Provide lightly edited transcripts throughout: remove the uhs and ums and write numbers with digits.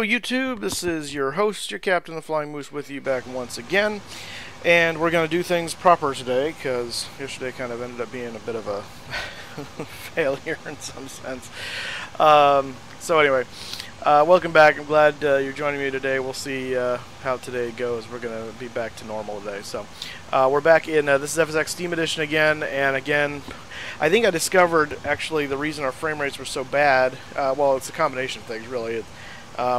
Hello YouTube, this is your host, your Captain the Flying Moose, with you back once again. And we're going to do things proper today, because yesterday kind of ended up being a bit of a failure in some sense. So anyway, welcome back. I'm glad you're joining me today. We'll see how today goes. We're going to be back to normal today. So we're back in, this is FSX Steam Edition again, and again, I think I discovered actually the reason our frame rates were so bad. Well, it's a combination of things, really.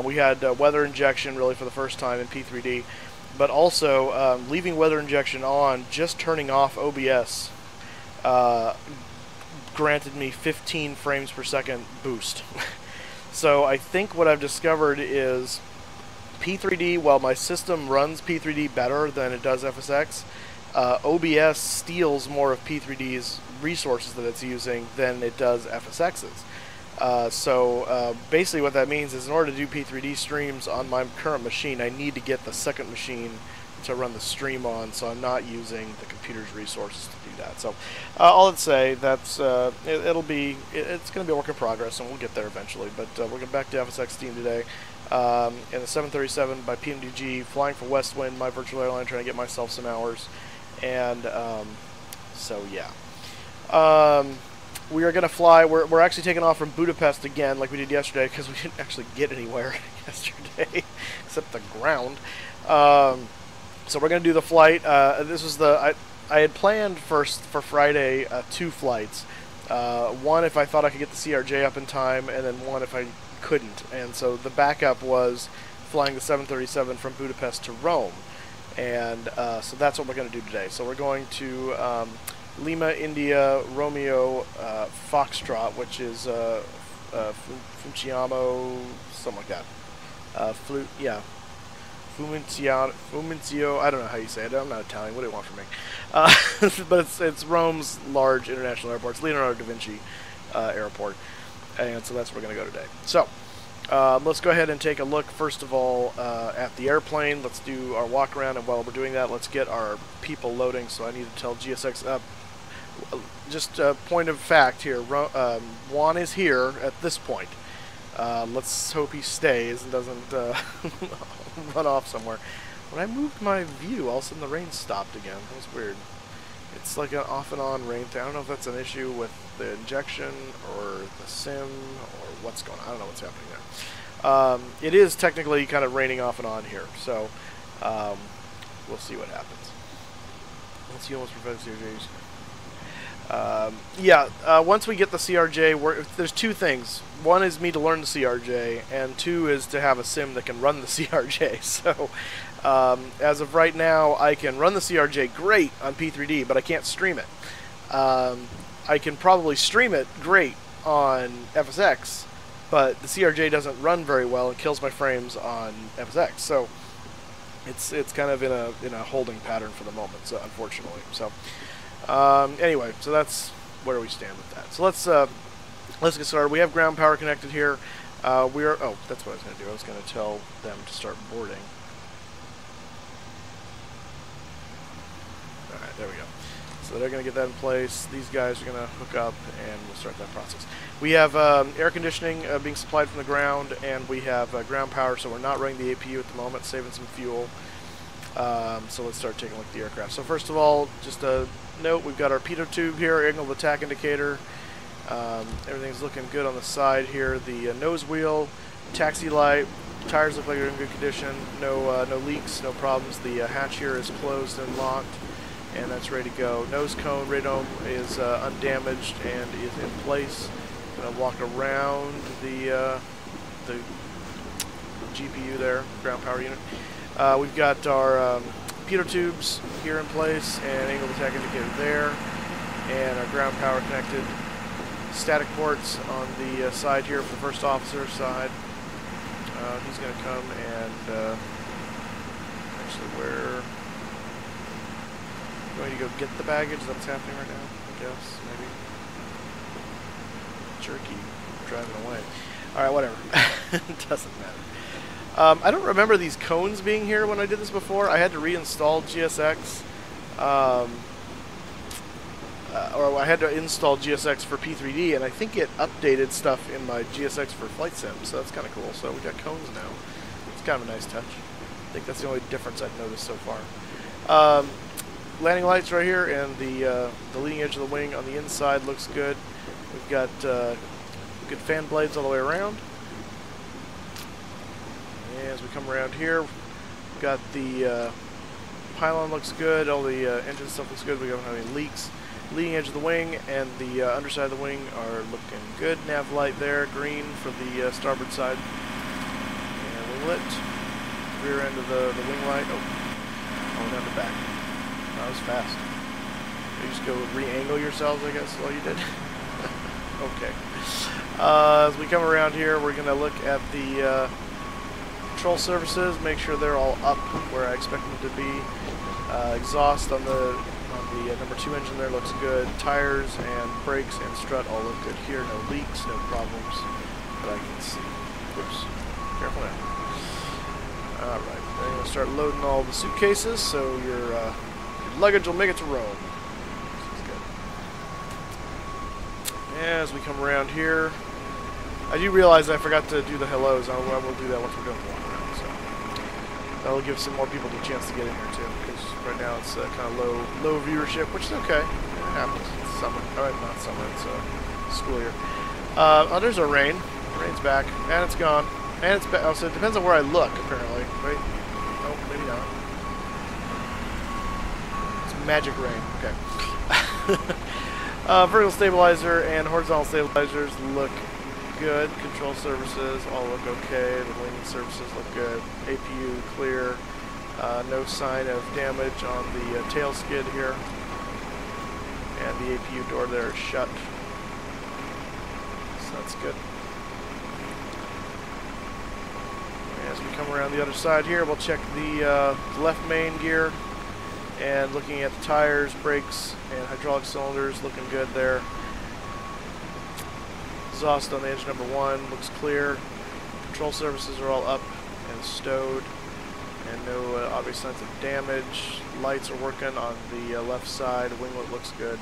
We had weather injection really for the first time in P3D, but also leaving weather injection on, just turning off OBS granted me 15 frames per second boost. So I think what I've discovered is P3D, while my system runs P3D better than it does FSX, OBS steals more of P3D's resources that it's using than it does FSX's. So basically what that means is in order to do P3D streams on my current machine, I need to get the second machine to run the stream on, so I'm not using the computer's resources to do that. So all I'd say, that's it's going to be a work in progress, and we'll get there eventually. But we're getting back to FSX Steam today in the 737 by PMDG, flying for WestWind, my virtual airline, trying to get myself some hours. And so yeah. We are going to fly, we're actually taking off from Budapest again, like we did yesterday, because we didn't actually get anywhere yesterday, except the ground. So we're going to do the flight. This was I had planned first for Friday 2 flights. One if I thought I could get the CRJ up in time, and then one if I couldn't. And so the backup was flying the 737 from Budapest to Rome. And so that's what we're going to do today. So we're going to Lima, India, Romeo, Foxtrot, which is Funciamo, something like that. Fumincio, I don't know how you say it. I'm not Italian. What do you want from me? But it's Rome's large international airport. It's Leonardo da Vinci Airport. And so that's where we're going to go today. So let's go ahead and take a look, first of all, at the airplane. Let's do our walk around, and while we're doing that, let's get our people loading. So I need to tell GSX, just a point of fact here, Juan is here at this point. Let's hope he stays and doesn't run off somewhere. When I moved my view, all of a sudden the rain stopped again. That was weird. It's like an off and on rain thing. I don't know if that's an issue with the injection or the sim or what's going on. I don't know what's happening there. It is technically kind of raining off and on here, so we'll see what happens. Once you almost prevent CRJs. Once we get the CRJ, there's 2 things. One is me to learn the CRJ, and 2 is to have a sim that can run the CRJ. So, as of right now, I can run the CRJ great on P3D, but I can't stream it. I can probably stream it great on FSX, but the CRJ doesn't run very well and kills my frames on FSX. So, it's kind of in a holding pattern for the moment. So, unfortunately, so. Anyway, so that's where we stand with that. So let's get started. We have ground power connected here. Oh, that's what I was going to do. I was going to tell them to start boarding. Alright, there we go. So they're going to get that in place. These guys are going to hook up, and we'll start that process. We have air conditioning being supplied from the ground, and we have ground power, so we're not running the APU at the moment, saving some fuel. So let's start taking a look at the aircraft. So first of all, just a note, we've got our pitot tube here, angle of attack indicator. Everything's looking good on the side here. The nose wheel, taxi light, tires look like they're in good condition. No leaks, no problems. The hatch here is closed and locked, and that's ready to go. Nose cone, radome is undamaged and is in place. Gonna walk around the GPU there, ground power unit. We've got our pitot tubes here in place, and angle of attack indicator there, and our ground power connected. Static ports on the side here for the first officer side. He's going to come and actually we're going to go get the baggage. Is that what's happening right now? I guess maybe. Jerky driving away. All right, whatever. It doesn't matter. I don't remember these cones being here when I did this before. I had to reinstall GSX, or I had to install GSX for P3D, and I think it updated stuff in my GSX for Flight Sim, so that's kind of cool. So we got cones now. It's kind of a nice touch. I think that's the only difference I've noticed so far. Landing lights right here, and the leading edge of the wing on the inside looks good. We've got good fan blades all the way around. And as we come around here, we've got the pylon looks good. All the engine stuff looks good. We don't have any leaks. Leading edge of the wing and the underside of the wing are looking good. Nav light there, green for the starboard side. And winglet. Rear end of the wing light. Oh, going down the back. That was fast. You just go re-angle yourselves, I guess, is all you did. Okay. As we come around here, we're going to look at the control surfaces, make sure they're all up where I expect them to be. Exhaust on the number 2 engine there looks good. Tires and brakes and strut all look good here. No leaks, no problems that I can see. Oops. Careful now. Alright, then you're going to start loading all the suitcases so your luggage will make it to Rome. This is good. As we come around here, I do realize I forgot to do the hellos. I will do that once we're done with the walkaround. So that'll give some more people the chance to get in here too, because right now it's kind of low viewership, which is okay. It happens. It's summer. Alright, not summer. It's school year. Oh, there's our rain. Rain's back, and it's gone, and it's back. Oh, so it depends on where I look, apparently. Wait. Oh, maybe not. It's magic rain. Okay. Vertical stabilizer and horizontal stabilizers look good. Control surfaces all look okay. The wing surfaces look good. APU clear. No sign of damage on the tail skid here. And the APU door there is shut. So that's good. As we come around the other side here, we'll check the left main gear. And looking at the tires, brakes, and hydraulic cylinders, looking good there. Exhaust on the engine number 1 looks clear. Control surfaces are all up and stowed, and no obvious signs of damage. Lights are working on the left side. Winglet looks good.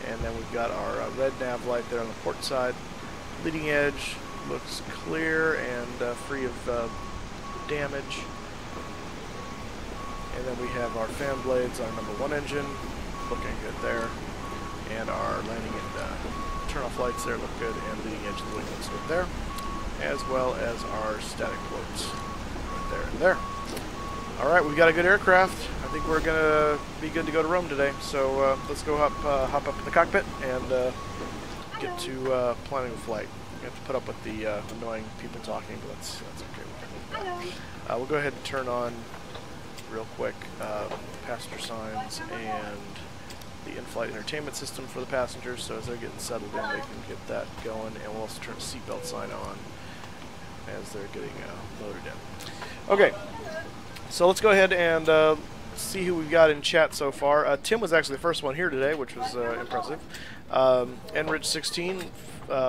And then we've got our red nav light there on the port side. Leading edge looks clear and free of damage. And then we have our fan blades on number 1 engine, looking good there. And our landing and turn-off lights there look good, and leading edge of the wing looks good there. As well as our static floats right there and there. Alright, we've got a good aircraft. I think we're going to be good to go to Rome today. So let's go hop up in the cockpit and get to planning the flight. We have to put up with the annoying people talking, but that's okay. We'll go ahead and turn on real quick passenger signs and the in-flight entertainment system for the passengers, so as they're getting settled in they can get that going, and we'll also turn the seatbelt sign on as they're getting loaded in. Okay, so let's go ahead and see who we've got in chat so far. Tim was actually the first one here today, which was impressive. Enrich16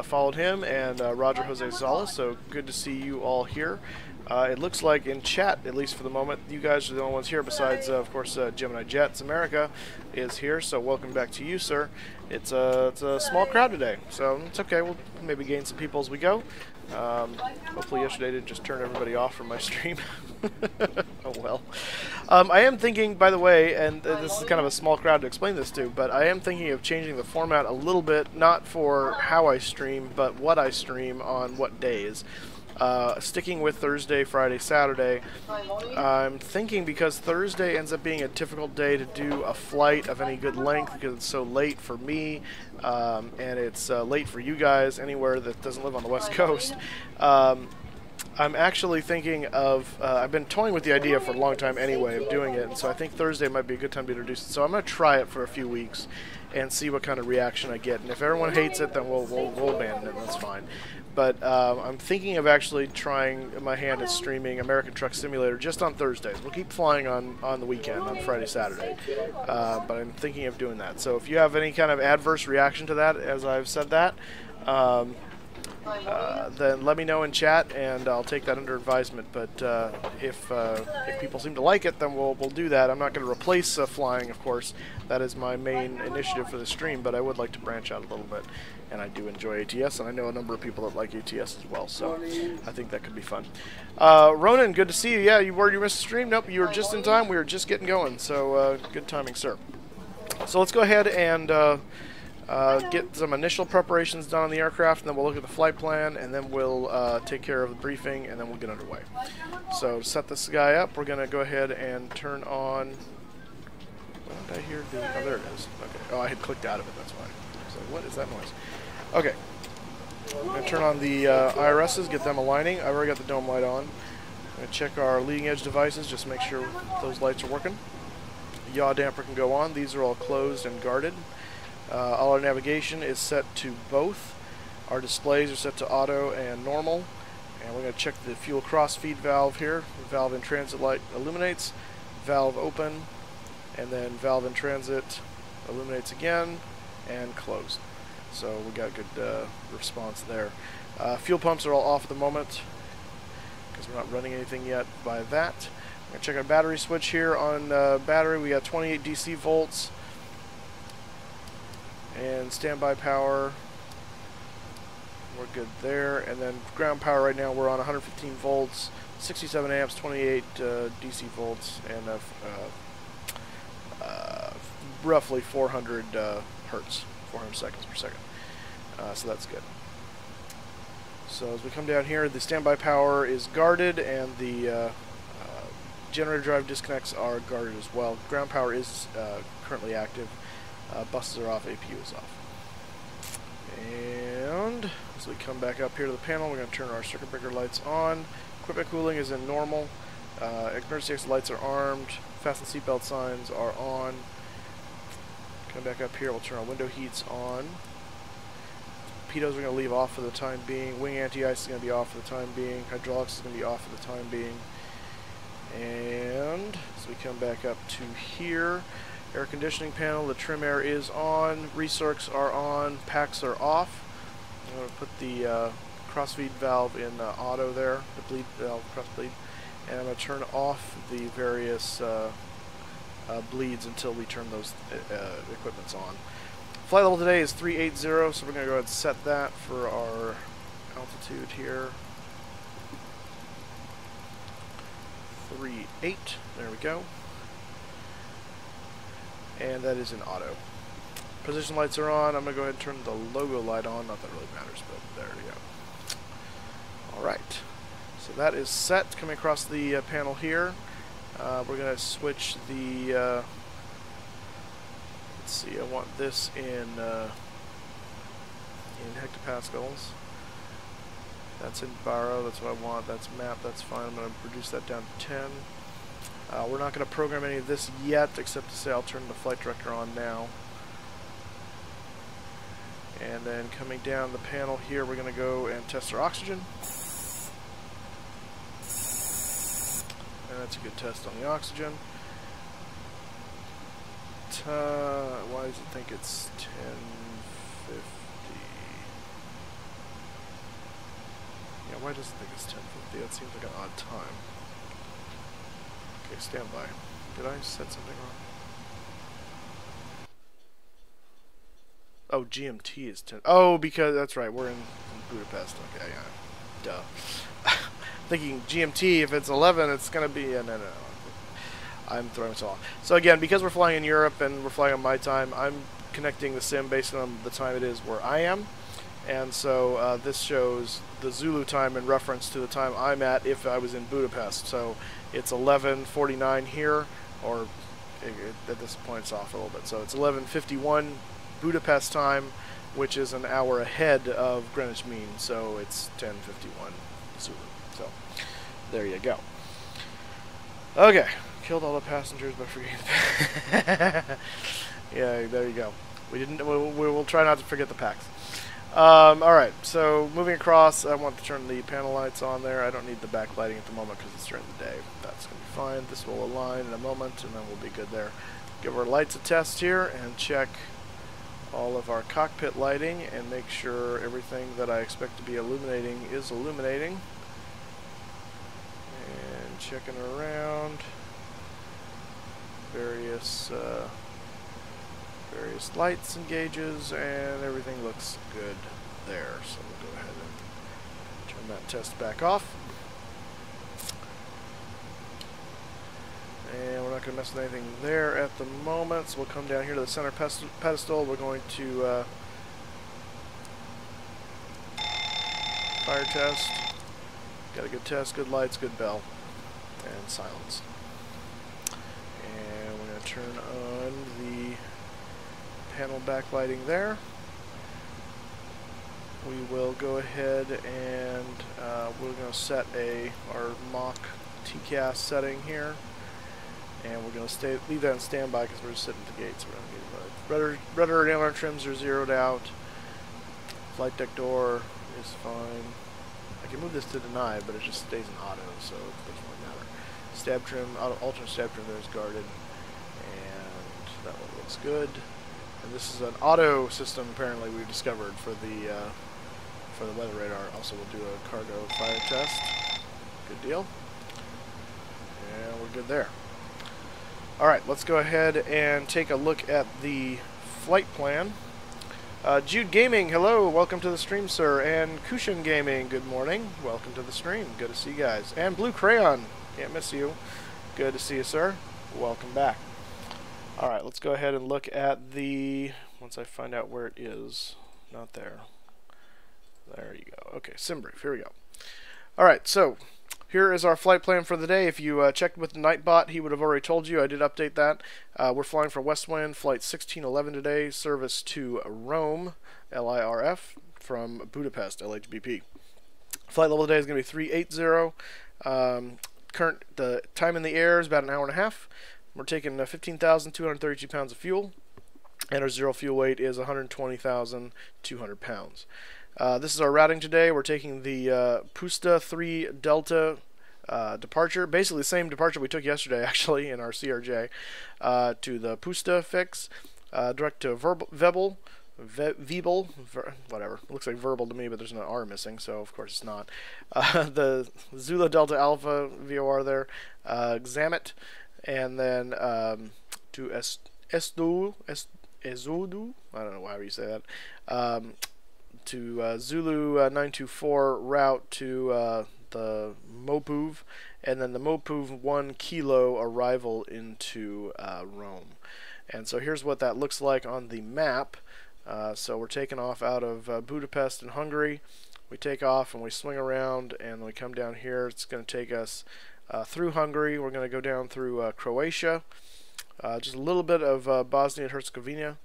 followed him, and Roger Jose Salas, so good to see you all here. It looks like in chat, at least for the moment, you guys are the only ones here besides, of course, Gemini Jets America is here, so welcome back to you, sir. It's a small crowd today, so it's okay. We'll maybe gain some people as we go. Hopefully yesterday didn't just turn everybody off from my stream. Oh well. I am thinking, by the way, and this is kind of a small crowd to explain this to, but I am thinking of changing the format a little bit, not for how I stream, but what I stream on what days. Sticking with Thursday, Friday, Saturday, I'm thinking because Thursday ends up being a difficult day to do a flight of any good length because it's so late for me, and it's late for you guys anywhere that doesn't live on the West Coast. I'm actually thinking of, I've been toying with the idea for a long time anyway of doing it, and so I think Thursday might be a good time to introduce it. So I'm going to try it for a few weeks and see what kind of reaction I get. And if everyone hates it, then we'll abandon it, and that's fine. But I'm thinking of actually trying my hand at streaming American Truck Simulator just on Thursdays. We'll keep flying on the weekend, on Friday, Saturday. But I'm thinking of doing that. So if you have any kind of adverse reaction to that, as I've said that, then let me know in chat, and I'll take that under advisement. But if people seem to like it, then we'll do that. I'm not going to replace flying, of course. That is my main initiative for the stream, but I would like to branch out a little bit. And I do enjoy ATS, and I know a number of people that like ATS as well, so I think that could be fun. Ronan, good to see you. Yeah, you missed the stream? Nope, you were just in time. We were just getting going, so good timing, sir. So let's go ahead and get some initial preparations done on the aircraft, and then we'll look at the flight plan, and then we'll take care of the briefing, and then we'll get underway. So to set this guy up, we're going to go ahead and turn on... What did I hear? Oh, there it is. Okay. Oh, I had clicked out of it, that's why. I was like, what is that noise? Okay. I'm going to turn on the IRSs, get them aligning. I've already got the dome light on. I'm going to check our leading edge devices, just to make sure those lights are working. The yaw damper can go on. These are all closed and guarded. All our navigation is set to both. Our displays are set to auto and normal. And we're going to check the fuel cross-feed valve here. The valve in transit light illuminates. Valve open. And then valve in transit illuminates again and closed. So we got good response there. Fuel pumps are all off at the moment because we're not running anything yet by that. I'm going to check our battery switch here on battery. We got 28 DC volts and standby power. We're good there. And then ground power right now we're on 115 volts, 67 amps, 28 DC volts, and roughly 400 hertz, 400 seconds per second. So that's good. So as we come down here, the standby power is guarded, and the generator drive disconnects are guarded as well. Ground power is currently active. Buses are off, APU is off. And as we come back up here to the panel, we're going to turn our circuit breaker lights on. Equipment cooling is in normal. Emergency exit lights are armed. Fasten seatbelt signs are on. Come back up here, we'll turn our window heats on. Pitos are going to leave off for the time being. Wing anti-ice is going to be off for the time being. Hydraulics is going to be off for the time being. And as we come back up to here, air conditioning panel, the trim air is on. Recircs are on. Packs are off. I'm going to put the cross-feed valve in auto there, the bleed valve, cross-bleed. And I'm going to turn off the various bleeds until we turn those equipments on. Flight level today is 380, so we're going to go ahead and set that for our altitude here. 3.8, there we go. And that is in auto. Position lights are on. I'm going to go ahead and turn the logo light on. Not that it really matters, but there we go. Alright. So that is set. Coming across the panel here. We're going to switch the... let's see, I want this in hectopascals. That's in baro, that's what I want. That's map, that's fine. I'm going to reduce that down to 10. We're not going to program any of this yet, except to say I'll turn the flight director on now. And then coming down the panel here, we're going to go and test our oxygen. And that's a good test on the oxygen. Why does it think it's 1050? Yeah, why does it think it's 1050? That seems like an odd time. Okay, stand by. Did I set something wrong? Oh, GMT is 10. Oh, because that's right, we're in Budapest. Okay, yeah. Duh. Thinking GMT, if it's 11, it's going to be... no. I'm throwing it off. So again, because we're flying in Europe and we're flying on my time, I'm connecting the sim based on the time it is where I am. And so this shows the Zulu time in reference to the time I'm at if I was in Budapest. So it's 11:49 here, or at this point it's off a little bit. So it's 11:51 Budapest time, which is an hour ahead of Greenwich Mean. So it's 10:51 Zulu. So there you go. Okay. Killed all the passengers by forgetting. Yeah, there you go. We didn't. We'll try not to forget the packs. All right. So moving across, I want to turn the panel lights on there. I don't need the backlighting at the moment because it's during the day. That's gonna be fine. This will align in a moment, and then we'll be good there. Give our lights a test here and check all of our cockpit lighting and make sure everything that I expect to be illuminating is illuminating. And checking around various lights and gauges, and everything looks good there. So we'll go ahead and turn that test back off. And we're not going to mess with anything there at the moment, so we'll come down here to the center pedestal. We're going to fire test. Got a good test, good lights, good bell, and silence. And we're going to turn on the panel backlighting there. We will go ahead and we're going to set our mock TCAS setting here. And we're going to leave that in standby because we're just sitting at the gates. Rudder and aileron trims are zeroed out. Flight deck door is fine. I can move this to deny, but it just stays in auto, so it doesn't really matter. Stab trim, alternate stab trim there is guarded, and that one looks good. And this is an auto system apparently we've discovered for the weather radar. Also, we'll do a cargo fire test. Good deal. And we're good there. Alright, let's go ahead and take a look at the flight plan. Jude Gaming, hello, welcome to the stream, sir. And Kushin Gaming, good morning, welcome to the stream. Good to see you guys. And Blue Crayon, can't miss you. Good to see you, sir. Welcome back. Alright, let's go ahead and look at once I find out where it is. Not there. There you go. Okay, SimBrief, here we go. Alright, so here is our flight plan for the day. If you checked with NightBot, he would have already told you. I did update that. We're flying for WestWind, flight 1611 today, service to Rome, LIRF, from Budapest, LHBP. Flight level today is going to be 380. The time in the air is about an hour and a half. We're taking 15,232 pounds of fuel, and our zero fuel weight is 120,200 pounds. This is our routing today. We're taking the Pusta 3 Delta departure, basically the same departure we took yesterday actually in our CRJ, to the Pusta fix, direct to Veebel, whatever. It looks like verbal to me, but there's an R missing, so of course it's not. The Zula Delta Alpha VOR there, Xamit, and then to Ezudu, I don't know how you say that, to Zulu 924 route to the Mopuv, and then the Mopuv 1 kilo arrival into Rome. And so here's what that looks like on the map. So we're taking off out of Budapest in Hungary. We take off and we swing around and we come down here. It's going to take us through Hungary. We're going to go down through Croatia, just a little bit of Bosnia and Herzegovina,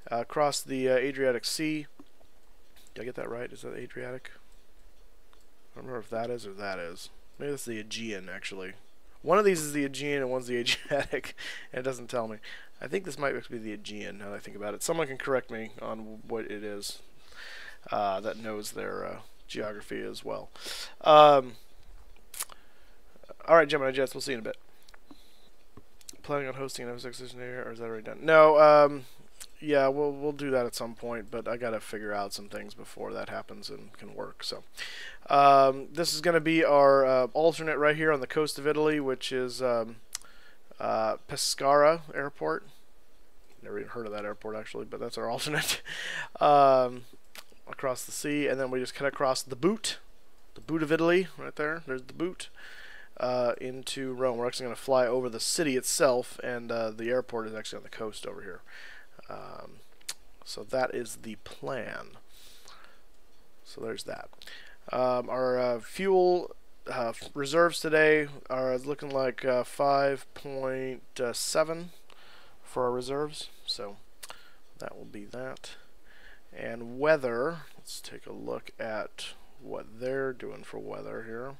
across the Adriatic Sea. Did I get that right? Is that Adriatic? I don't remember if that is or that is. Maybe that's the Aegean, actually. One of these is the Aegean and one's the Adriatic, and it doesn't tell me. I think this might be the Aegean, now that I think about it. Someone can correct me on what it is that knows their geography as well. Alright, Gemini Jets, we'll see you in a bit. Planning on hosting an F6 station here, or is that already done? No, yeah, we'll do that at some point, but I gotta figure out some things before that happens and can work. So, this is gonna be our alternate right here on the coast of Italy, which is Pescara Airport. Never even heard of that airport actually, but that's our alternate. Across the sea, and then we just cut across the boot of Italy, right there. There's the boot. Into Rome. We're actually going to fly over the city itself, and the airport is actually on the coast over here. So that is the plan. So there's that. Our fuel reserves today are looking like 5.7 for our reserves. So that will be that. And weather, let's take a look at what they're doing for weather here.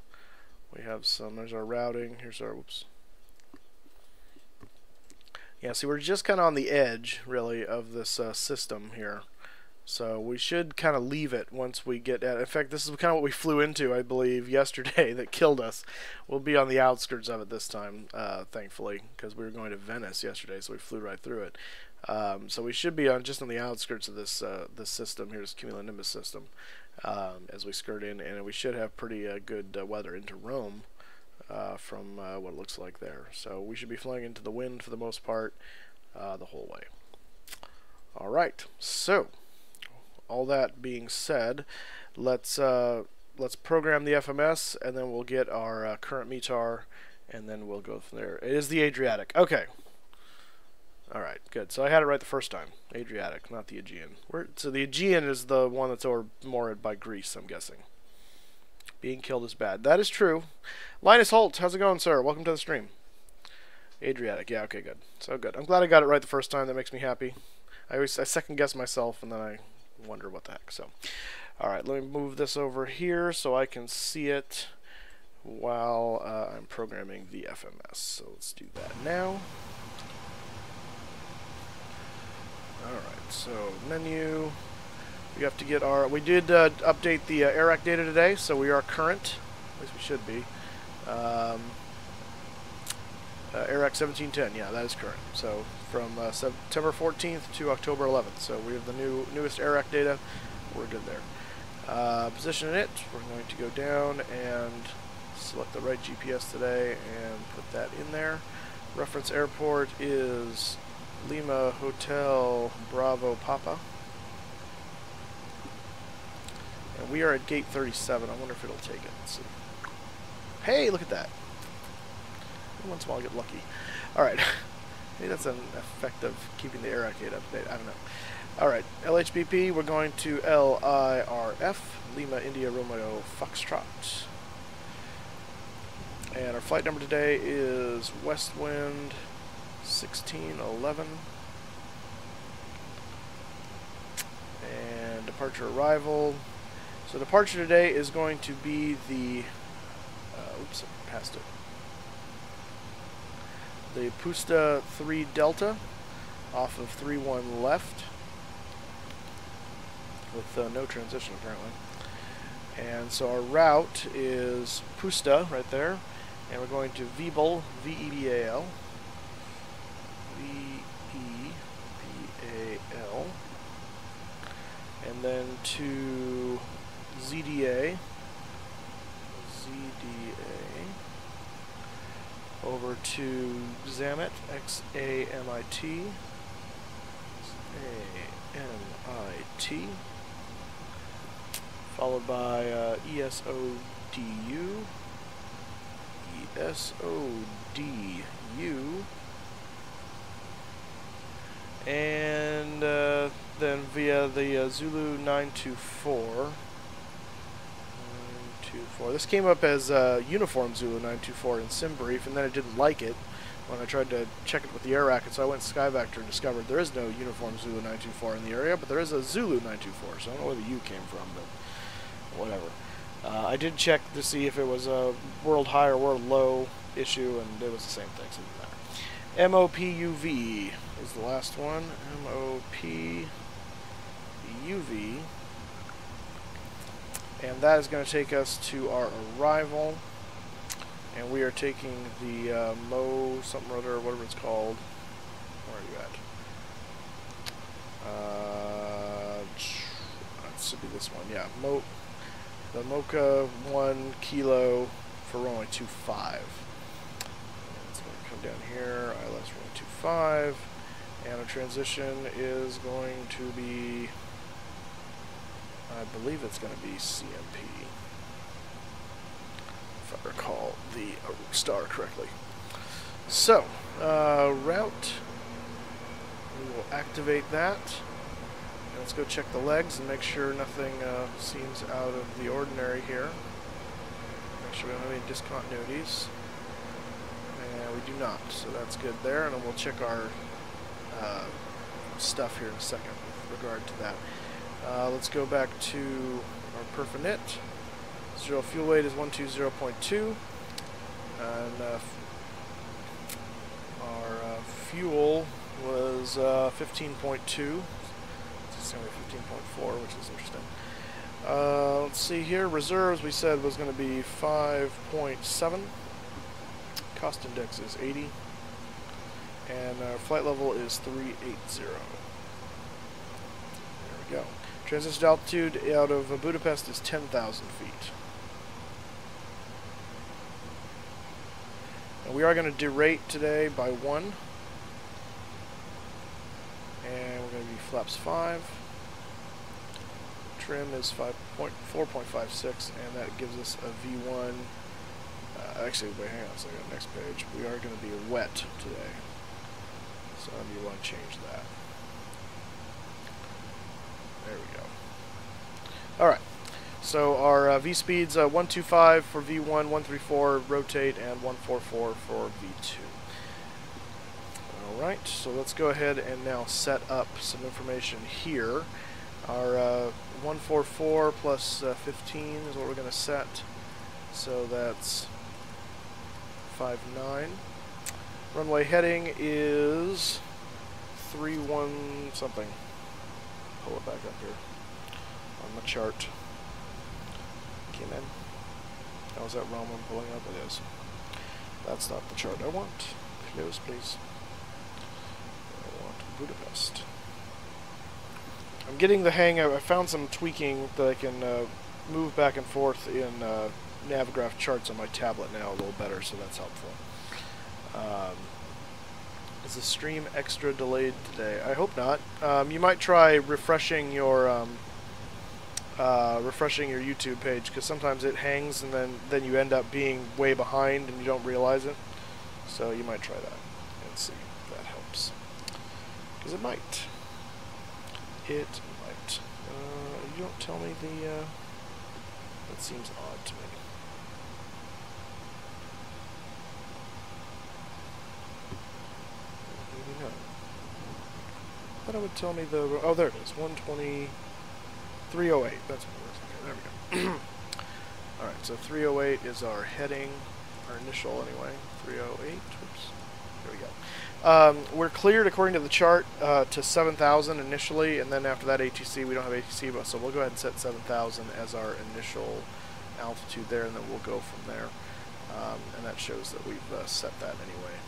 We have some, there's our routing, here's our, whoops. Yeah, see, we're just kind of on the edge, really, of this system here. So we should kind of leave it once we get at, in fact, this is kind of what we flew into, I believe, yesterday that killed us. We'll be on the outskirts of it this time, thankfully, because we were going to Venice yesterday, so we flew right through it. So we should be on just on the outskirts of this this system here, this cumulonimbus system, as we skirt in, and we should have pretty good weather into Rome from what it looks like there. So we should be flying into the wind for the most part the whole way. All right. So all that being said, let's program the FMS, and then we'll get our current METAR, and then we'll go from there. It is the Adriatic. Okay. All right, good. So I had it right the first time. Adriatic, not the Aegean. So the Aegean is the one that's moored by Greece, I'm guessing. Being killed is bad. That is true. Linus Holt, how's it going, sir? Welcome to the stream. Adriatic, yeah, okay, good. So good. I'm glad I got it right the first time. That makes me happy. I second guess myself, and then I wonder what the heck. So, all right, let me move this over here so I can see it while I'm programming the FMS. So let's do that now. Alright, so menu, we have to get our, we did update the AIRAC data today, so we are current, at least we should be. AIRAC 1710, yeah, that is current. So from September 14th to October 11th, so we have the newest AIRAC data, we're good there. Position it, we're going to go down and select the right GPS today and put that in there. Reference airport is Lima Hotel Bravo Papa. And we are at gate 37. I wonder if it'll take it. Let's see. Hey, look at that. Once in a while I get lucky. Alright. Maybe that's an effect of keeping the AIRAC data up to date. I don't know. Alright. LHBP, we're going to LIRF. Lima India Romeo Foxtrot. And our flight number today is WestWind 1611, and departure arrival. So departure today is going to be the oops, I passed it. The Pusta 3 Delta off of 31 left with no transition apparently. And so our route is Pusta right there, and we're going to Vebal, V-E-B-A-L. V-E-B-A-L, and then to ZDA, over to Xamit, X-A-M-I-T, A-M-I-T, followed by ESODU, ESODU, and then via the Zulu 924. This came up as Uniform Zulu 924 in SimBrief, and then it didn't like it when I tried to check it with the AIRAC, and so I went to Skyvector and discovered there is no Uniform Zulu 924 in the area, but there is a Zulu 924, so I don't know where the U came from, but whatever. I did check to see if it was a world high or world low issue, and it was the same thing, so it didn't matter. MOPUV is the last one. MOPUV. And that is going to take us to our arrival. And we are taking the Mo something or other, whatever it's called. Where are you at? That should be this one. Yeah, the Mocha 1 kilo for runway 25. It's going to come down here. ILS runway 25. And our transition is going to be, I believe it's going to be CMP, if I recall the star correctly. So, route, we will activate that. And let's go check the legs and make sure nothing seems out of the ordinary here. Make sure we don't have any discontinuities. And we do not, so that's good there. And then we'll check our stuff here in a second with regard to that. Let's go back to our perf-init. Zero fuel weight is 120.2, and our fuel was 15.2. It's only 15.4, which is interesting. Let's see here. Reserves we said was going to be 5.7. Cost index is 80. And our flight level is 380. There we go. Transition altitude out of Budapest is 10,000 feet. And we are going to derate today by 1. And we're going to be flaps 5. Trim is 4.56, and that gives us a V1. Actually, wait, hang on a second. Next page. We are going to be wet today. So you want to change that. There we go. Alright. So our V speeds 125 for V1, 134 rotate, and 144 for V2. Alright, so let's go ahead and now set up some information here. Our 144 plus 15 is what we're going to set. So that's 59. Runway heading is 31 something. Pull it back up here on the chart. Came in. Now is that Rome I'm pulling up? It is. That's not the chart I want. Close, please. I want Budapest. I'm getting the hang of. I found some tweaking that I can move back and forth in Navigraph charts on my tablet now a little better, so that's helpful. Is the stream extra delayed today? I hope not. You might try refreshing your YouTube page, because sometimes it hangs and then you end up being way behind and you don't realize it. So you might try that and see if that helps. Because it might. It might. You don't tell me the... that seems odd to me. Maybe not. I thought it would tell me the... Oh, there it is. 120... 308. That's what it was. Okay, there we go. Alright, so 308 is our heading. Our initial, anyway. 308. Oops. There we go. We're cleared, according to the chart, to 7,000 initially, and then after that ATC, we don't have ATC, but so we'll go ahead and set 7,000 as our initial altitude there, and then we'll go from there. And that shows that we've set that anyway.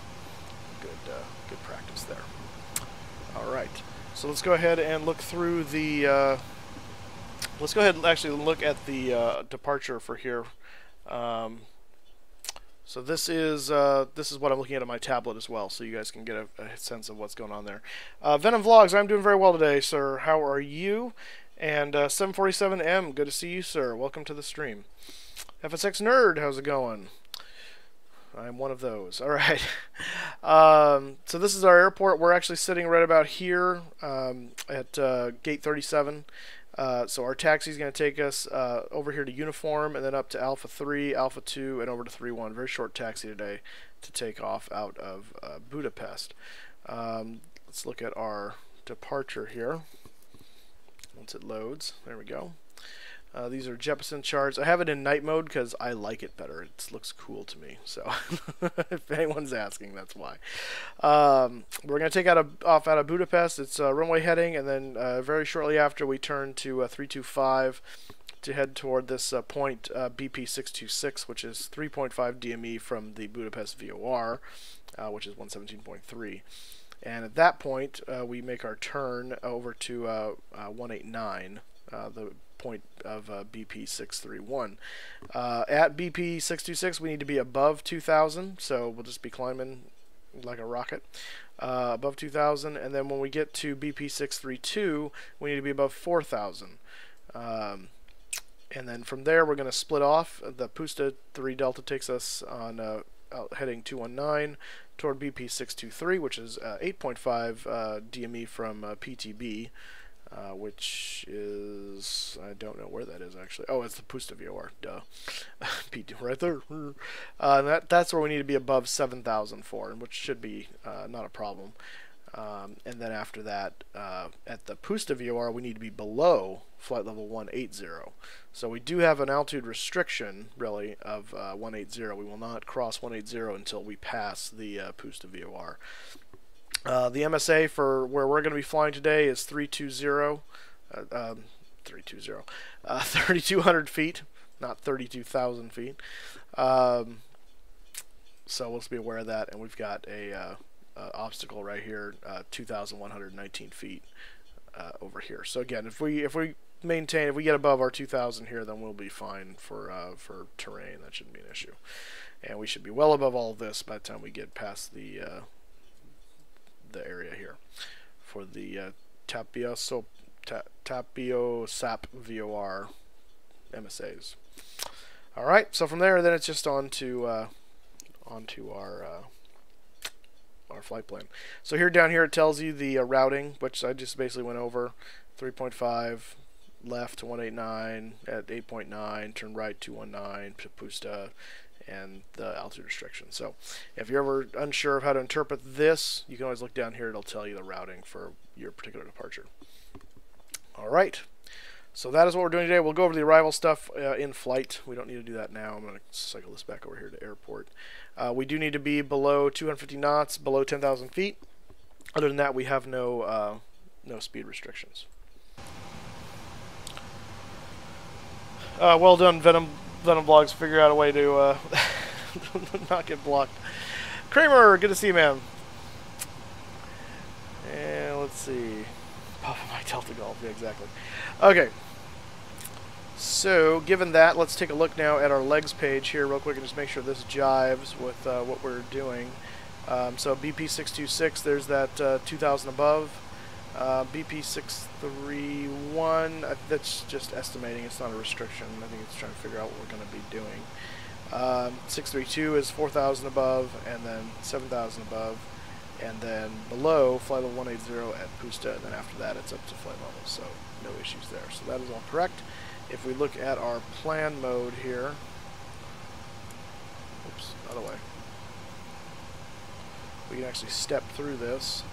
Good practice there. All right, so let's go ahead and look through the. Let's go ahead and actually look at the departure for here. So this is what I'm looking at on my tablet as well, so you guys can get a sense of what's going on there. Venom Vlogs, I'm doing very well today, sir. How are you? And 747M, good to see you, sir. Welcome to the stream. FSX Nerd, how's it going? I'm one of those. All right. So this is our airport. We're actually sitting right about here at gate 37. So our taxi is going to take us over here to Uniform, and then up to Alpha 3, Alpha 2, and over to 3-1. Very short taxi today to take off out of Budapest. Let's look at our departure here. Once it loads, there we go. These are Jeppesen charts. I have it in night mode because I like it better. It looks cool to me. So if anyone's asking, that's why. We're going to take off out of Budapest. It's runway heading, and then very shortly after we turn to 325 to head toward this point BP 626, which is 3.5 DME from the Budapest VOR, which is 117.3. And at that point, we make our turn over to 189, the point of BP 631. At BP 626, we need to be above 2,000, so we'll just be climbing like a rocket above 2,000. And then when we get to BP 632, we need to be above 4,000. And then from there, we're going to split off. The Pusta 3 Delta takes us on heading 219 toward BP 623, which is 8.5 DME from PTB. Which is, I don't know where that is actually. Oh, it's the Pusta VOR, duh. PT right there. That's where we need to be above 7,000 for, which should be not a problem. And then after that, at the Pusta VOR, we need to be below flight level 180. So we do have an altitude restriction, really, of 180. We will not cross 180 until we pass the Pusta VOR. The MSA for where we're going to be flying today is 3,200 feet, not 32,000 feet. So let's be aware of that, and we've got a obstacle right here, 2,119 feet over here. So again, if we maintain, if we get above our 2,000 here, then we'll be fine for terrain. That shouldn't be an issue, and we should be well above all of this by the time we get past the area here for the Tapio SAP VOR MSAs. All right, so from there, then it's just onto our flight plan. So here down here it tells you the routing, which I just basically went over. 3.5 left to 189 at 8.9, turn right 219 to Pusta, and the altitude restriction. So if you're ever unsure of how to interpret this, you can always look down here. It'll tell you the routing for your particular departure. All right. So that is what we're doing today. We'll go over the arrival stuff in flight. We don't need to do that now. I'm going to cycle this back over here to airport. We do need to be below 250 knots, below 10,000 feet. Other than that, we have no speed restrictions. Well done, Venom Vlogs. Figure out a way to not get blocked. Kramer, good to see you, man. And let's see. Papa Mike Delta Golf. Yeah, exactly. Okay. So, given that, let's take a look now at our legs page here real quick and just make sure this jives with what we're doing. So, BP 626, there's that 2,000 above. BP 631, that's just estimating. It's not a restriction. I think it's trying to figure out what we're going to be doing. 632 is 4,000 above, and then 7,000 above. And then below, flight level 180 at Pusta, and then after that it's up to flight level, so no issues there. So that is all correct. If we look at our plan mode here, oops, other way, we can actually step through this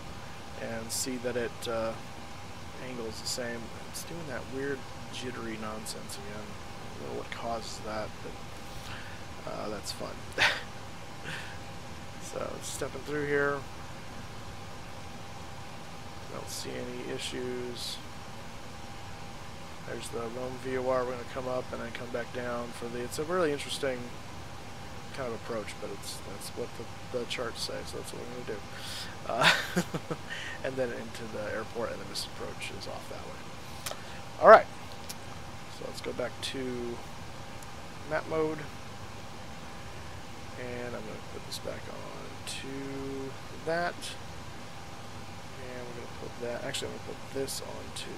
and see that it angles the same. It's doing that weird jittery nonsense again. I don't know what causes that, but that's fun. So stepping through here. Don't see any issues. There's the Rome VOR. We're going to come up and then come back down for the. It's a really interesting kind of approach, but that's what the charts say, so that's what we're going to do. And then into the airport, and then this approach is off that way. All right. So let's go back to map mode, and I'm going to put this back on to that. And we're going to put that, actually I'm going to put this onto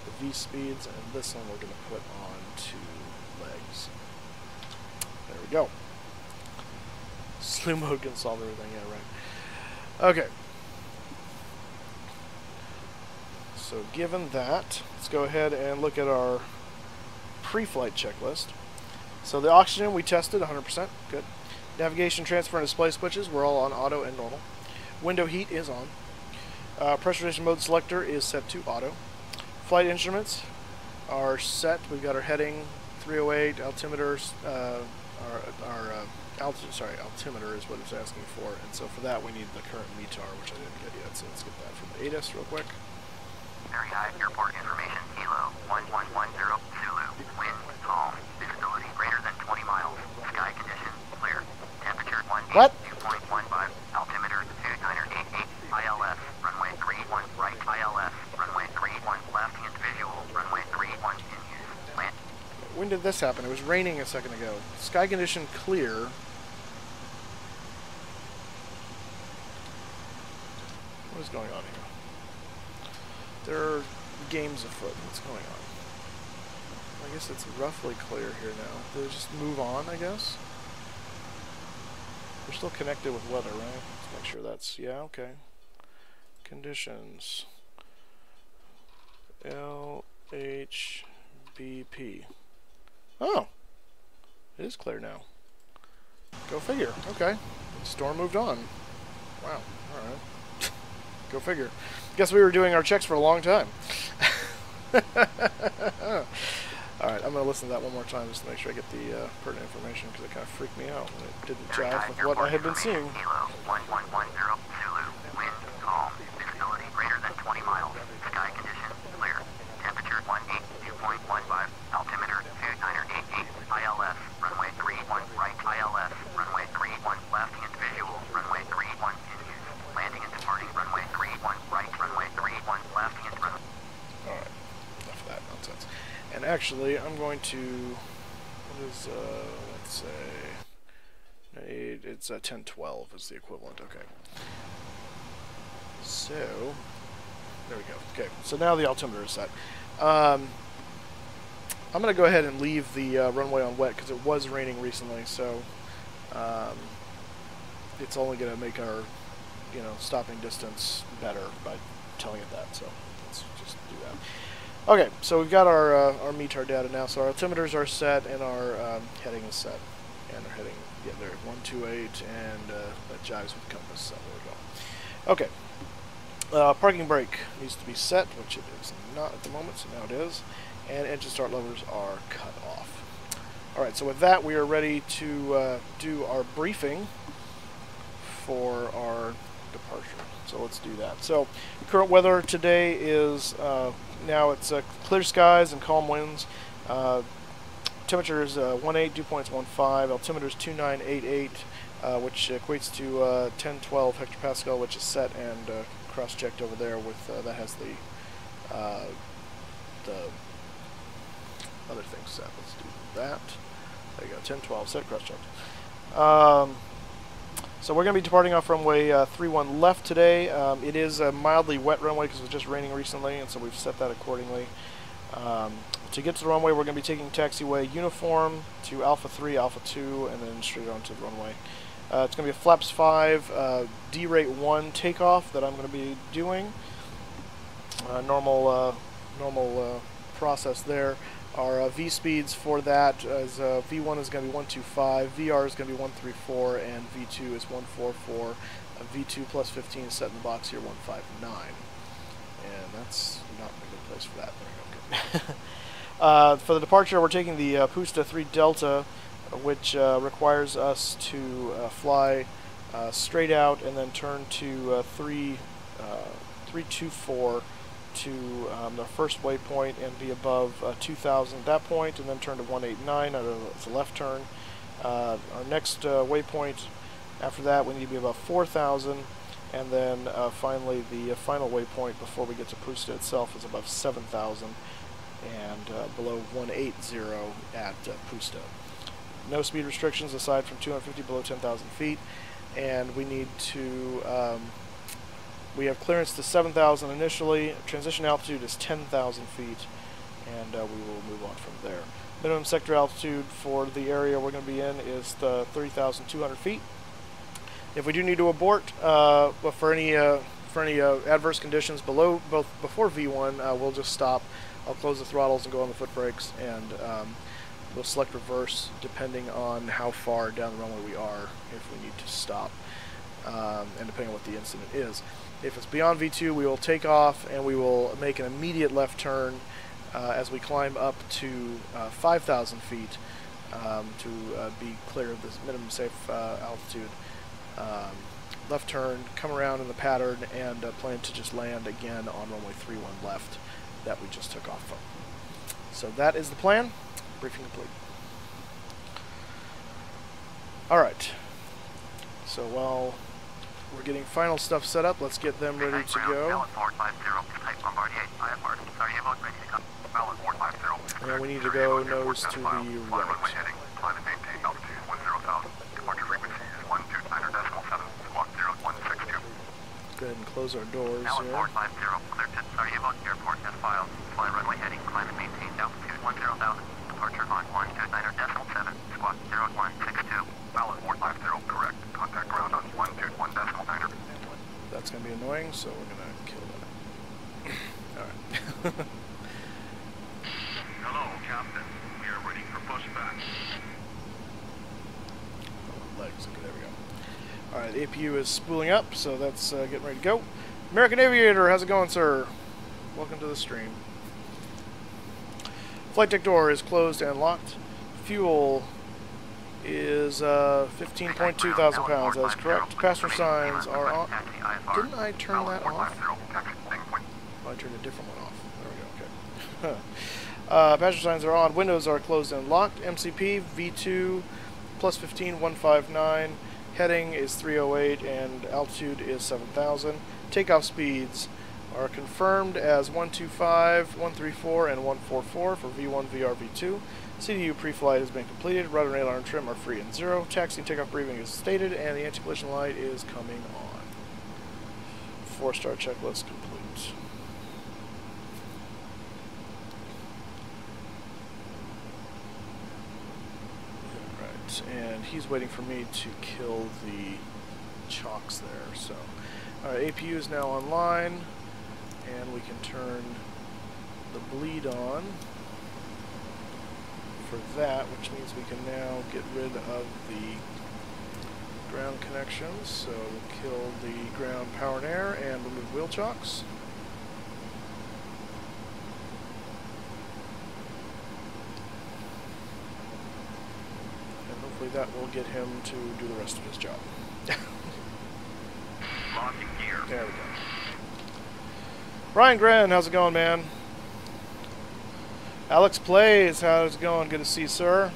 the V speeds, and this one we're going to put onto legs. There we go. Slew mode can solve everything, yeah, right. Okay. So given that, let's go ahead and look at our pre-flight checklist. So the oxygen we tested 100%, good. Navigation, transfer, and display switches, we're all on auto and normal. Window heat is on. Pressurization mode selector is set to auto. Flight instruments are set. We've got our heading 308, altimeters, altimeter is what it's asking for, and so for that we need the current METAR, which I didn't get yet, so let's get that from ATIS real quick. Very high airport information, Kilo 1110 Zulu, wind, calm, visibility greater than 20 miles, sky condition, clear, temperature 182.15, altimeter 2988, ILS, runway 31 right, ILS, runway 31 left and visual, runway 31 in use, land. When did this happen? It was raining a second ago. Sky condition clear. What is going on here? There are games afoot. What's going on? I guess it's roughly clear here now. Did it just move on, I guess? We're still connected with weather, right? Let's make sure that's... Yeah, okay. Conditions. LHBP. Oh! It is clear now. Go figure. Okay. The storm moved on. Wow. Alright. Go figure. Guess we were doing our checks for a long time. Alright, I'm going to listen to that one more time just to make sure I get the pertinent information, because it kind of freaked me out when it didn't jive with what I had been seeing. Kilo 1110 Zulu, wind, calm, visibility greater than 20 miles, sky condition, clear, temperature 182.15, altimeter 2988, ILS, runway 31 right, ILS, runway 31 left. actually, I'm going to, what is, let's say, it's 1012 is the equivalent, okay. So, there we go. Okay, so now the altimeter is set. I'm going to go ahead and leave the runway on wet because it was raining recently, so it's only going to make our, stopping distance better by telling it that, so let's just do that. Okay, so we've got our METAR data now, so our altimeters are set and our heading is set. And our heading, yeah, they're 128, and that jives with compass, so there we go. Okay. Parking brake needs to be set, which it is not at the moment, so now it is. And engine start levers are cut off. Alright, so with that, we are ready to do our briefing for our departure. So let's do that. So, current weather today is, now it's clear skies and calm winds. Temperature is 18, dew point's 15, altimeter is 2988, which equates to 1012 hectopascal, which is set and cross-checked over there with, that has the other thing set. Let's do that. There you go, 1012, set, cross-checked. So we're going to be departing off runway 31 left today. It is a mildly wet runway because it was just raining recently, and so we've set that accordingly. To get to the runway, we're going to be taking taxiway uniform to Alpha 3, Alpha 2, and then straight on to the runway. It's going to be a Flaps 5 D-Rate 1 takeoff that I'm going to be doing. Normal process there. Our V speeds for that is V1 is going to be 125, VR is going to be 134, and V2 is 144. V2 plus 15 is set in the box here, 159. And that's not a good place for that. There we go. For the departure, we're taking the Pusta 3 Delta, which requires us to fly straight out and then turn to 324 to the first waypoint and be above 2,000 at that point, and then turn to 189 as a left turn. Our next waypoint after that, we need to be above 4,000, and then finally the final waypoint before we get to Pusta itself is above 7,000 and below 180 at Pusta. No speed restrictions aside from 250 below 10,000 feet, and we need to we have clearance to 7,000 initially. Transition altitude is 10,000 feet, and we will move on from there. Minimum sector altitude for the area we're going to be in is 30,200 feet. If we do need to abort, for any adverse conditions before V1, we'll just stop. I'll close the throttles and go on the foot brakes, and we'll select reverse depending on how far down the runway we are if we need to stop, and depending on what the incident is. If it's beyond V2, we will take off and we will make an immediate left turn as we climb up to 5,000 feet to be clear of this minimum safe altitude. Left turn, come around in the pattern, and plan to just land again on runway 31 left that we just took off from. So that is the plan. Briefing complete. Alright. So while we're getting final stuff set up, let's get them ready to go. And we need to go nose to the right. Go ahead and close our doors here. Airport has filed. Fly runway heading, climb and maintain altitude 10,000. Departure on 129.7. Squawk 0162. Valid 450, correct. Contact ground on 121.9. That's going to be annoying, so we're going to kill that. Alright. Hello, Captain. We are ready for pushback. Oh, legs. Okay, there we go. Alright, the APU is spooling up, so that's getting ready to go. American Aviator, how's it going, sir? Welcome to the stream. Flight deck door is closed and locked. Fuel is 15.2 thousand pounds, that's correct. Passenger signs are on. Didn't I turn that off? Oh, I turned a different one off. There we go, okay. Passenger signs are on, windows are closed and locked. MCP, V2, plus 15, 159. Heading is 308 and altitude is 7,000. Takeoff speeds are confirmed as 125, 134, and 144 for V1, VR, V2. CDU pre-flight has been completed. Rudder and aileron trim are free and 0. Taxi and takeoff briefing is stated, and the anti-collision light is coming on. 4-star checklist complete. Alright, and he's waiting for me to kill the chocks there, so... Alright, APU is now online, and we can turn the bleed on for that, which means we can now get rid of the ground connections. So we'll kill the ground power and air and remove wheel chocks. And hopefully that will get him to do the rest of his job. Locking gear. There we go. Brian Gren, how's it going, man? Alex Plays, how's it going? Good to see you, sir.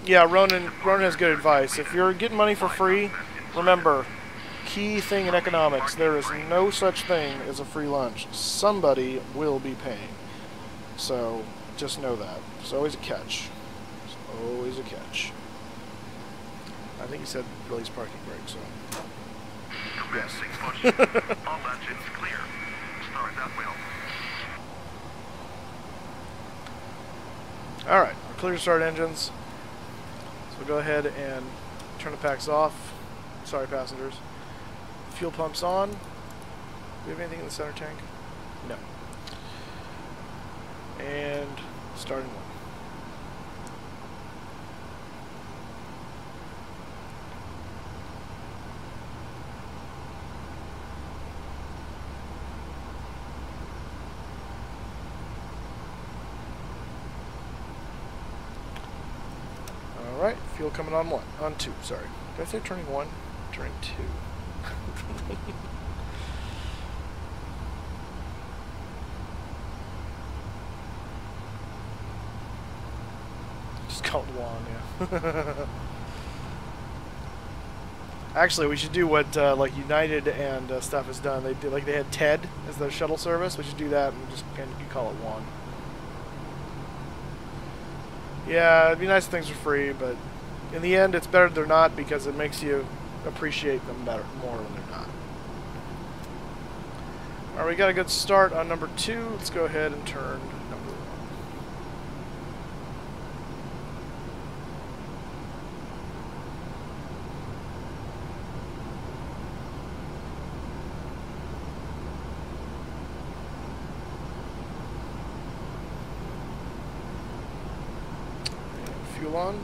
Yeah, Ronan has good advice. If you're getting money for free, remember, key thing in economics, there is no such thing as a free lunch. Somebody will be paying. So, just know that. There's always a catch. There's always a catch. I think he said release parking brake, so... Commencing push. All engines clear. Start that wheel. Alright, we're clear to start engines. So we'll go ahead and turn the packs off. Sorry, passengers. Fuel pumps on. Do we have anything in the center tank? No. And starting one. Alright, fuel coming on one. On two, sorry. Did I say turning one? Turning two. Just call it one, yeah. Actually, we should do what like United and stuff has done. They did, like they had TED as their shuttle service. We should do that and just kind of call it one. Yeah, it'd be nice if things were free, but in the end, it's better they're not because it makes you appreciate them better, more when they're not. Alright, we got a good start on number 2. Let's go ahead and turn number 1. Fuel on.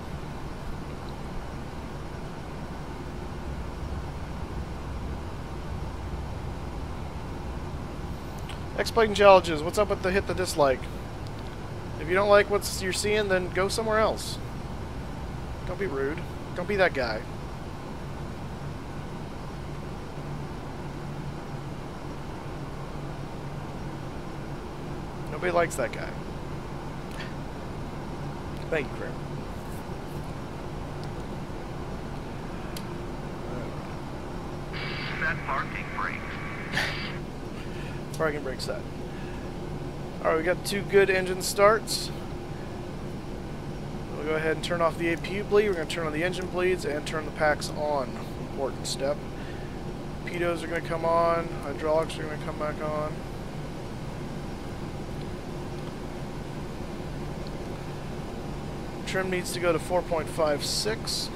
Exploiting challenges. What's up with the hit the dislike? If you don't like what you're seeing, then go somewhere else. Don't be rude. Don't be that guy. Nobody likes that guy. Thank you, Kramer. Set parking brakes. Parking brake set. Alright, we got 2 good engine starts. We'll go ahead and turn off the APU bleed. We're going to turn on the engine bleeds and turn the packs on. Important step. Pitos are going to come on. Hydraulics are going to come back on. Trim needs to go to 4.56.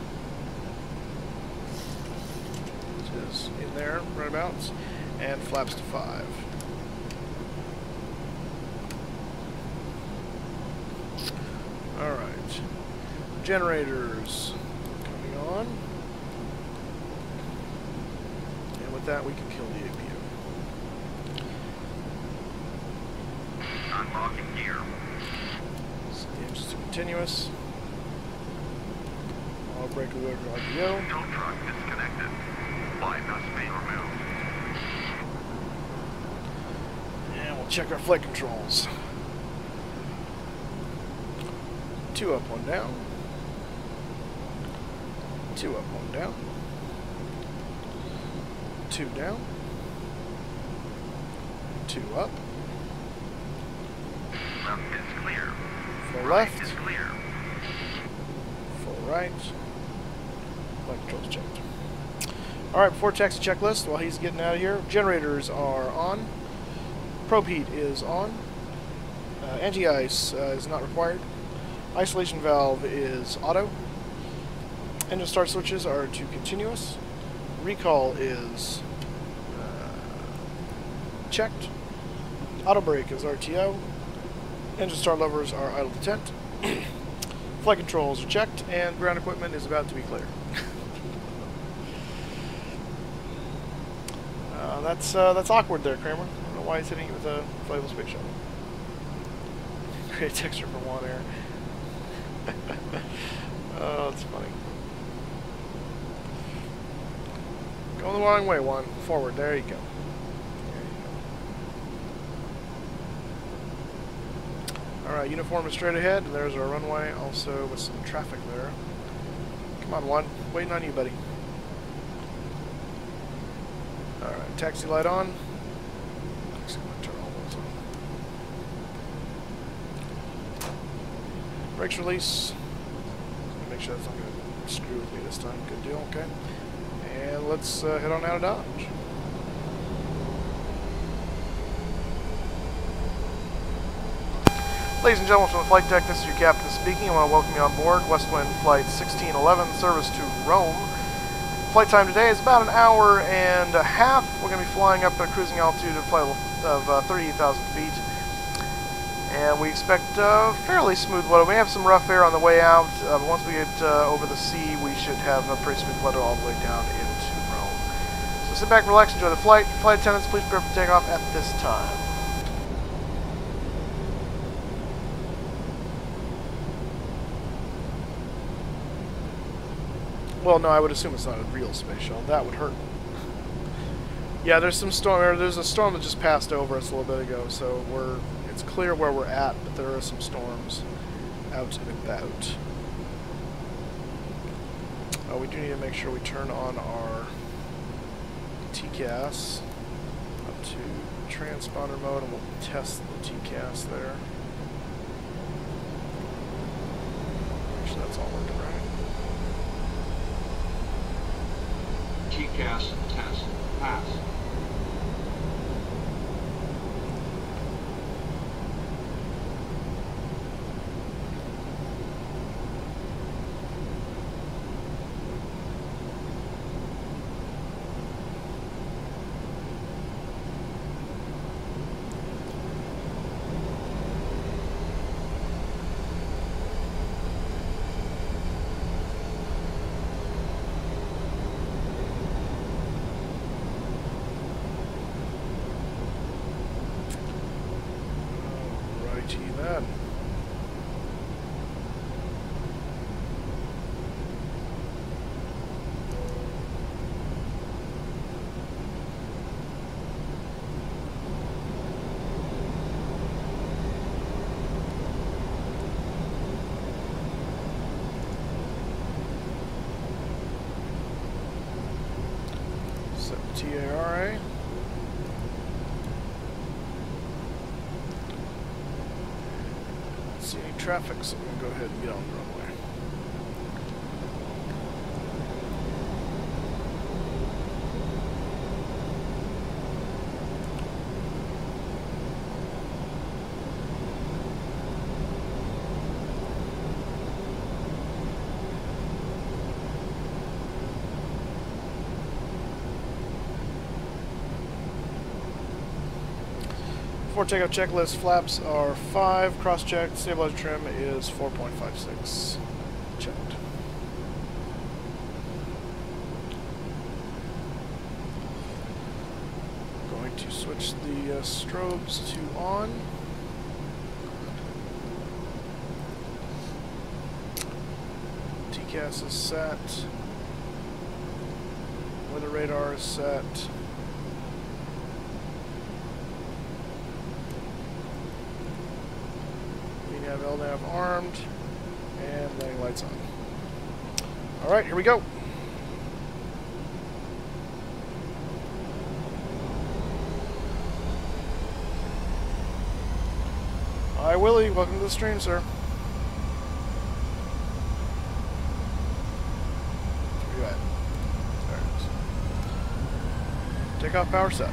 Which is in there, right about. And flaps to 5. Alright. Generators coming on. And with that we can kill the APU. Unlocking gear. So the engine's continuous. Auto brake alert RPO. Tow truck disconnected. Bypass being removed. And we'll check our flight controls. 2 up, 1 down. 2 up, 1 down. 2 down. 2 up. Left is clear. Full Right left. is clear. Full right. Flight controls checked. Alright, before taxi checklist, while he's getting out of here, generators are on. Probe heat is on. Anti-ice is not required. Isolation valve is auto. Engine start switches are to continuous. Recall is checked. Auto brake is RTO. Engine start levers are idle detent. Flight controls are checked, and ground equipment is about to be clear. That's awkward there, Kramer. I don't know why he's hitting you with a inflatable space shuttle. Create texture for Juan Air. Oh, that's funny. Going the wrong way, Juan. Forward. There you go. Alright, uniform is straight ahead, and there's our runway, also with some traffic there. Come on, Juan. Waiting on you, buddy. Alright, taxi light on. Actually, I'm going to turn all those on. Brakes release. Make sure that's not going to screw with me this time. Good deal, okay. And let's head on out of Dodge. Ladies and gentlemen from the flight deck, this is your captain speaking. I want to welcome you on board WestWind Flight 1611, service to Rome. Flight time today is about an hour and a half. We're going to be flying up at a cruising altitude of 38,000 feet. And we expect fairly smooth weather. We have some rough air on the way out, but once we get over the sea, we should have pretty smooth weather all the way down into Rome. So sit back, relax, enjoy the flight. Flight attendants, please prepare for takeoff at this time. Well, no, I would assume it's not a real space shuttle. That would hurt. Yeah, there's some storm. There's a storm that just passed over us a little bit ago, so it's clear where we're at, but there are some storms out and about. We do need to make sure we turn on our TCAS up to transponder mode, and we'll test the TCAS there. Make sure that's all working right. TCAS test pass. Then. Set TARA. See any traffic, so I'm going to go ahead and get on the runway. Before takeoff checklist, flaps are 5, cross-checked, stabilizer trim is 4.56. Checked. Going to switch the strobes to on. TCAS is set. Weather radar is set. Have LNAV armed, and landing lights on. Alright, here we go. Willie, welcome to the stream, sir. Where you at? There it is. Takeoff power set.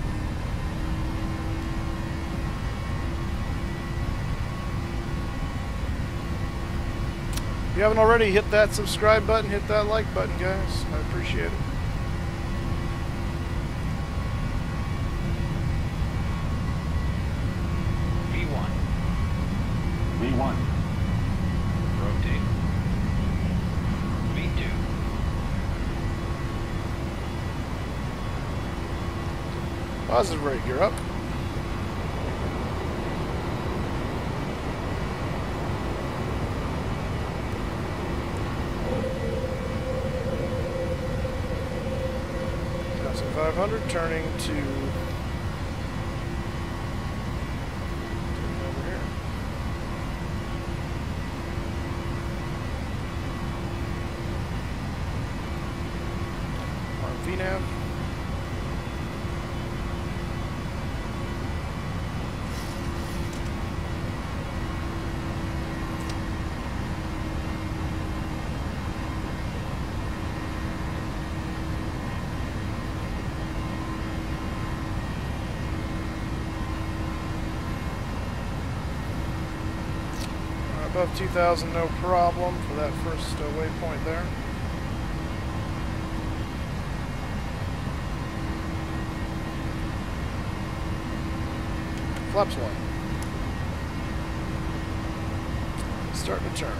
If you haven't already, hit that subscribe button, hit that like button, guys. I appreciate it. V1. Rotate. V2. Positive rate, you're up. Got some 500 turning to over here. On VNAV. Above 2,000, no problem for that first waypoint there. Flaps one. Starting to turn.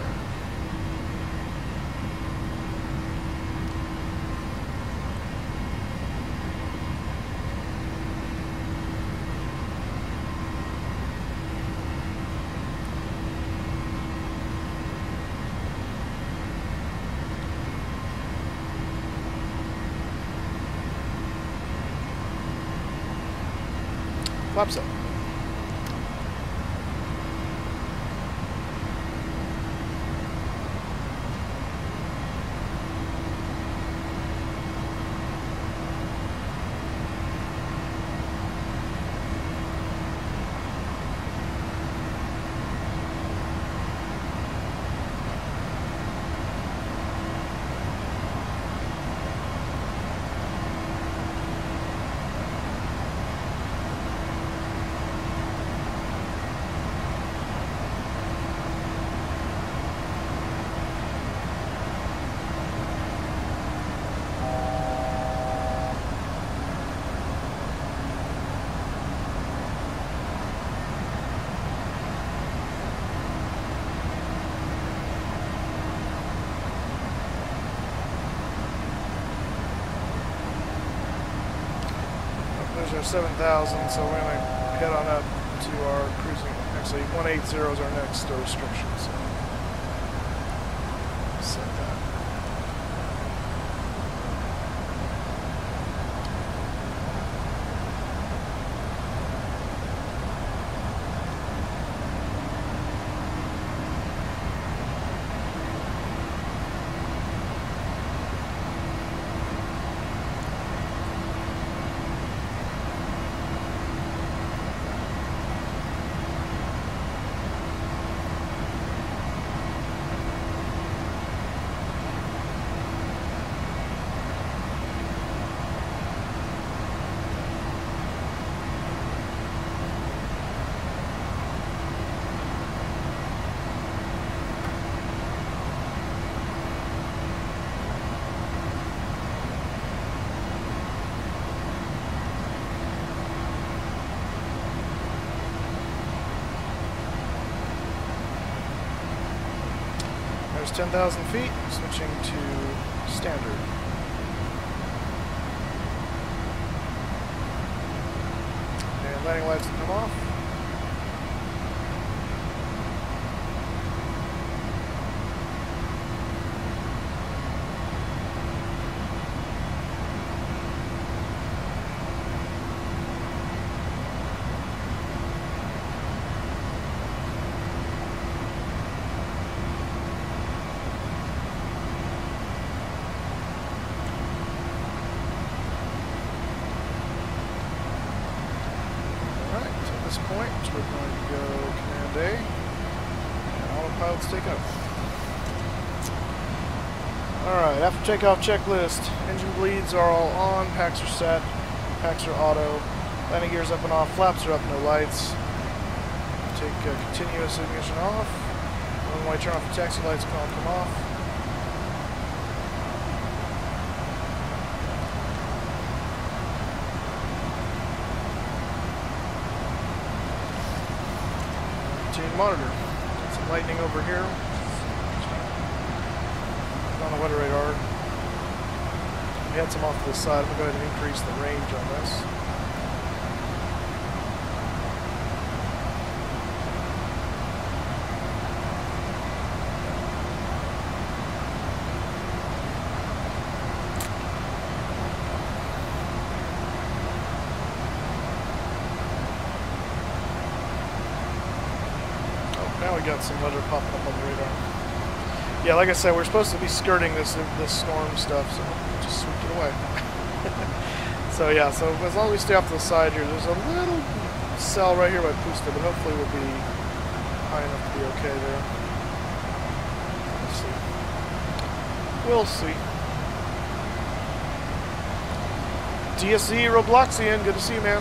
Flaps up. There's our 7,000, so we're going to head on up to our cruising. Actually, 180 is our next restriction, so set that. There's 10,000 feet, switching to standard. And landing lights come off. Point, we're going to go Command A. Autopilot's takeoff. Alright, after takeoff checklist. Engine bleeds are all on, packs are set, packs are auto, landing gears up and off, flaps are up, no lights. Take continuous ignition off. When I turn off the taxi lights, come off. Monitor. Got some lightning over here. On the weather radar. We had some off to the side. I'm going to go ahead and increase the range on this. Now we got some weather popping up on the radar. Yeah, like I said, we're supposed to be skirting this storm stuff, so we'll just swoop it away. So yeah, so as long as we stay off to the side here, there's a little cell right here by Pusta, but hopefully we'll be high enough to be okay there. We'll see. DSZ Robloxian, good to see you, man.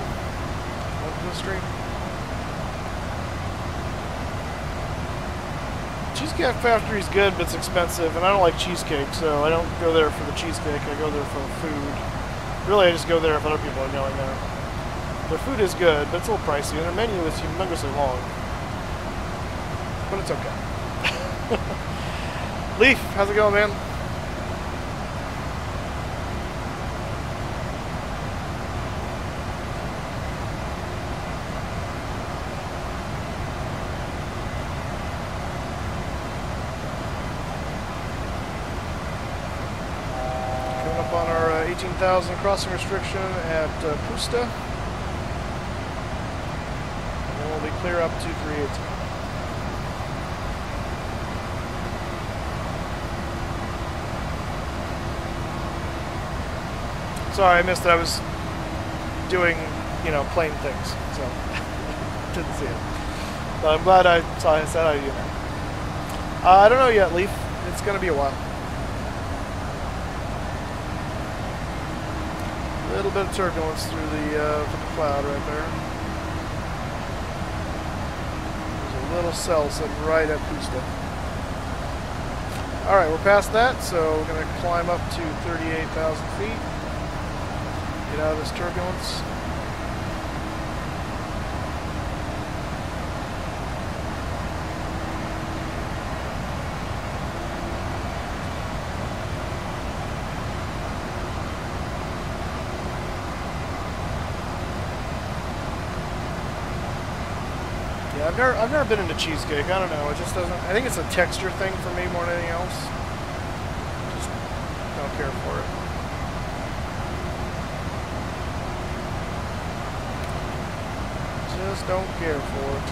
Welcome to the stream. Cheesecake Factory is good, but it's expensive, and I don't like cheesecake, so I don't go there for the cheesecake. I go there for the food. Really, I just go there if other people are going there. Their food is good, but it's a little pricey, and their menu is humongously long. But it's okay. Leaf, how's it going, man? On our 18,000 crossing restriction at Pusta. And then we'll be clear up to 318. Sorry, I missed it. I was doing, plane things, so didn't see it. But I'm glad I said how you do that. I don't know yet, Leaf. It's going to be a while. A little bit of turbulence through the cloud right there. There's a little cell sitting right at Pusta. Alright, we're past that, so we're going to climb up to 38,000 feet. Get out of this turbulence. I've never been into cheesecake. I don't know. It just doesn't. I think it's a texture thing for me more than anything else. Just don't care for it. Just don't care for it.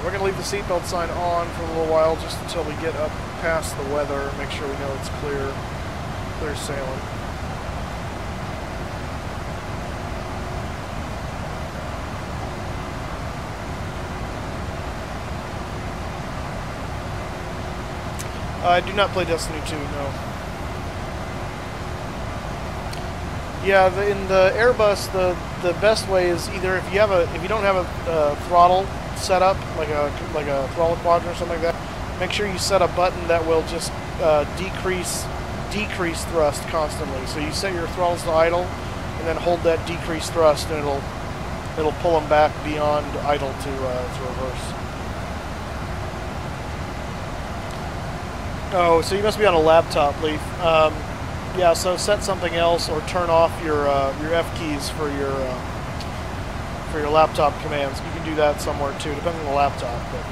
We're going to leave the seatbelt sign on for a little while just until we get up past the weather, make sure we know it's clear sailing. I do not play Destiny 2, no. Yeah, in the Airbus, the best way is either if you don't have a throttle set up like a throttle quadrant or something like that, make sure you set a button that will just decrease thrust constantly. So you set your throttles to idle, and then hold that decreased thrust, and it'll pull them back beyond idle to reverse. Oh, so you must be on a laptop, Leaf. Yeah, so set something else or turn off your F keys for your laptop commands. You can do that somewhere too, depending on the laptop. But,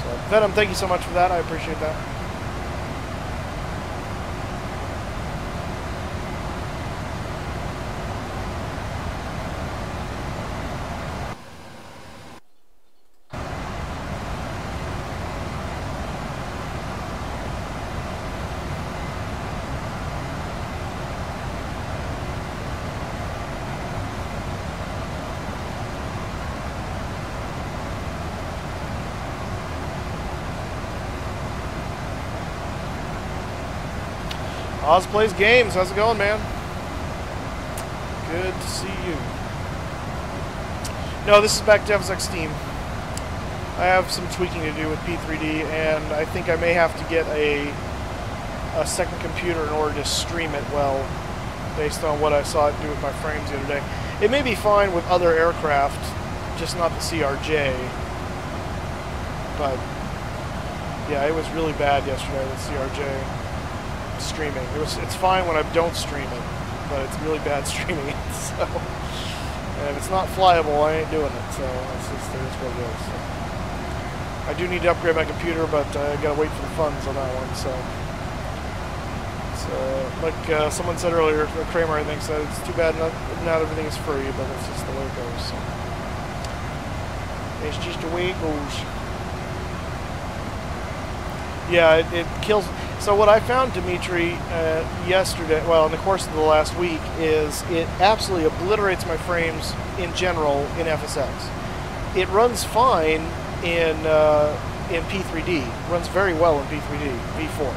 so, Venom, thank you so much for that. I appreciate that. Oz Plays Games, how's it going, man? Good to see you. No, this is back to FSX Steam. I have some tweaking to do with P3D, and I think I may have to get a second computer in order to stream it well, based on what I saw it do with my frames the other day. It may be fine with other aircraft, just not the CRJ. But yeah, it was really bad yesterday with CRJ streaming. It's fine when I don't stream it, but it's really bad streaming it. So, and if it's not flyable, I ain't doing it. So that's what it is. So, I do need to upgrade my computer, but I gotta wait for the funds on that one. So. Like someone said earlier, Kramer I think said, it's too bad not everything is free, but it's just the way it goes. So. It's just the way it goes. Yeah, it kills. So what I found, Dimitri, yesterday, well, in the course of the last week, is it absolutely obliterates my frames in general in FSX. It runs fine in P3D. Runs very well in P3D, V4.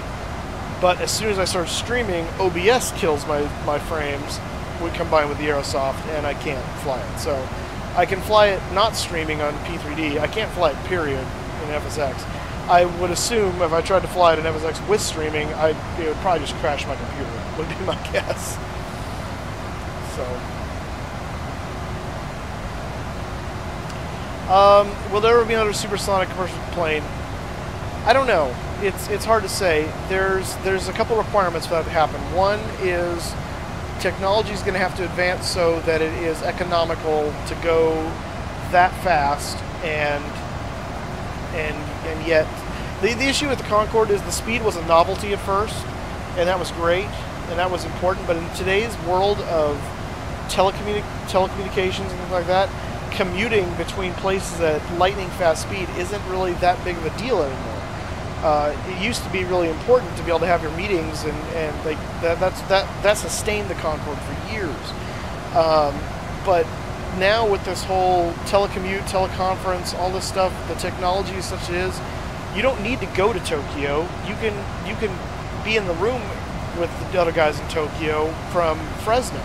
But as soon as I start streaming, OBS kills my frames when combined with the Aerosoft, and I can't fly it. So I can fly it not streaming on P3D. I can't fly it, period, in FSX. I would assume if I tried to fly it in FSX with streaming, it would probably just crash my computer, would be my guess. So. Will there ever be another supersonic commercial plane? I don't know. It's hard to say. There's a couple requirements for that to happen. One is technology is going to have to advance so that it is economical to go that fast, and yet the issue with the Concorde is the speed was a novelty at first, and that was great and that was important. But in today's world of telecommunications and things like that, commuting between places at lightning fast speed isn't really that big of a deal anymore. It used to be really important to be able to have your meetings, and that sustained the Concorde for years. But now with this whole telecommute, teleconference, all this stuff, the technology is such it is, you don't need to go to Tokyo. You can be in the room with the other guys in Tokyo from Fresno,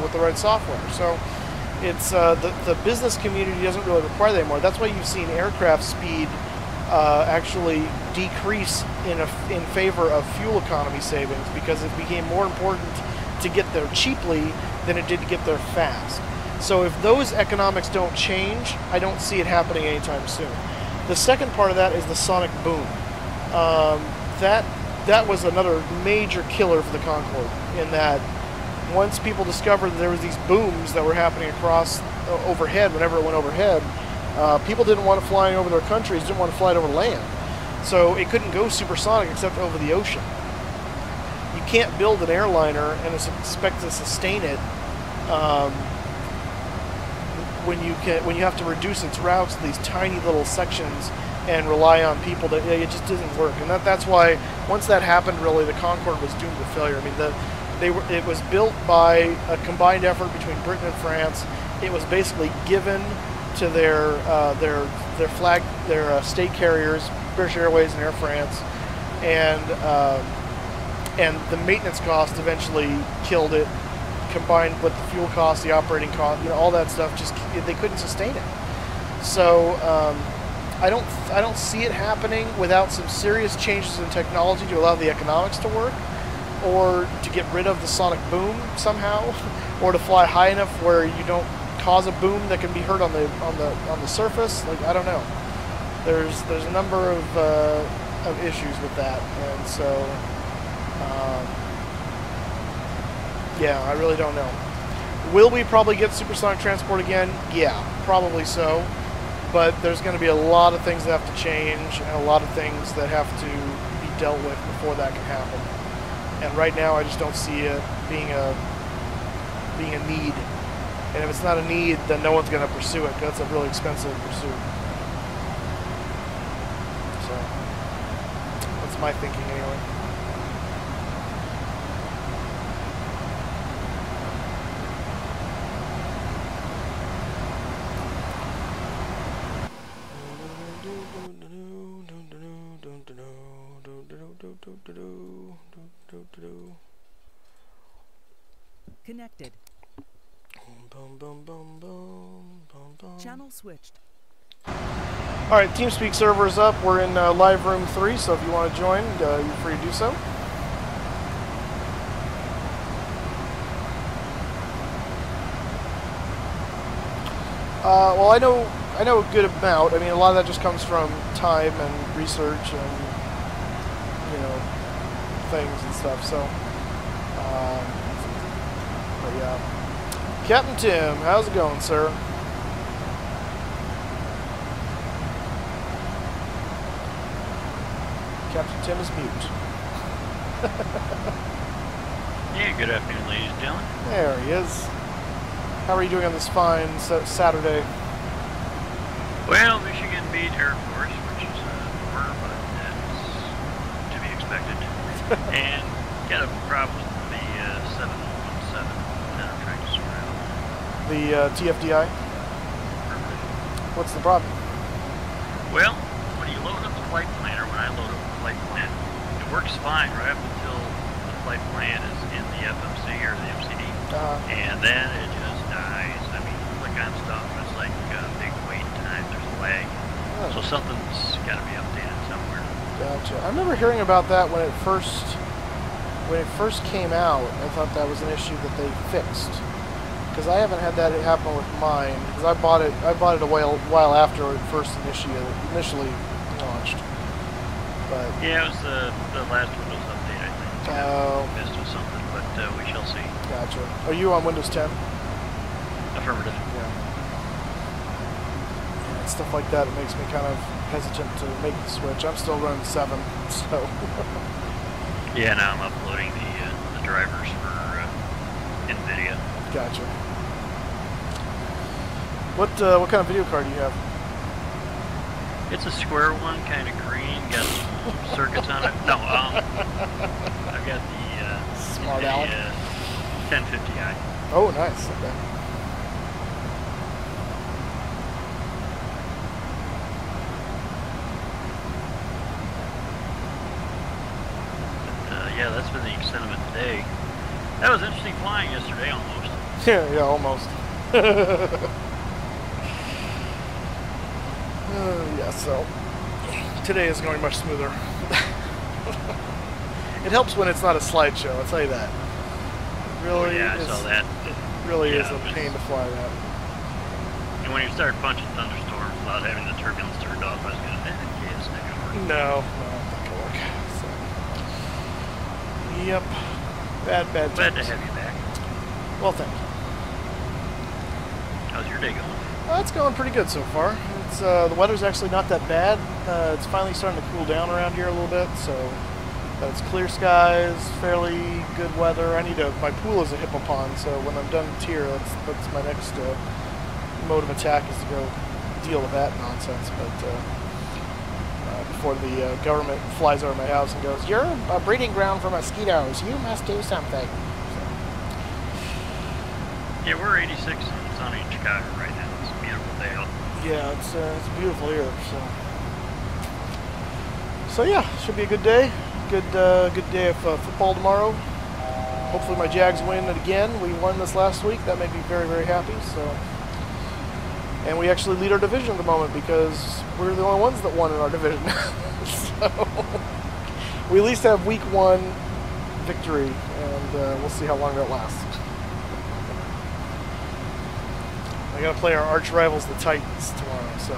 with the right software. So it's the business community doesn't really require that anymore. That's why you've seen aircraft speed actually decrease in favor of fuel economy savings, because it became more important to get there cheaply than it did to get there fast. So if those economics don't change, I don't see it happening anytime soon. The second part of that is the sonic boom. That was another major killer for the Concorde, in that once people discovered that there was these booms that were happening across overhead, whenever it went overhead, people didn't want to fly over their countries, didn't want to fly it over land. So it couldn't go supersonic except over the ocean. You can't build an airliner and expect to sustain it when you have to reduce its routes to these tiny little sections and rely on people. That it just doesn't work. And that's why once that happened, really the Concorde was doomed to failure. I mean, it was built by a combined effort between Britain and France. It was basically given to their state carriers, British Airways and Air France, and the maintenance cost eventually killed it, combined with the fuel cost, the operating cost, all that stuff. Just they couldn't sustain it. So I don't see it happening without some serious changes in technology to allow the economics to work, or to get rid of the sonic boom somehow, or to fly high enough where you don't cause a boom that can be heard on the surface. Like, I don't know. There's a number of issues with that, and so yeah, I really don't know. Will we probably get supersonic transport again? Yeah, probably so. But there's going to be a lot of things that have to change, and a lot of things that have to be dealt with before that can happen. And right now, I just don't see it being a need. And if it's not a need, then no one's going to pursue it, because it's a really expensive pursuit. So that's my thinking anyway. Connected. Boom, boom, boom, boom, boom, boom. Channel switched. Alright, TeamSpeak server's up. We're in live room 3, so if you want to join, you're free to do so. Well, I know a good amount. I mean, a lot of that just comes from time and research and, you know, things and stuff, so, but yeah. Captain Tim, how's it going, sir? Captain Tim is mute. Yeah, good afternoon, ladies and gentlemen. There he is. How are you doing on this fine Saturday? Well, Michigan beat Air Force, which is a bummer, but that's to be expected. And got a problem with the 717 that I'm trying to sort out. The TFDI? What's the problem? Well, when you load up the flight plan, or when I load up the flight plan, it works fine right up until the flight plan is in the FMC or the MCD. And then it just dies. I mean, you click on stuff, it's like a big wait time, there's a lag. Oh. So something's got to be updated somewhere. Gotcha. I remember hearing about that when it first came out. I thought that was an issue that they fixed. Because I haven't had that happen with mine. Because I bought it a while after it first initially launched. But yeah, it was the last Windows update, I think. Missed with something, but we shall see. Gotcha. Are you on Windows 10? Affirmative. Yeah. And stuff like that, it makes me kind of hesitant to make the switch. I'm still running 7, so. Yeah, now I'm uploading the drivers for NVIDIA. Gotcha. What kind of video card do you have? It's a square one, kind of green, got some circuits on it. No, I've got the Smart NVIDIA 1050i. Oh, nice. Okay. Yeah, that's been the extent of it today. That was interesting flying yesterday, almost. Yeah, almost. Yeah, so today is going much smoother. It helps when it's not a slideshow, I'll tell you that. It really yeah, I saw that. It really is a pain to fly that. And when you start punching thunderstorms without having the turbulence turned off, I was going to yeah, it's not going to work. No, it's not going to work. So. Yep. Bad Glad to times. have you back. Well, thank you. How's your day going? It's going pretty good so far. It's the weather's actually not that bad. It's finally starting to cool down around here a little bit, so it's clear skies, fairly good weather. My pool is a hippo pond, so when I'm done with tier, that's my next mode of attack is to go deal with that nonsense. But before the government flies over my house and goes, "You're a breeding ground for mosquitoes. You must do something." So. Yeah, we're 86 and sunny in Chicago right now. It's a beautiful day out. Yeah, it's beautiful here. So yeah, should be a good day. Good day of football tomorrow. Hopefully my Jags win it again. We won this last week. That made me very, very happy. So, and we actually lead our division at the moment because we're the only ones that won in our division. So we at least have week 1 victory, and we'll see how long that lasts. I gotta play our arch rivals, the Titans, tomorrow. So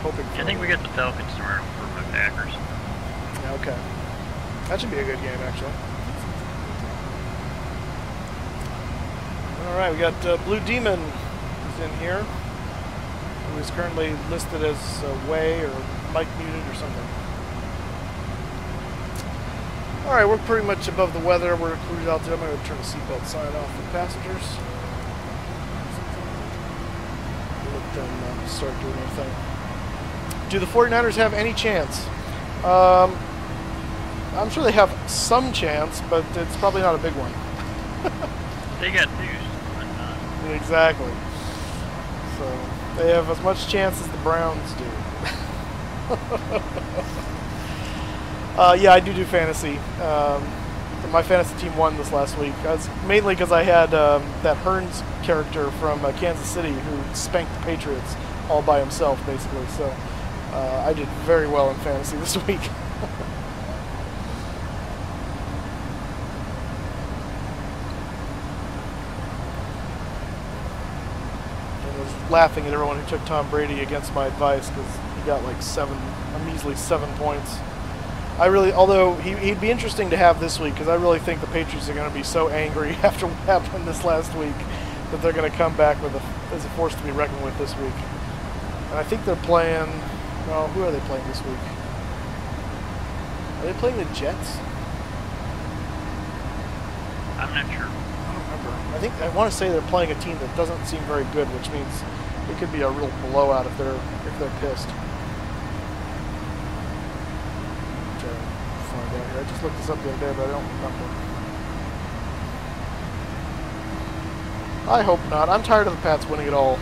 hoping. I think we got the Falcons tomorrow for my Packers. Okay. That should be a good game, actually. Alright, we got Blue Demon is in here, who is currently listed as Way or Mike muted or something. Alright, we're pretty much above the weather. We're cruise altitude. I'm going to turn the seatbelt sign off for passengers. Let them start doing their thing. Do the 49ers have any chance? I'm sure they have some chance, but it's probably not a big one. They got news. Exactly. So they have as much chance as the Browns do. Yeah, I do fantasy. my fantasy team won this last week. That's mainly because I had that Hearns character from Kansas City who spanked the Patriots all by himself, basically. So I did very well in fantasy this week. I was laughing at everyone who took Tom Brady against my advice because he got like a measly 7 points. I really, although he'd be interesting to have this week because I really think the Patriots are going to be so angry after what happened this last week that they're going to come back with as a force to be reckoned with this week. And I think they're playing. Well, who are they playing this week? Are they playing the Jets? I'm not sure. I don't remember. I want to say they're playing a team that doesn't seem very good, which means it could be a real blowout if they're pissed. I just looked this up the other day, but I don't remember. I hope not. I'm tired of the Pats winning it all.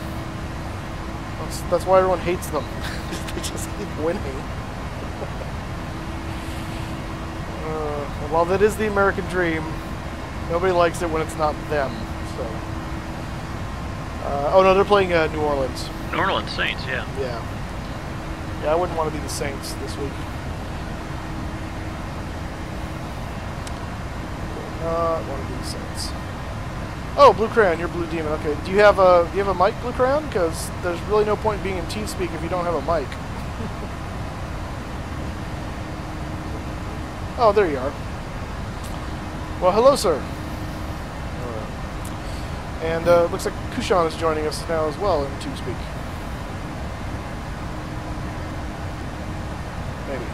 That's why everyone hates them. They just keep winning. While that is the American dream, nobody likes it when it's not them. So. Oh no, they're playing New Orleans. New Orleans Saints, yeah. Yeah. Yeah, I wouldn't want to be the Saints this week. One of these Saints. Oh, Blue Crayon, you're Blue Demon. Okay, do you have a mic, Blue Crayon? Because there's really no point being in TeamSpeak if you don't have a mic. Oh, there you are. Well, hello, sir. And looks like Kushan is joining us now as well in TeamSpeak. Maybe.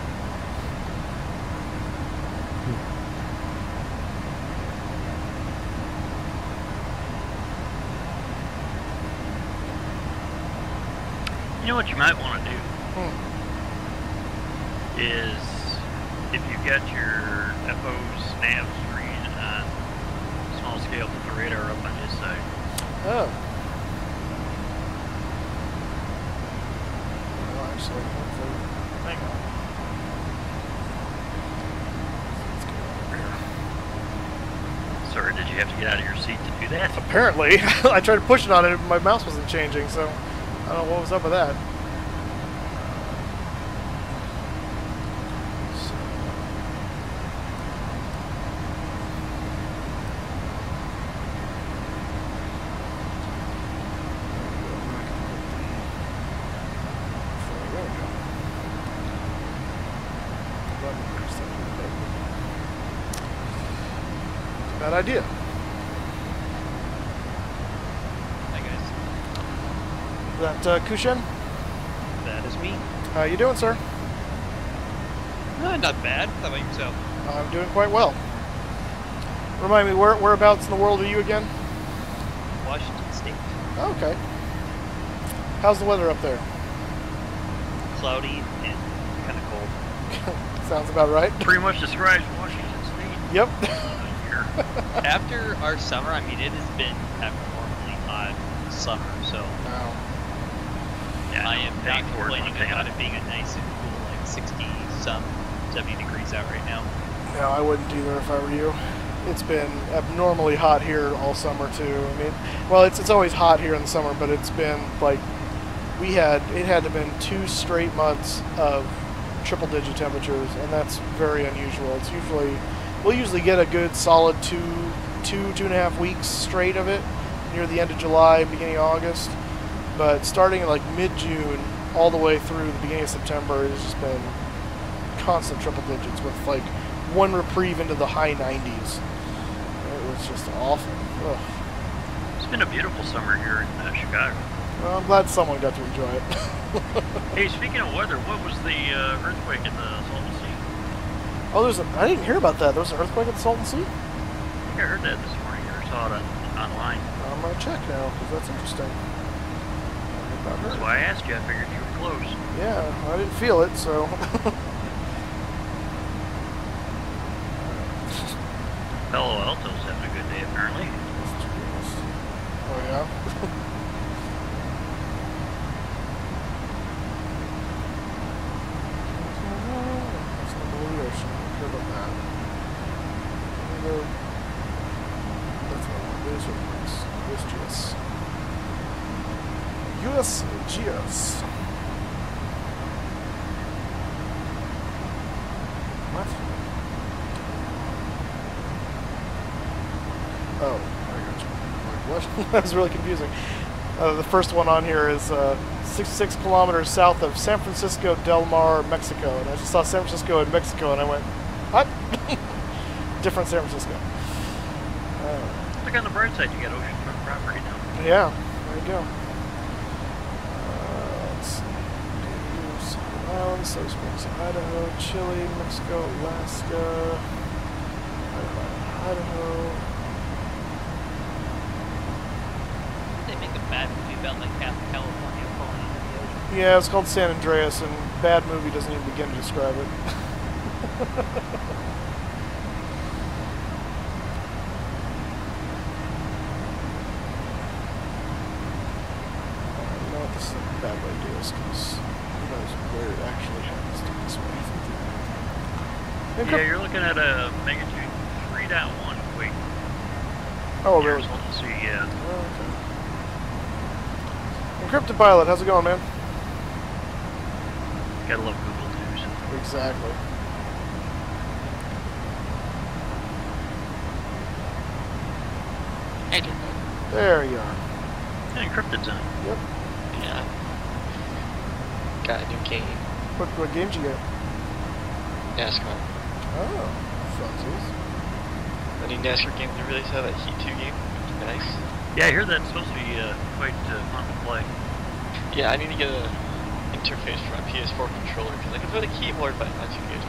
You know what you might want to do is if you've got your FO nav screen on small scale, put the radar up on his side. Oh. Well, actually, hang on. Let's go over here. Sorry, did you have to get out of your seat to do that? Apparently. I tried pushing on it and my mouse wasn't changing, so I don't know what was up with that. Bad idea. Hi guys. Is that Kushan? That is me. How you doing, sir? Not bad. How about yourself? I'm doing quite well. Remind me, whereabouts in the world are you again? Washington State. Oh, okay. How's the weather up there? Cloudy and kind of cold. Sounds about right. Pretty much describes Washington State. Yep. After our summer, I mean, it has been abnormally hot summer, so Wow. Yeah, I am not paying for it, complaining Montana. about it being a nice and cool, like 60-some, 70 degrees out right now. No, I wouldn't either if I were you. It's been abnormally hot here all summer too. I mean, well, it's always hot here in the summer, but it's been like it had to have been 2 straight months of triple-digit temperatures, and that's very unusual. It's we'll usually get a good solid 2.5 weeks straight of it near the end of July, beginning of August. But starting in like mid-June all the way through the beginning of September, it's just been constant triple digits with like one reprieve into the high 90s. It was just awful. Ugh. It's been a beautiful summer here in Chicago. Well, I'm glad someone got to enjoy it. Hey, speaking of weather, what was the earthquake in the Salton Sea? Oh, I didn't hear about that. There was an earthquake at the Salton Sea? I think I heard that this morning or saw it online. I'm going to check now, because that's interesting. That's why I asked you. I figured you were close. Yeah, I didn't feel it, so... Palo Alto's having a good day, apparently. Oh, yeah? Geos. What? Oh, I got you. Like, what? That was really confusing. The first one on here is 66 kilometers south of San Francisco Del Mar, Mexico. And I just saw San Francisco in Mexico, and I went, what? Different San Francisco. Look on the bright side, you got oceanfront property now. Yeah, there you go. Let's see. Islands, Soda Springs, Idaho, Chile, Mexico, Alaska, Idaho. They make a bad movie about like half of California falling into the ocean. Yeah, it's called San Andreas, and bad movie doesn't even begin to describe it. This is a bad way to do this, because who knows where it actually happens to this way. Yeah, you're looking at a magnitude 3.1 quake. Oh, really? Here's one to see, yeah. Oh, okay. Encrypted Pilot, how's it going, man? Gotta love Google News. Exactly. There you are. Yeah, encrypted zone. Yep. Yeah. Got a new game. What game did you get? NASCAR. Oh, funsies. A new NASCAR game they released out, that Heat 2 game. Nice. Yeah, I hear that's supposed to be quite fun to play. Yeah, I need to get a interface for my PS4 controller, because I can play the keyboard, but not too good.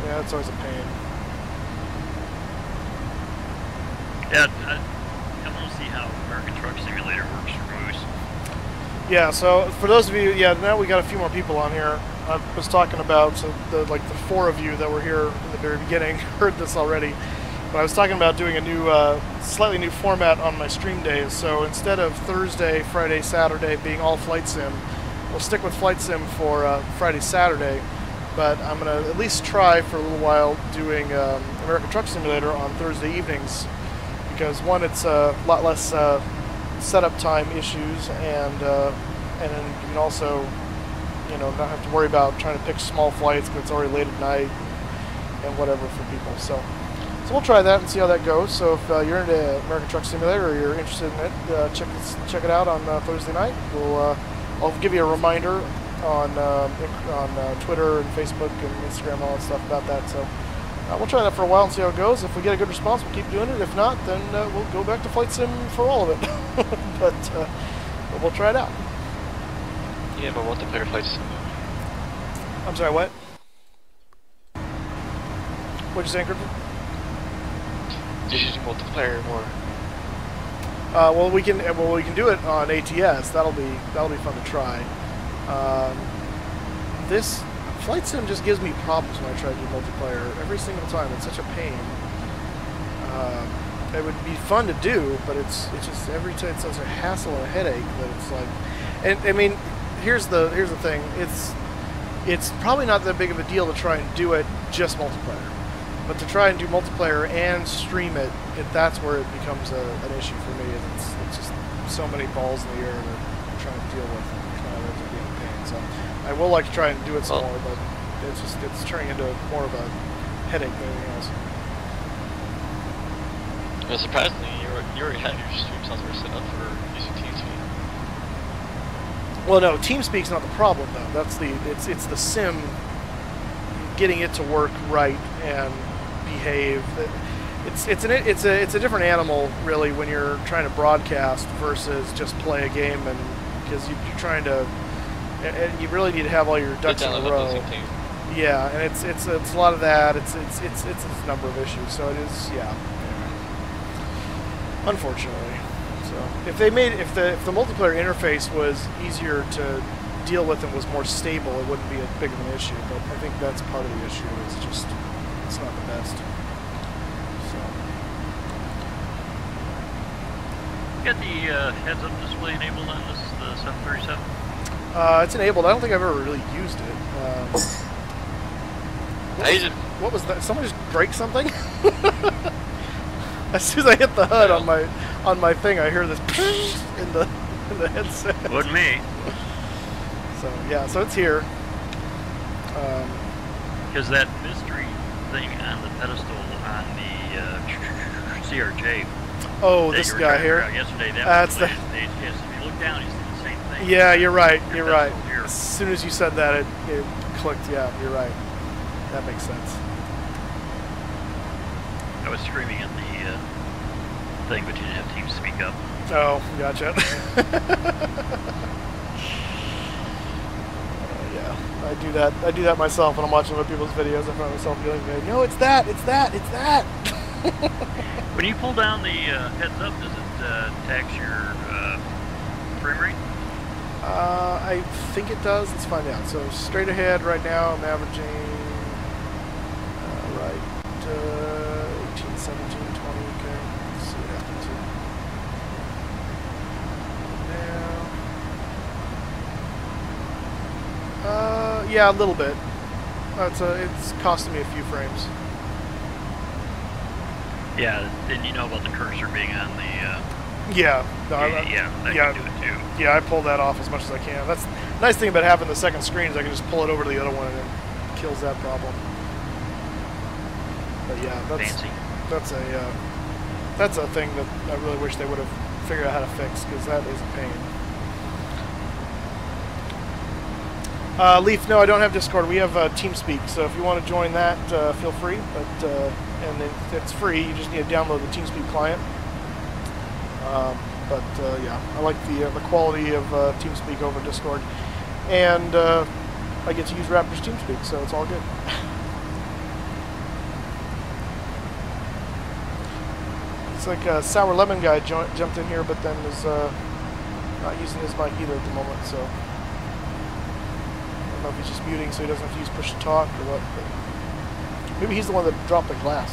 Yeah, it's always a pain. Yeah, I want to see how American Truck Simulator works for Moose. Yeah, so for those of you, yeah, now we got a few more people on here. I was talking about, so the four of you that were here in the very beginning heard this already. But I was talking about doing a new, slightly new format on my stream days. So instead of Thursday, Friday, Saturday being all Flight Sim, we'll stick with Flight Sim for Friday, Saturday. But I'm going to at least try for a little while doing American Truck Simulator on Thursday evenings. Because one, it's a lot less setup time issues, and then you can also, you know, not have to worry about trying to pick small flights because it's already late at night and whatever for people. So we'll try that and see how that goes. So if you're into American Truck Simulator or you're interested in it, check it out on Thursday night. I'll give you a reminder on Twitter and Facebook and Instagram and all that stuff about that. So we'll try that for a while and see how it goes. If we get a good response, we'll keep doing it. If not, then we'll go back to Flight Sim for all of it. but we'll try it out. Yeah, but multiplayer Flight Sim. I'm sorry, what? What'd you say, Encrypted? Just using multiplayer more. Well, we can do it on ATS. That'll be fun to try. This Flight Sim just gives me problems when I try to do multiplayer every single time. It's such a pain. It would be fun to do, but it's just every time it's such a hassle and a headache that it's like. And I mean, here's the thing. It's probably not that big of a deal to try and do it just multiplayer, but to try and do multiplayer and stream it, that's where it becomes an issue for me. And it's just so many balls in the air to try and deal with. It kind of ends up being a pain. So I will like to try and do it some more, but it's turning into more of a headache than anything else. Well, surprisingly, you already have your stream software set up for using TeamSpeak. Well, no, TeamSpeak's not the problem though. It's the sim, getting it to work right and behave. It's a different animal really when you're trying to broadcast versus just play a game, and because you're trying to, and you really need to have all your ducks in a row. Yeah, and it's a lot of that. It's a number of issues. So it is, yeah. Unfortunately. So if the multiplayer interface was easier to deal with and was more stable, it wouldn't be as big of an issue. But I think that's part of the issue. It's just it's not the best. So You got the heads-up display enabled on this the 737? it's enabled. I don't think I've ever really used it. What was that? Someone just break something? As soon as I hit the HUD on my thing, I hear this in the headset. Wasn't me. So yeah, so it's here. Because that mystery thing on the pedestal on the CRJ. Oh, this guy here. Yesterday, That's the. If you look down, you see the same thing. Yeah, you're right. You're right. Here. As soon as you said that, it clicked. Yeah, you're right. That makes sense. I was screaming in the thing, but you didn't have Teams speak up. Oh, gotcha. Yeah, I do that myself when I'm watching other people's videos. I find myself feeling good. No, it's that. When you pull down the heads up, does it tax your frame rate? I think it does. Let's find out. So straight ahead right now, I'm averaging 18, 17, 20. Okay, let's see what happens here. Now, yeah, a little bit. It's costing me a few frames. Yeah, and you know about the cursor being on the. Yeah, no, that yeah, can do it too. Yeah, I pull that off as much as I can. That's the nice thing about having the second screen is I can just pull it over to the other one and it kills that problem. But yeah, that's a thing that I really wish they would have figured out how to fix, because that is a pain. Leaf, no, I don't have Discord. We have TeamSpeak, so if you want to join that, feel free. But and it's free. You just need to download the TeamSpeak client. Yeah, I like the quality of TeamSpeak over Discord, and I get to use Raptor's TeamSpeak, so it's all good. It's like a Sour Lemon guy jumped in here, but then is not using his mic either at the moment, so I don't know if he's just muting so he doesn't have to use push to talk or what, but maybe he's the one that dropped the glass.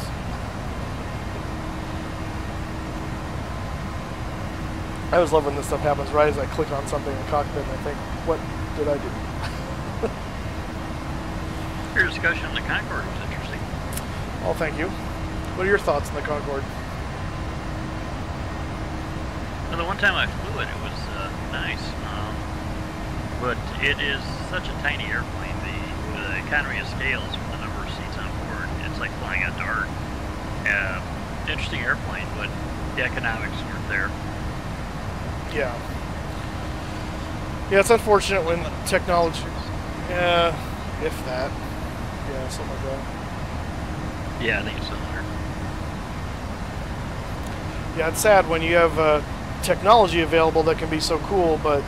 I always love when this stuff happens right as I click on something in Cockpit and I think, what did I do? Your discussion on the Concorde was interesting. Oh, thank you. What are your thoughts on the Concorde? Well, the one time I flew it, it was nice, but it is such a tiny airplane. The economy of scale is from the number of seats on board. It's like flying a dart. Interesting airplane, but the economics weren't there. Yeah. Yeah, it's unfortunate when technology... Yeah, if that. Yeah, something like that. Yeah, I think it's similar. Yeah, it's sad when you have technology available that can be so cool, but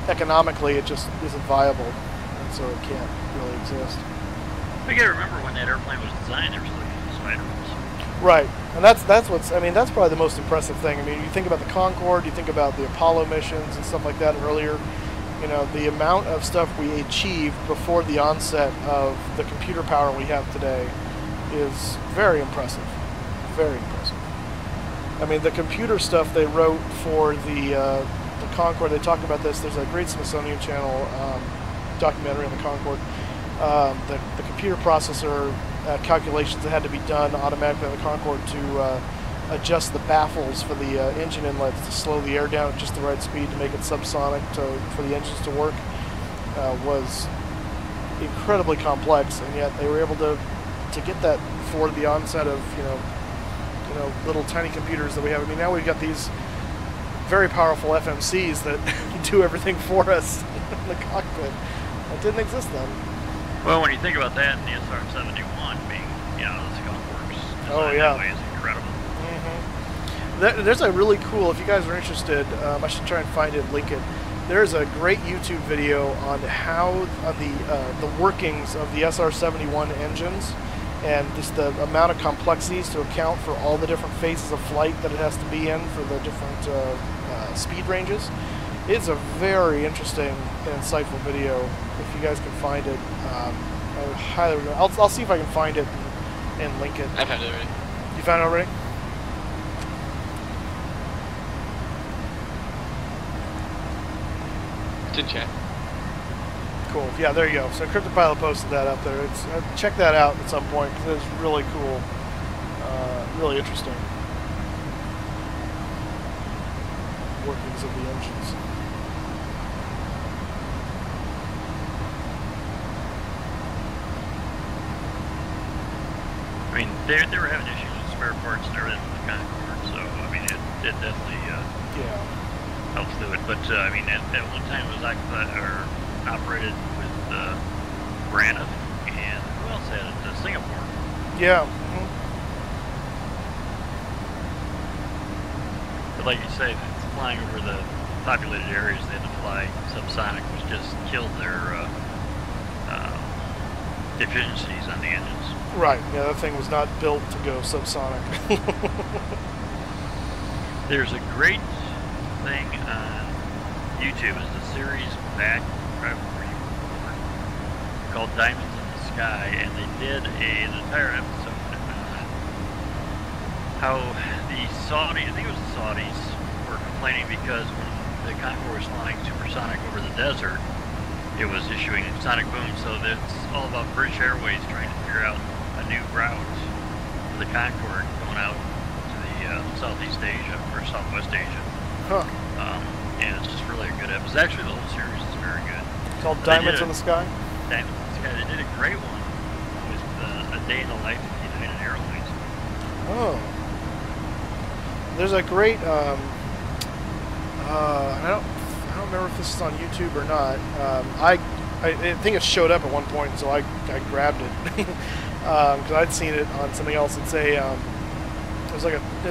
economically it just isn't viable, and so it can't really exist. You gotta remember when that airplane was designed, there was like spider webs. Right, and that's what's, I mean, that's probably the most impressive thing. I mean, you think about the Concorde, you think about the Apollo missions and stuff like that earlier, you know, the amount of stuff we achieved before the onset of the computer power we have today is very impressive. Very impressive. I mean, the computer stuff they wrote for the Concorde, they talk about this, there's a great Smithsonian Channel documentary on the Concorde. The computer processor calculations that had to be done automatically on the Concorde to adjust the baffles for the engine inlets to slow the air down at just the right speed to make it subsonic for the engines to work was incredibly complex, and yet they were able to get that before the onset of you know little tiny computers that we have. I mean, now we've got these very powerful FMCs that do everything for us in the cockpit. That didn't exist then. Well, when you think about that, and the SR-71 being, you know, the Skunkworks design that way is incredible. Mm-hmm. There's a really cool, if you guys are interested, I should try and find it and link it. There's a great YouTube video on how the workings of the SR-71 engines and just the amount of complexities to account for all the different phases of flight that it has to be in for the different speed ranges. It's a very interesting and insightful video. If you guys can find it, I would highly recommend. I'll see if I can find it and link it. I found it already. You found it already? It's in chat. Cool. Yeah, there you go. So CryptoPilot posted that up there. It's check that out at some point because it's really cool, really interesting. Workings of the engines. I mean, they were having issues with spare parts and everything with the Concorde, so I mean, it definitely Yeah. helps do it. But I mean, at one time it was occupied or operated with Braniff and who else had it? Singapore. Yeah. But like you say, it's flying over the populated areas they had to fly subsonic, which just killed their efficiencies on the engines. Right. Yeah, that thing was not built to go subsonic. There's a great thing on YouTube. It's a series back right before you were born called Diamonds in the Sky, and they did an entire episode on how the Saudis, I think it was the Saudis, were complaining because when the Concorde was flying supersonic over the desert, it was issuing sonic booms. So that's all about British Airways trying to figure out a new route for the Concorde going out to the Southeast Asia or Southwest Asia. Huh. And it's just really a good episode. Actually, the whole series is very good. Called Diamonds in the Sky? Diamonds in the Sky. They did a great one with A Day in the Life of United Airlines. Oh. There's a great, I don't remember if this is on YouTube or not. I think it showed up at one point, so I grabbed it because I'd seen it on something else. It's it's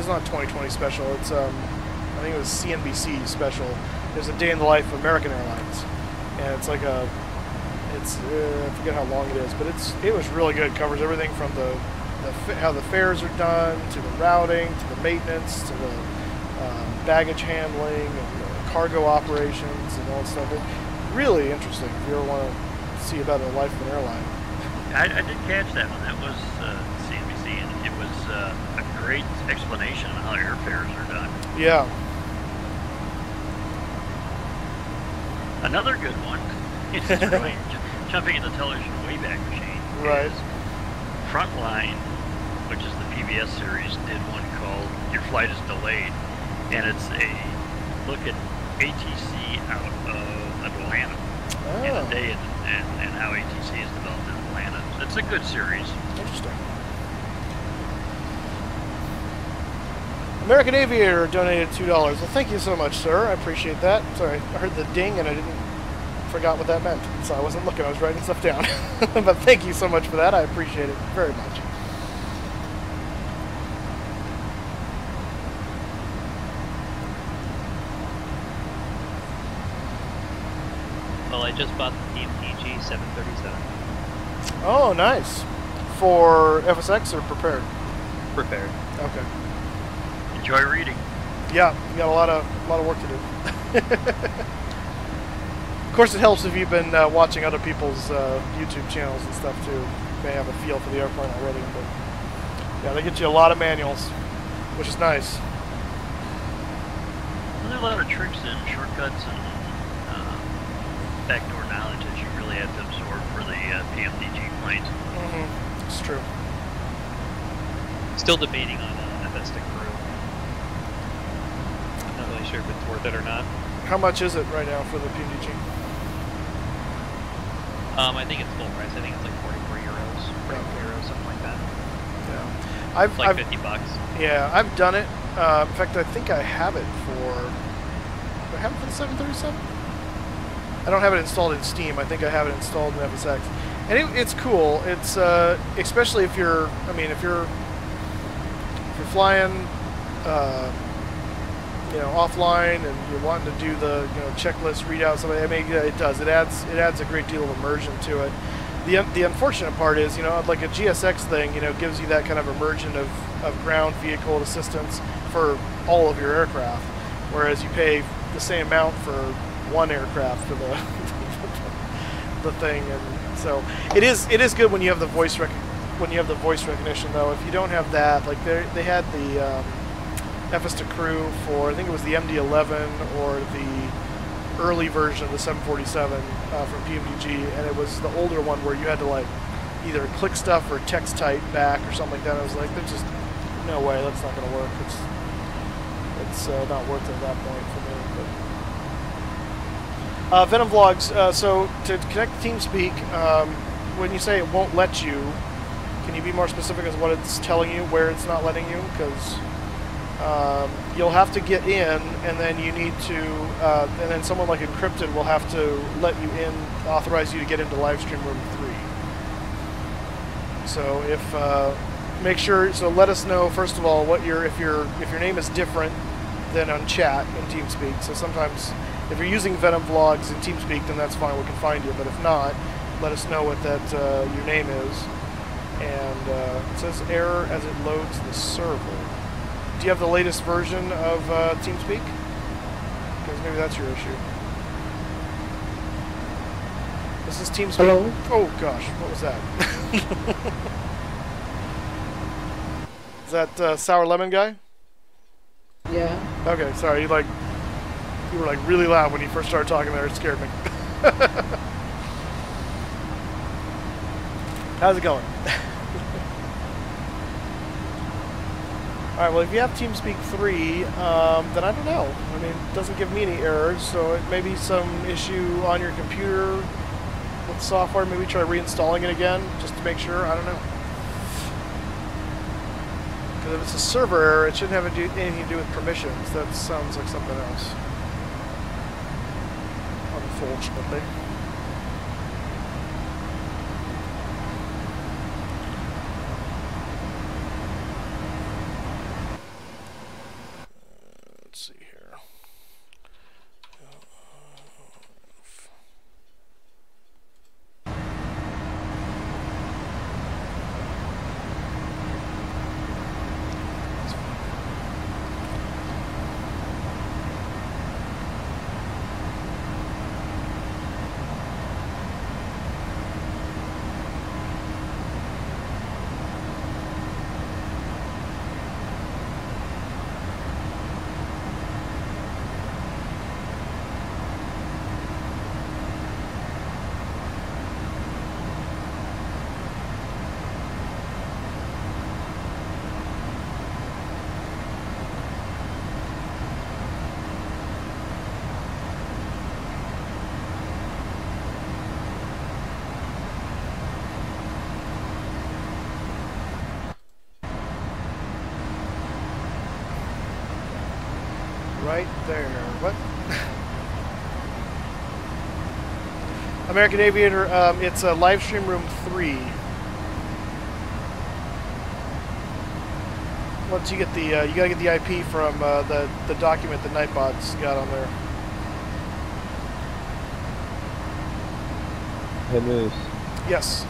not a 2020 special. It's I think it was CNBC special. There's a day in the life of American Airlines, and it's like I forget how long it is, but it was really good. It covers everything from how the fares are done, to the routing, to the maintenance, to the baggage handling, and the cargo operations, and all that stuff. It's really interesting if you ever want to see about the life of an airline. I did catch that one. That was CNBC, and it was a great explanation on how airfares are done. Yeah. Another good one is jumping in the television Wayback Machine. Right. Is Frontline, which is the PBS series, did one called Your Flight is Delayed, and it's a look at ATC out of Atlanta in a day and how ATC is developed in Atlanta. It's a good series. Interesting. American Aviator donated $2. Well, thank you so much, sir. I appreciate that. Sorry, I heard the ding and I forgot what that meant. So I wasn't looking, I was writing stuff down. But thank you so much for that. I appreciate it very much. Well, I just bought the PMDG 737. Oh, nice. For FSX or prepared? Prepared. Okay. Enjoy reading. Yeah, you got a lot of work to do. Of course, it helps if you've been watching other people's YouTube channels and stuff too. You may have a feel for the airplane already, but yeah, they get you a lot of manuals, which is nice. Well, there are a lot of tricks and shortcuts and backdoor knowledge that you really have to absorb for the PMDG planes. Mm-hmm. It's true. Still debating on FS to crew. Not really sure if it's worth it or not. How much is it right now for the PMDG? I think it's full price. I think it's like 44 euros, 44 euros, something like that. Yeah. It's like 50 bucks. Yeah, I've done it. In fact, I think I have it for. Do I have it for the 737? I don't have it installed in Steam. I think I have it installed in FSX, and it's cool. It's especially if you're. I mean, if you're flying, offline, and you're wanting to do the checklist readout. Something. I mean, it does. It adds a great deal of immersion to it. The unfortunate part is, like a GSX thing, gives you that kind of immersion of ground vehicle assistance for all of your aircraft, whereas you pay the same amount for one aircraft for the thing. And so it is good when you have the voice recognition, though. If you don't have that, like they had the FS to crew for, I think it was the MD-11 or the early version of the 747 from PMDG, and it was the older one where you had to like either click stuff or text type back or something like that. I was like, there's just no way, that's not going to work. It's not worth it at that point for me. But Venom Vlogs. So to connect to TeamSpeak, when you say it won't let you, Can you be more specific as what it's telling you, where it's not letting you? Because you'll have to get in, and then you need to, and then someone like Encrypted will have to let you in, authorize you to get into Livestream Room 3. So if make sure. So let us know first of all what if your name is different than on chat in TeamSpeak. So sometimes if you're using Venom Vlogs in TeamSpeak, then that's fine. We can find you. But if not, let us know what that your name is. And it says error as it loads the server. Do you have the latest version of TeamSpeak? Because maybe that's your issue. This is TeamSpeak. Hello? Oh gosh, what was that? Is that Sour Lemon guy? Yeah. Okay, sorry. You were like really loud when you first started talking there. It scared me. How's it going? Alright, well, if you have TeamSpeak 3, then I don't know. I mean, it doesn't give me any errors, so it may be some issue on your computer with software. Maybe try reinstalling it again, just to make sure. I don't know. Because if it's a server error, it shouldn't have anything to do with permissions. That sounds like something else. Unfortunately. Let's see here. Right there. What? American Aviator, it's a Livestream Room 3. Once you get the, you gotta get the IP from the document that NightBot's got on there. Hey Moose, Yes.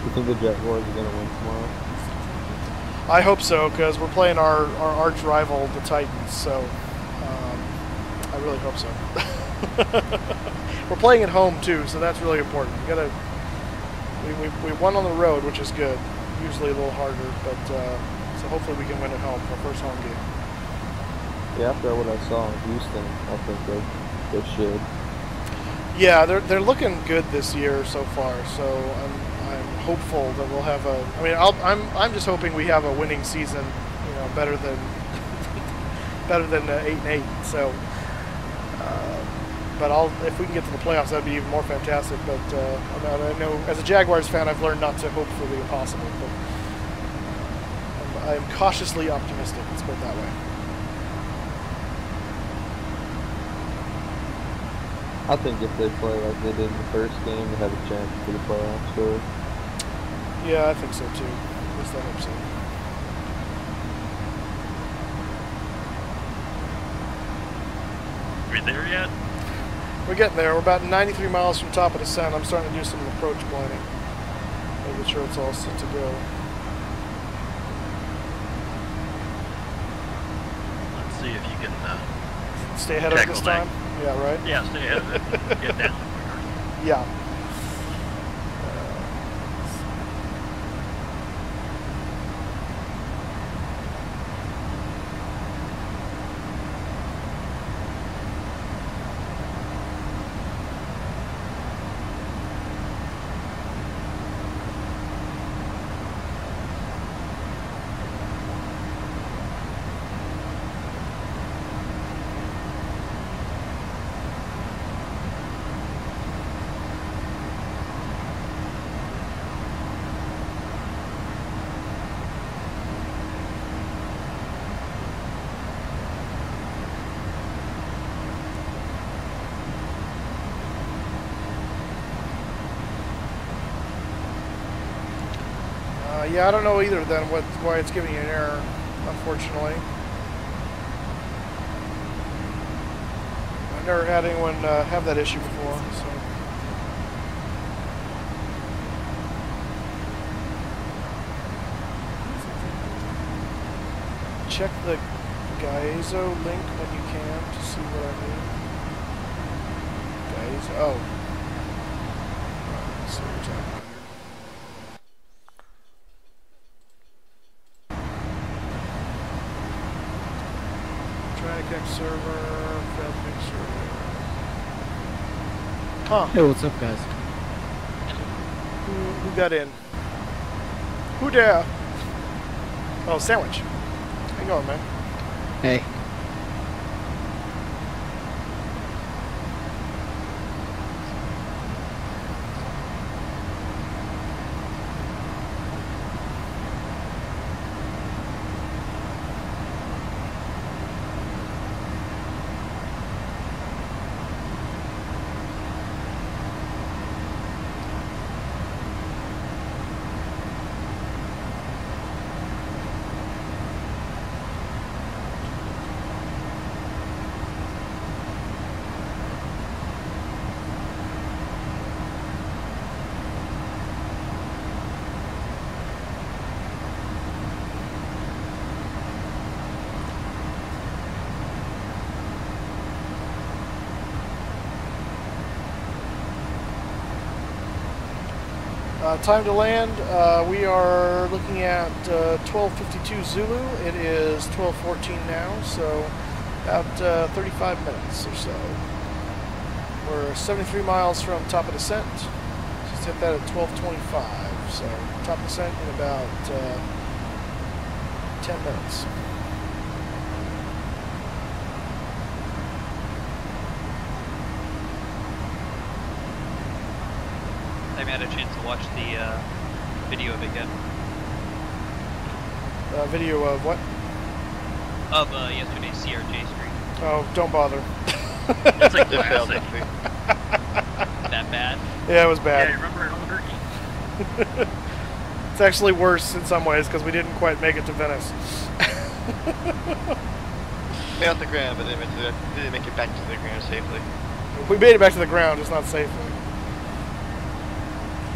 you think the Jaguars are gonna win tomorrow? I hope so, because we're playing our arch rival, the Titans, so I really hope so. We're playing at home too, so that's really important. We won on the road, which is good. Usually a little harder, but so hopefully we can win at home, our first home game. Yeah, after what I saw in Houston, I think they should. Yeah, they're looking good this year so far. So I'm hopeful that we'll have a. I mean, I'm just hoping we have a winning season. You know, better than 8-8. So. But if we can get to the playoffs, that'd be even more fantastic. But I know, as a Jaguars fan, I've learned not to hope for the impossible. But I am cautiously optimistic. Let's put it that way. I think if they play like they did in the first game, they have a chance for the playoffs. So. Yeah, I think so too. At least I hope so. Are we there yet? We're getting there. We're about 93 miles from top of descent. I'm starting to do some approach planning. Making sure it's all set to go. Let's see if you can Stay ahead of it this tackle that. time? Yeah, right? Yeah, stay ahead of it. Get down. Yeah. Yeah, I don't know either then why it's giving you an error, unfortunately. I've never had anyone have that issue before, so. Check the Gaizo link when you can to see what I mean. Gaizo, oh. Let's see what you're talking about here. Try to connect server, failed to connect server. Huh. Hey, what's up, guys? Who got in? Who dare? Oh, Sandwich. How you going, man? Hey. Time to land, we are looking at 12:52 Zulu. It is 12:14 now, so about 35 minutes or so. We're 73 miles from top of descent. Just hit that at 12:25, so top of descent in about 10 minutes. I haven't had a chance to watch the video of it yet. Video of what? Of yesterday's CRJ stream. Oh, don't bother. That's like classic. That bad? Yeah, it was bad. Yeah, you remember it on Turkey? It's actually worse in some ways because we didn't quite make it to Venice. Made out the ground, but didn't make it back to the ground safely. We made it back to the ground, just not safely.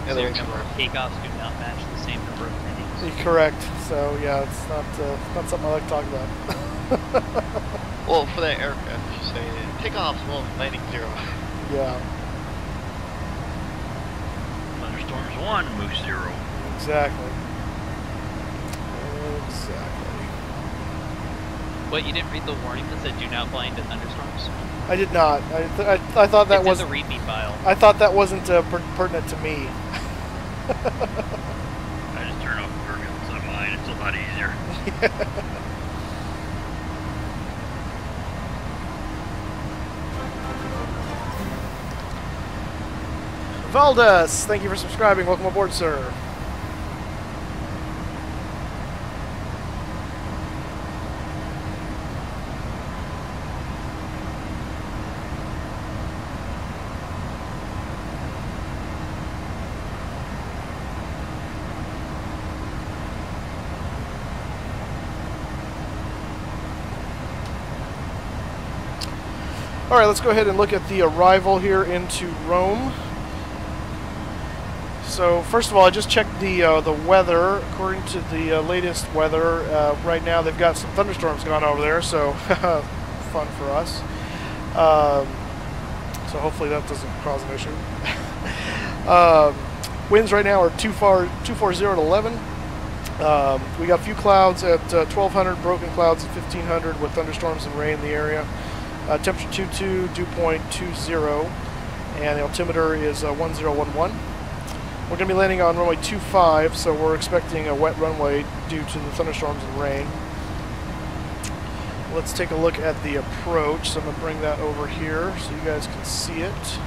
Yeah, So the your wings number were. of takeoffs do not match the same number of landings. Correct. So yeah, it's not something I like to talk about. Well, for that aircraft, you should say takeoffs 1, landing 0. Yeah, Thunderstorms 1, Moose 0. exactly. Exactly. What, you didn't read the warning that said do not fly into thunderstorms? I did not. I thought that it's was in the README file. I thought that wasn't pertinent to me. I just turn off turbulence on mine. It's a lot easier. Valdes, thank you for subscribing. Welcome aboard, sir. All right, let's go ahead and look at the arrival here into Rome. So first of all, I just checked the weather. According to the latest weather, right now they've got some thunderstorms going over there, so fun for us. So hopefully that doesn't cause an issue. Winds right now are 240 to 11. We got a few clouds at 1200, broken clouds at 1500 with thunderstorms and rain in the area. Temperature 22, dew point 20, and the altimeter is 1011. We're going to be landing on runway 25, so we're expecting a wet runway due to the thunderstorms and rain. Let's take a look at the approach. So I'm going to bring that over here so you guys can see it.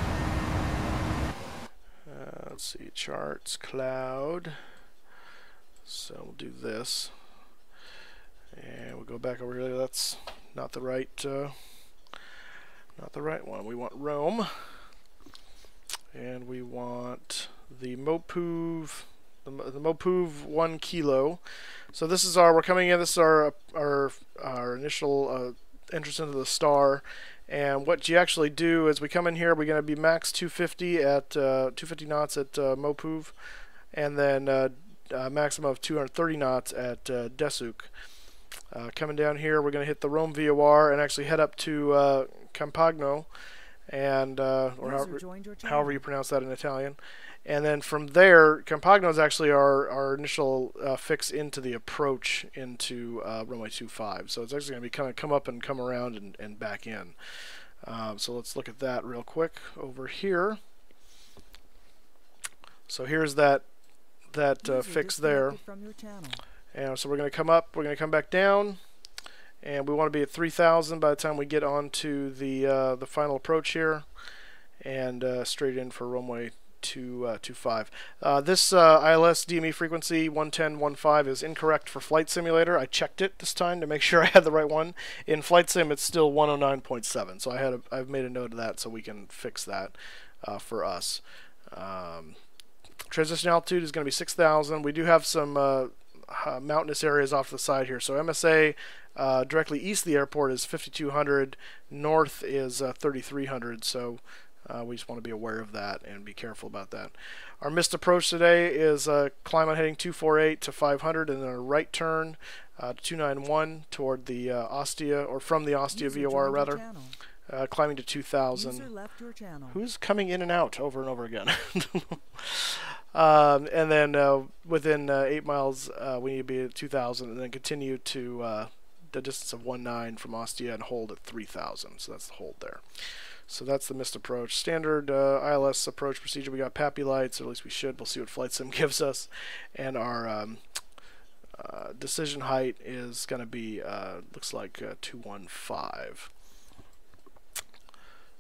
Let's see, charts, cloud. So we'll do this. And we'll go back over here. That's not the right one. We want Rome. And we want the Mopove, the Mopove 1 kilo. So this is we're coming in. This is our initial entrance into the star. And what you actually do is we come in here. We're going to be max 250 at 250 knots at Mopove, and then maximum of 230 knots at Desuk. Coming down here, we're going to hit the Rome VOR and actually head up to Campagno, and or however you pronounce that in Italian. And then from there, Campagno is actually our initial fix into the approach into runway 25. So it's actually going to be kind of come up and come around and back in. So let's look at that real quick over here. So here's that fix there. And so we're going to come up, we're going to come back down, and we want to be at 3,000 by the time we get on to the final approach here, and straight in for runway 25. This ILS DME frequency 110.15 is incorrect for Flight Simulator. I checked it this time to make sure I had the right one. In Flight Sim, it's still 109.7. So I've made a note of that so we can fix that for us. Transition altitude is going to be 6,000. We do have some mountainous areas off to the side here. So MSA directly east of the airport is 5,200. North is 3,300. So we just want to be aware of that and be careful about that. Our missed approach today is climb on heading 248 to 500, and then a right turn to 291 toward the Ostia, or from the Ostia VOR rather, climbing to 2,000. Who's coming in and out over and over again? And then within 8 miles, we need to be at 2,000, and then continue to the distance of 19 from Ostia and hold at 3,000. So that's the hold there. So that's the missed approach. Standard ILS approach procedure. We got PAPI lights, or at least we should. We'll see what Flight Sim gives us. And our decision height is going to be, looks like 215.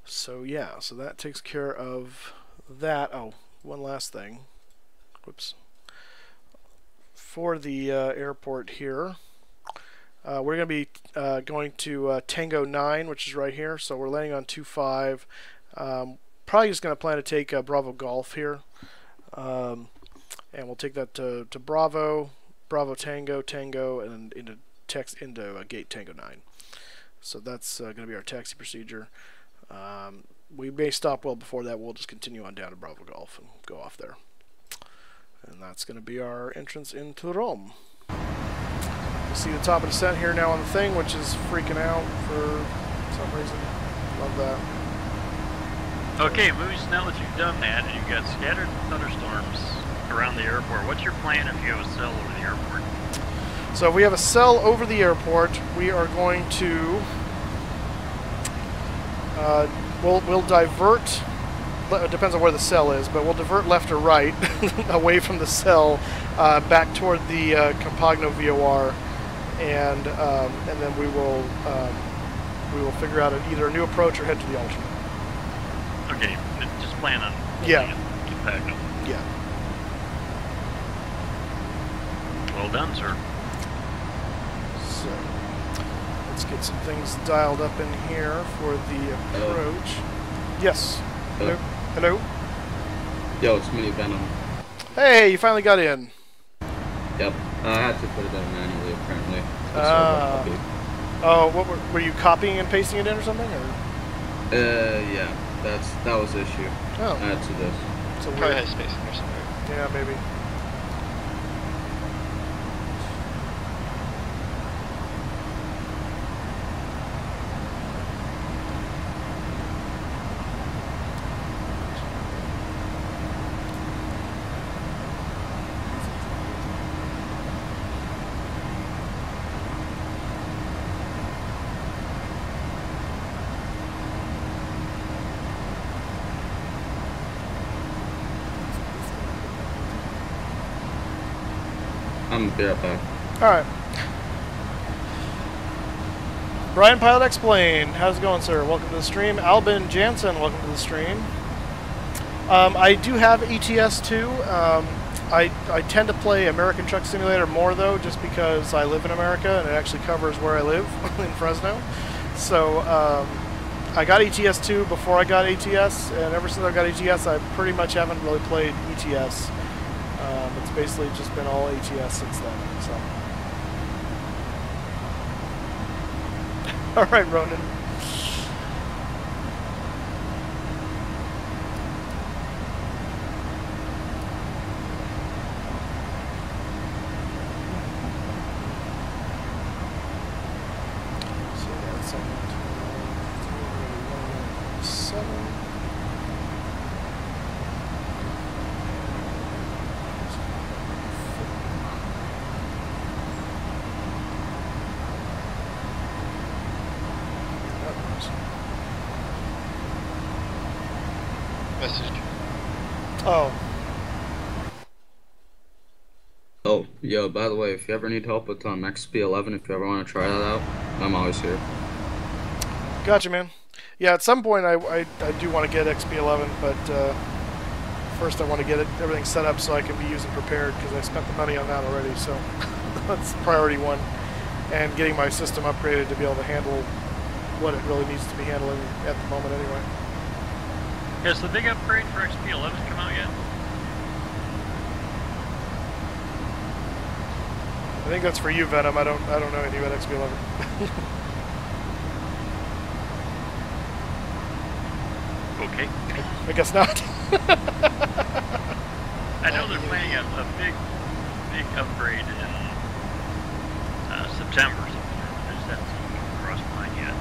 So yeah, so that takes care of that. Oh, one last thing. Whoops. For the airport here, we're going to be going to Tango 9, which is right here. So we're landing on 25. Probably just going to plan to take Bravo Golf here. And we'll take that to Bravo, Bravo Tango, Tango, and into gate Tango 9. So that's going to be our taxi procedure. We may stop well before that. We'll just continue on down to Bravo Golf and go off there. And that's going to be our entrance into Rome. You see the top of descent here now on the thing, which is freaking out for some reason. Love that. Okay, Moose, now that you've done that and you've got scattered thunderstorms around the airport, what's your plan if you have a cell over the airport? So if we have a cell over the airport, we are going to we'll divert. It depends on where the cell is, but we'll divert left or right away from the cell back toward the Campagno VOR, and then we will figure out either a new approach or head to the alternate. Okay, just plan on Campagno. Yeah. Well done, sir. So let's get some things dialed up in here for the approach. Yes. Hello. Hello. Yo, it's me, Venom. Hey, you finally got in. Yep. I had to put it in manually, apparently. Oh, what were you copying and pasting it in or something? Or? Yeah. That was the issue. Oh. Add to this. So probably has spacing or something. Yeah, maybe. I'm be right back. Alright. Brian Pilot Explained. How's it going, sir? Welcome to the stream. Albin Jansen, welcome to the stream. I do have ETS too. I tend to play American Truck Simulator more though, just because I live in America and it actually covers where I live in Fresno. So I got ETS 2 before I got ATS, and ever since I got ATS, I pretty much haven't really played ETS. It's basically just been all ATS since then. So. All right, Ronan. Oh. Oh, yo, by the way, if you ever need help with XP11, if you ever want to try that out, I'm always here. Gotcha, man. Yeah, at some point I do want to get XP11, but first I want to get everything set up so I can be using prepared, because I spent the money on that already, so that's priority one. And getting my system upgraded to be able to handle what it really needs to be handling at the moment anyway. Has the big upgrade for XP11 come out yet? I think that's for you, Venom. I don't know anything about XP11. Okay. I guess not. I know they're planning a big upgrade in September or something. I just haven't seen it across mine yet.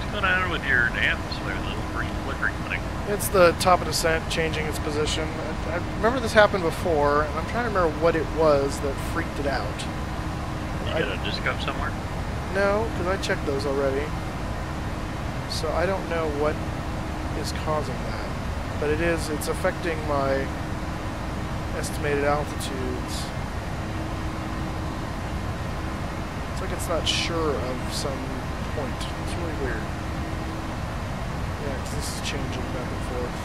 What's going on with your atmosphere, the little green flickering thing? It's the top of descent changing its position. I remember this happened before, and I'm trying to remember what it was that freaked it out. You got a disc up somewhere? No, because I checked those already. So I don't know what is causing that. But it's affecting my estimated altitudes. It's like it's not sure of some point. It's really weird. Yeah, because this is changing back and forth.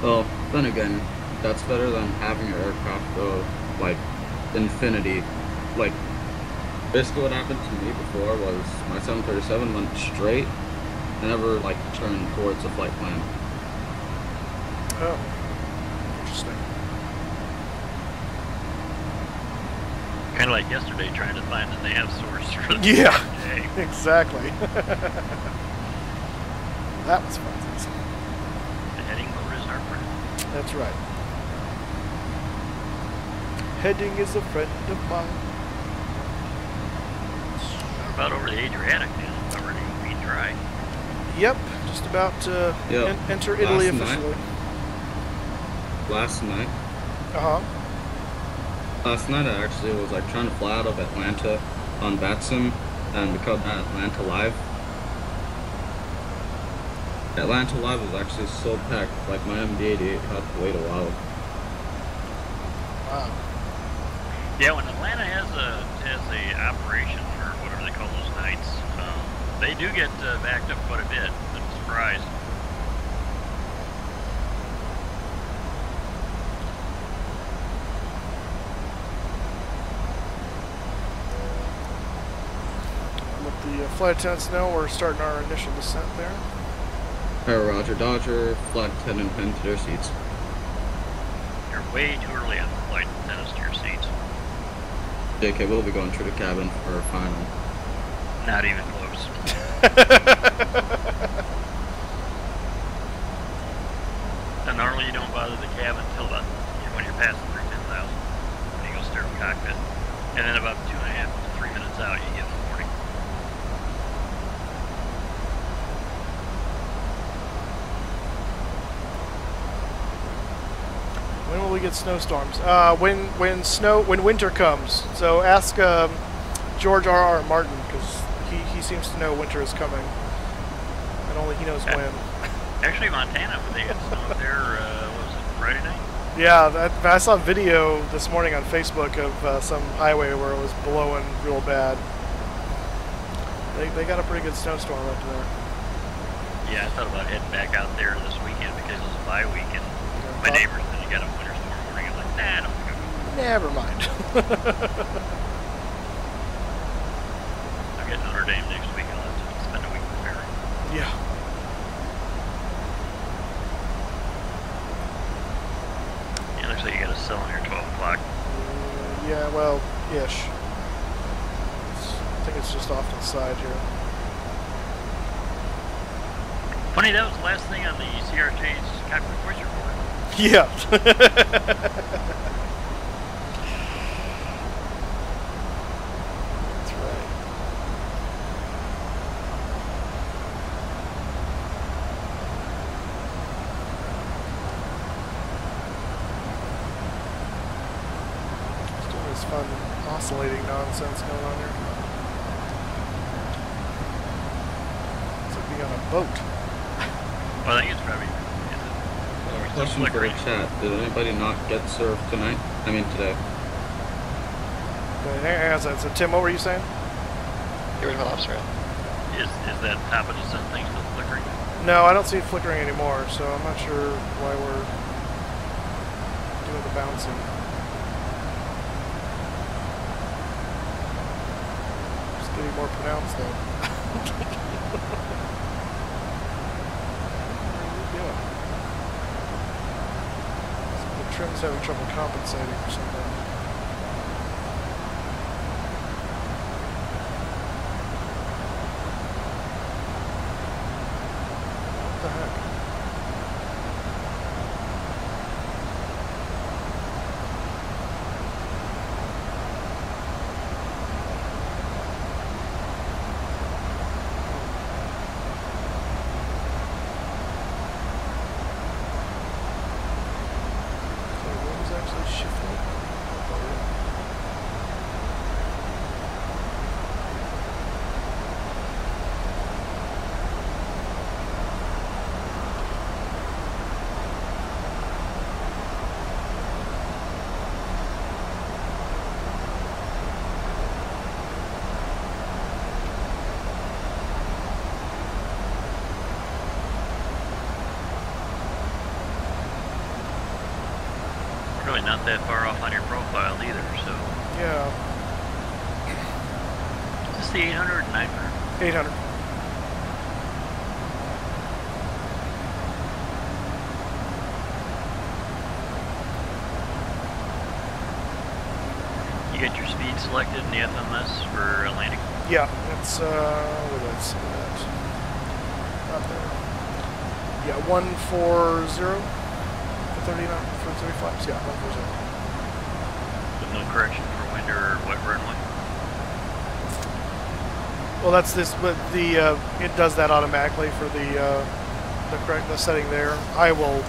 Well, then again, that's better than having your aircraft go, like, infinity. Like, basically what happened to me before was my 737 went straight and never, like, turned towards the flight plan. Oh, interesting. Kind of like yesterday, trying to find the nav source for the Yeah, day. exactly. That was fun. The heading mode is our friend. That's right. Heading is a friend of mine. What about over the Adriatic now? It's already being dry. Yep, just about to enter Italy officially. Last night? Uh-huh. Last night I actually was like trying to fly out of Atlanta on Batsim and become Atlanta Live. Atlanta Live was actually so packed, like my MD-88 had to wait a while. Wow. Yeah, when Atlanta has a operation, or whatever they call those nights, they do get backed up quite a bit. I'm surprised. Let the flight attendants know we're starting our initial descent there. Roger, Dodger, flight attendant pinned to their seats. You're way too early on the flight attendants to your seats. JK, we'll be going through the cabin for our final. Not even close. And normally you don't bother the cabin until about when you're passing through 10,000. When you go stare at the cockpit. And then about 2.5 to 3 minutes out, you get the warning. When will we get snowstorms? When winter comes. So ask George R.R. Martin, because he seems to know winter is coming, and only he knows when. Actually, Montana, they had snow up there. What was it, Friday night? Yeah, I saw a video this morning on Facebook of some highway where it was blowing real bad. They got a pretty good snowstorm up there. Yeah, I thought about heading back out there this weekend because it's a bye weekend. My neighbors said you got a winter storm Nah, don't go. Never mind. I get Notre Dame next week. I'll have to spend a week preparing. Yeah. Yeah, looks like you got to sell near 12 o'clock. Yeah, well, ish. I think it's just off to the side here. Funny, that was the last thing on the CRJ's Cockpit Voice report. Yeah. That's right. Still this fun oscillating nonsense going on here. It's like being on a boat. Well, I think it's probably... Question for the chat. Did anybody not get served tonight? I mean today. Hang on a second. So Tim, what were you saying? Get rid of an obstacle. Is that top of the sun thing still flickering? No, I don't see it flickering anymore, so I'm not sure why we're doing the bouncing. It's getting more pronounced though. The trim's having trouble compensating or something. What the heck? Really not that far off on your profile either, so... Yeah. Is this the 800 or 900? 800. You got your speed selected in the FMS for landing? Yeah, it's, where did I see that? Not there. Yeah, 140 for 39, for 30 flaps. Yeah, 140. With no correction for wind or wet runway? Well, that's this, but the, it does that automatically for the setting there. I will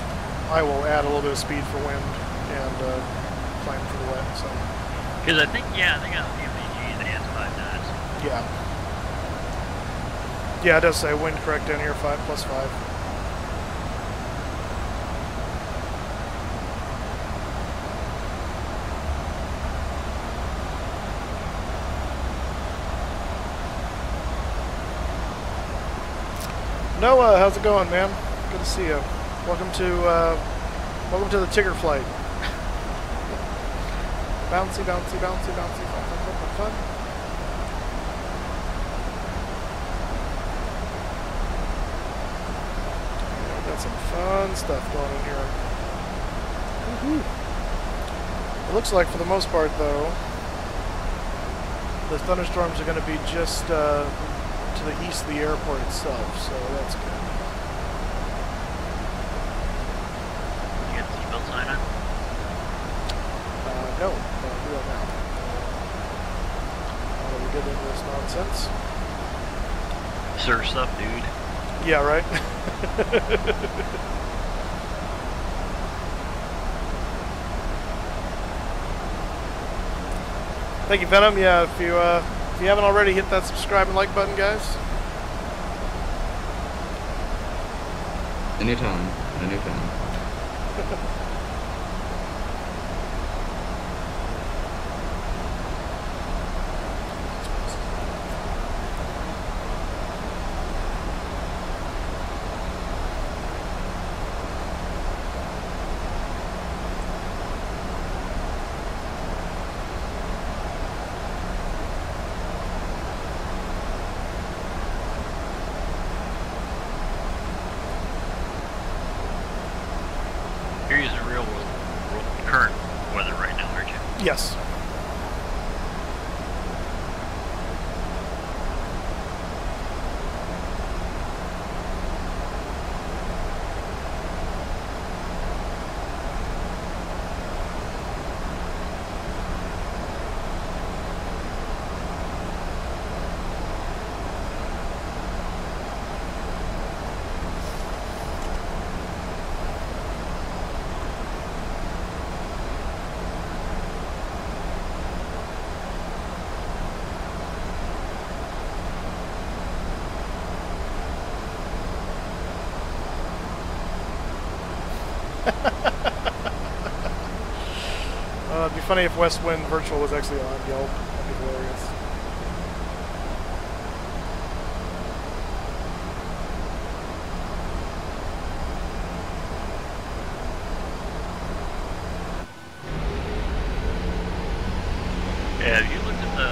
add a little bit of speed for wind and, plan for the wet, so. Because I think on the MVG it adds 5 knots. Yeah. Yeah, it does say wind correct down here, 5 plus 5. Noah, how's it going, man? Good to see you. Welcome to the Tigger flight. Bouncy, bouncy, bouncy, bouncy, fun, fun, fun, fun, fun. Yeah, got some fun stuff going on here. Woohoo! It looks like, for the most part, though, the thunderstorms are going to be just to the east of the airport itself, so that's good. You got the seatbelt sign on? No, do that now. Now that we get into this nonsense. Surf stuff, dude. Yeah, right? Thank you, Venom. Yeah, if you haven't already, hit that subscribe and like button, guys. Anytime. Anytime. real world current weather right now, aren't you? Yes. It'd be funny if WestWind Virtual was actually on Yelp. That'd be hilarious. Yeah, have you looked at the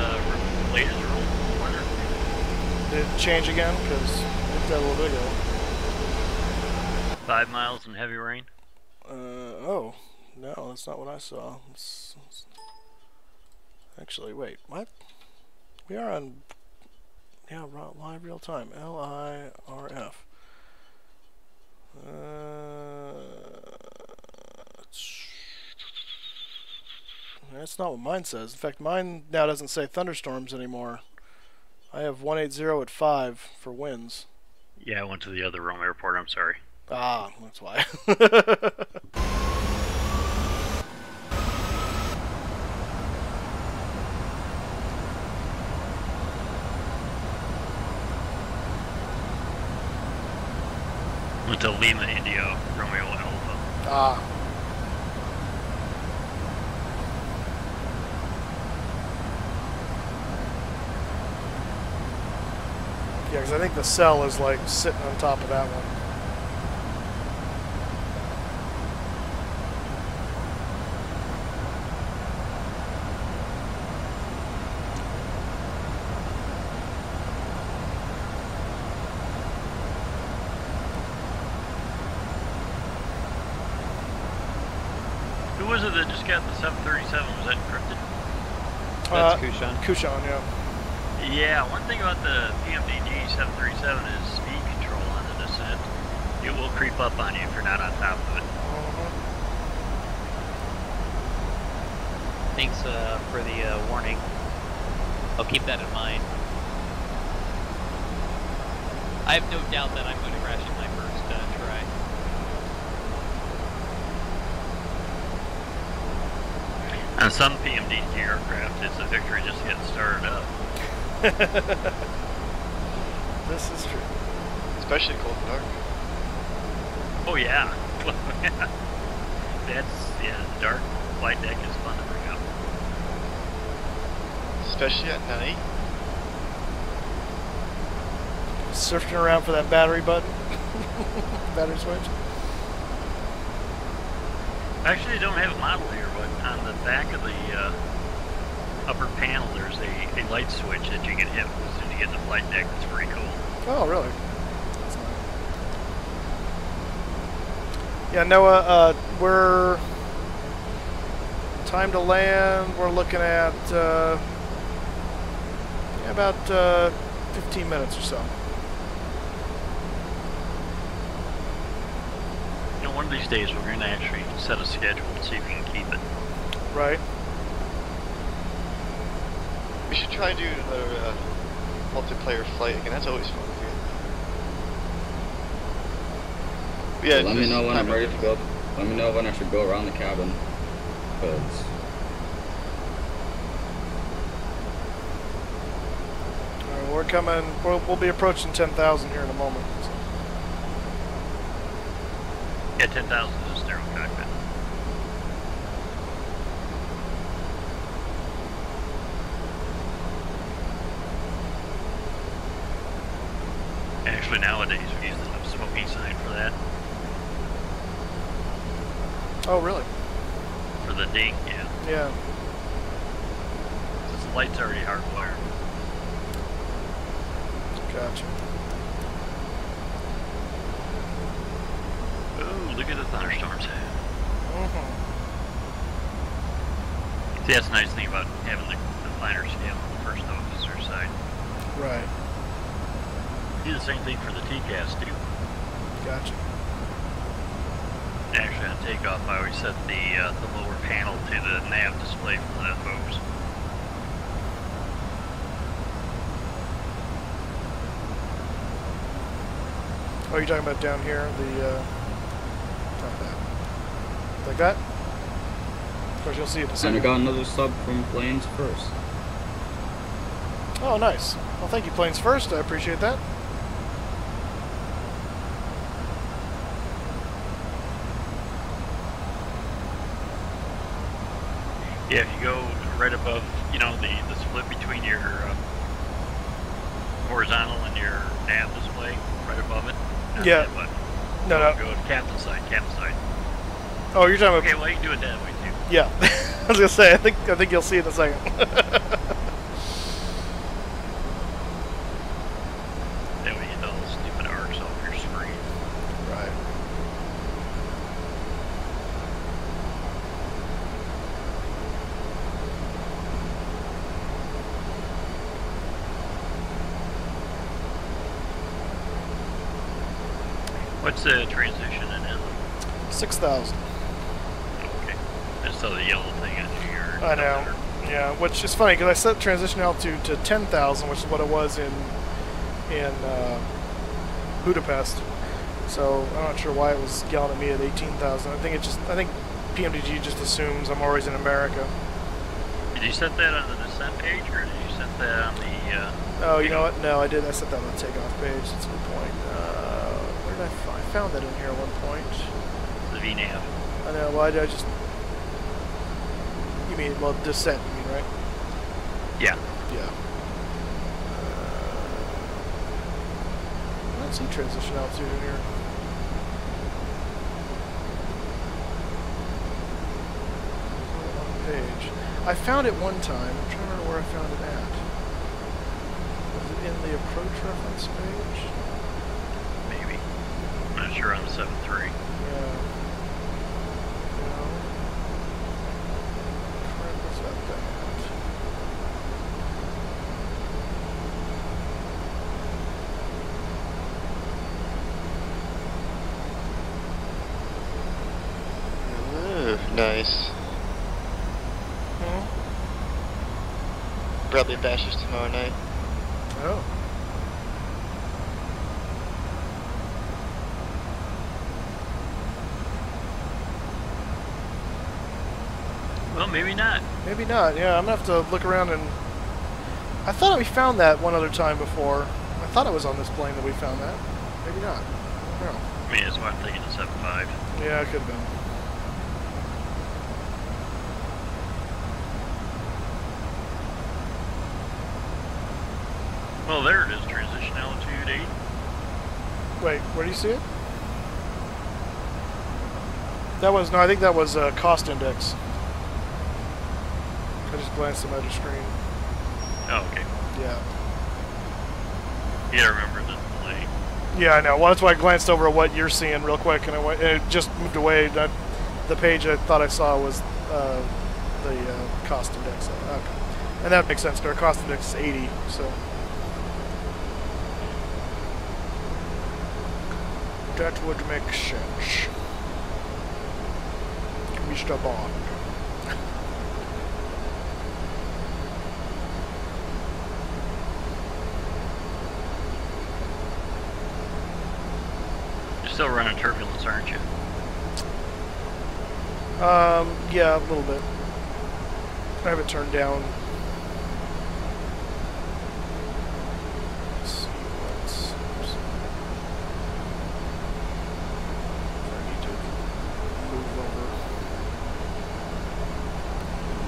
latest rule weather? Did it change again? Because I looked at it a little bit ago. 5 miles and heavy rain? Oh. No, that's not what I saw. Actually, wait, what? We are on, yeah, live real time. LIRF. That's not what mine says. In fact, mine now doesn't say thunderstorms anymore. I have 180 at 5 for winds. Yeah, I went to the other Rome airport, I'm sorry. Ah, that's why. Went to Lima, India, Romeo Alpha. Ah. Yeah, because I think the cell is like sitting on top of that one. Who was it that just got the 737? Was that encrypted? That's Kushan. Kushan, yeah. Yeah, one thing about the PMDG 737 is speed control on the descent. It will creep up on you if you're not on top of it. Thanks for the warning. I'll keep that in mind. I have no doubt that I'm going to crash in my first try. On some PMDG aircraft, it's a victory just getting started up. This is true. Especially cold and dark. Oh yeah. Yeah, the dark flight deck is fun to bring up. Especially at night. Surfing around for that battery button. Battery switch. Actually, I don't have a model here, but on the back of the upper panel, there's a light switch that you can hit as soon as you get in the flight deck. It's pretty cool. Oh, really? That's nice. Yeah, Noah, we're time to land. We're looking at about 15 minutes or so. You know, one of these days we're going to actually set a schedule and see if we can keep it. Right. We should try and do another multiplayer flight again. That's always fun. Yeah. Let me know when I'm ready to go. Let me know when I should go around the cabin. Cause We're coming. We'll be approaching 10,000 here in a moment. So. Yeah, 10,000 is a stereo cockpit. Actually, nowadays we use the smoking sign for that. Oh, really? For the ding, yeah. Yeah. Since the light's already hardwired. Gotcha. Ooh, look at the thunderstorms. See, that's the nice thing about having the finer scale on the first officer side. Right. Do the same thing for the TCAS too. Gotcha. Actually, on takeoff, I always set the lower panel to the nav display for the hose. Oh, you're talking about down here, the, not that. Like that? Of course, you'll see it in a And second. I got another sub from Planes First. Oh, nice. Well, thank you, Planes First. I appreciate that. Yeah, if you go right above, you know, the split between your horizontal and your nav display, right above it. Yeah. No. Go to captain side, Oh, you're talking about... Okay, well, you can do it that way too. Yeah. I was going to say, I think you'll see it in a second. That way you get all those stupid arcs off your screen. Right. What's the transition in it? 6,000. Okay. I saw the yellow thing on your... I know. Yeah, which is funny because I set transition altitude to 10,000, which is what it was in Budapest. So I'm not sure why it was yelling at me at 18,000. I think PMDG just assumes I'm always in America. Did you set that on the descent page, or did you set that on the... Oh, you know what? No, I did. I set that on the takeoff page. That's a good point. Where did I found that in here at one point. The VNAV. I know. Why did I just... You mean, well, descent, you mean, right? Yeah. Yeah. I don't see transition altitude in here. On the page. I found it one time. I'm trying to remember where I found it at. Was it in the approach reference page? Maybe. I'm not sure on the 7.3. Yeah. Nice. Probably bashes tomorrow night. Oh. Well, maybe not. Maybe not. Yeah, I'm gonna have to look around and... I thought we found that one other time before. I thought it was on this plane that we found that. Maybe not. I don't know. I mean, that's why I'm thinking the 7.5. Yeah, it could have been. Well, there it is. Transition altitude 8. Wait, where do you see it? That was... No, I think that was cost index. I just glanced at my other screen. Oh, okay. Yeah. You gotta remember the delay. Yeah, I know. Well, that's why I glanced over at what you're seeing real quick, and it just moved away. The page I thought I saw was the cost index. Okay. And that makes sense. Our cost index is 80, so... That would make sense. Mr. Bond. You're still running turbulence, aren't you? Yeah, a little bit. I have it turned down. Let's see what's... I need to move over.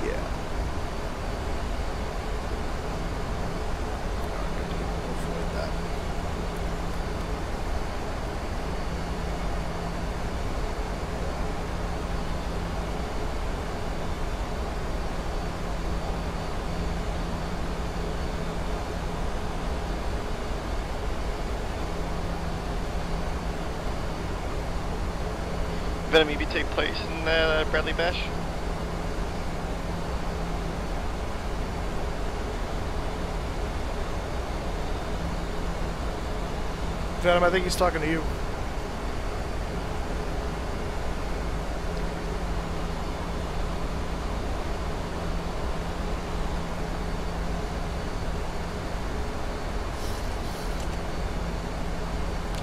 Yeah. I'm going to avoid that. Venom EB take place in Bradley Bash? Venom, I think he's talking to you.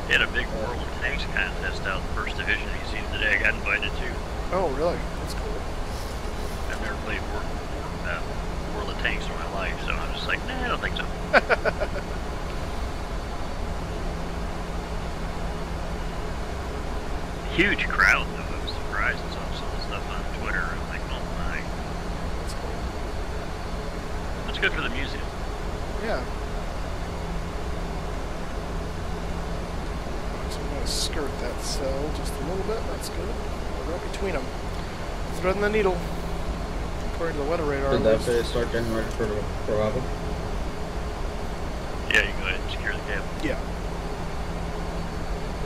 They had a big World of Tanks contest out in the first division he's seen today. I got invited to. Oh, really? That's cool. I've never played World of Tanks in my life, so I'm just like, nah, I don't think so. Huge crowd, though. I was surprised and saw some of the stuff on Twitter. I'm like, oh my. That's cool. That's good for the museum. Yeah. So I'm going to skirt that cell just a little bit. That's good. Right between them. Threading the needle. According to the weather radar. Did that say start getting ready for Bravo? Yeah, you go ahead and secure the cab. Yeah.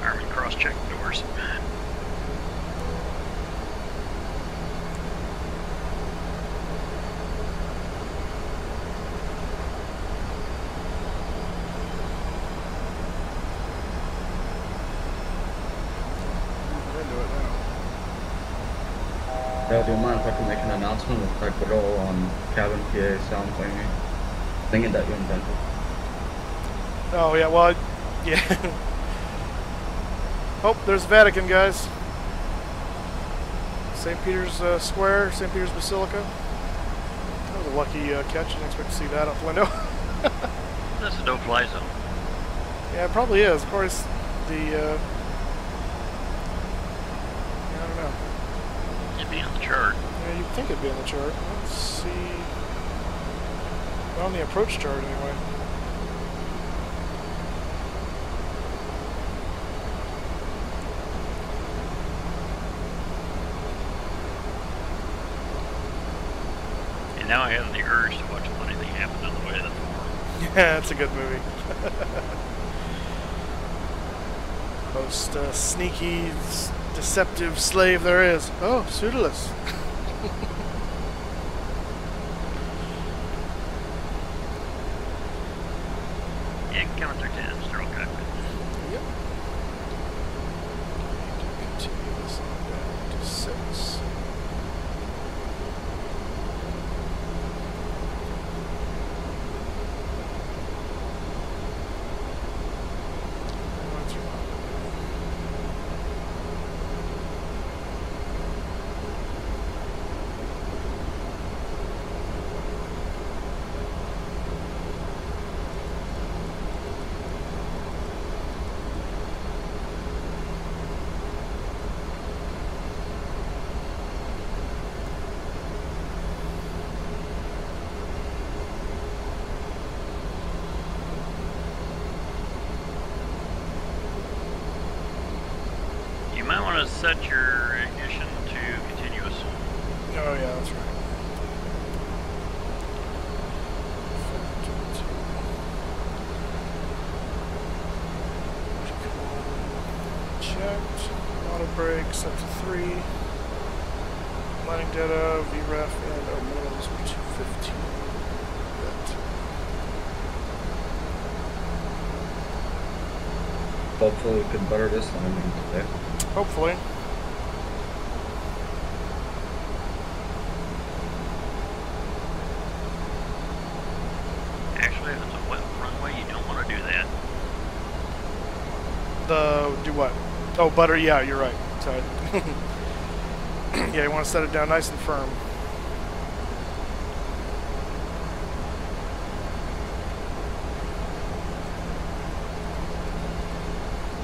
Army cross-check doors. Yeah, do you mind if I can make an announcement with that good old cabin PA sound thingy that you invented? Oh, yeah, well, yeah. Oh, there's Vatican, guys. St. Peter's Square, St. Peter's Basilica. That was a lucky catch. Didn't expect to see that out the window. That's a no-fly zone. Yeah, it probably is. Of course, the, yeah, I don't know. It'd be on the chart. Yeah, you'd think it'd be on the chart. Let's see. Not on the approach chart, anyway. And now I have the urge to watch a funny thing happen on the way to the forum. Yeah, it's a good movie. Most sneaky, deceptive slave there is. Oh, Pseudolus. Yeah, coming through 10, Sterling Cockpit. Yep. Continue this down to 6. You might want to set your ignition to continuous. Oh, yeah, that's right. Checked. Auto brake set to 3. Landing data, VREF, and our minimums were 215. Hopefully we can better this landing today. Hopefully. Actually, if it's a wet runway, you don't want to do that. Do what? Oh, butter, yeah, you're right. Sorry. Yeah, you want to set it down nice and firm.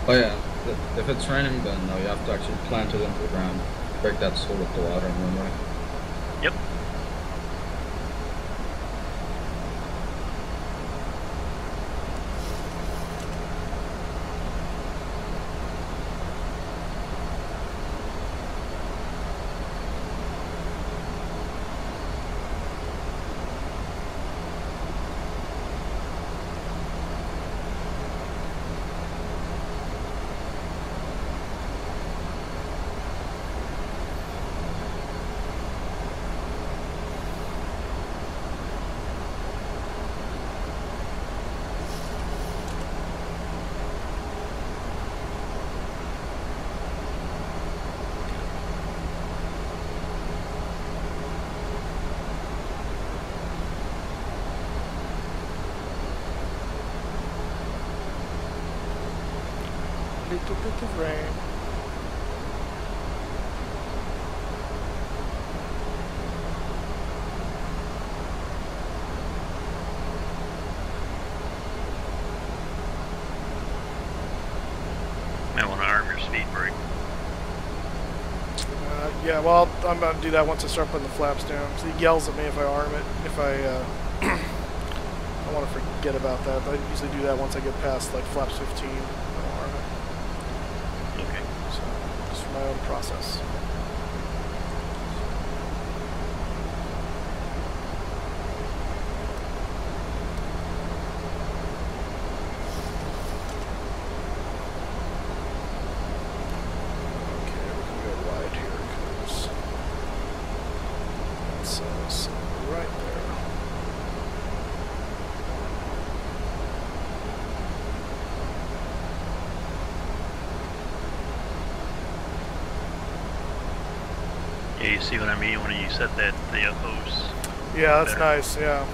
Oh yeah, if it's raining then no, you have to actually plant it into the ground. Break that slow with the water and runway. Yep. a bit of rain. Might want to arm your speed brake. Yeah, well, I'm about to do that once I start putting the flaps down. So he yells at me if I arm it. If I want to forget about that. I usually do that once I get past like flaps 15. I'll arm it. Okay. So, just for my own process. Yeah, you see what I mean when you set that the hose. Yeah, that's better. nice. Yeah.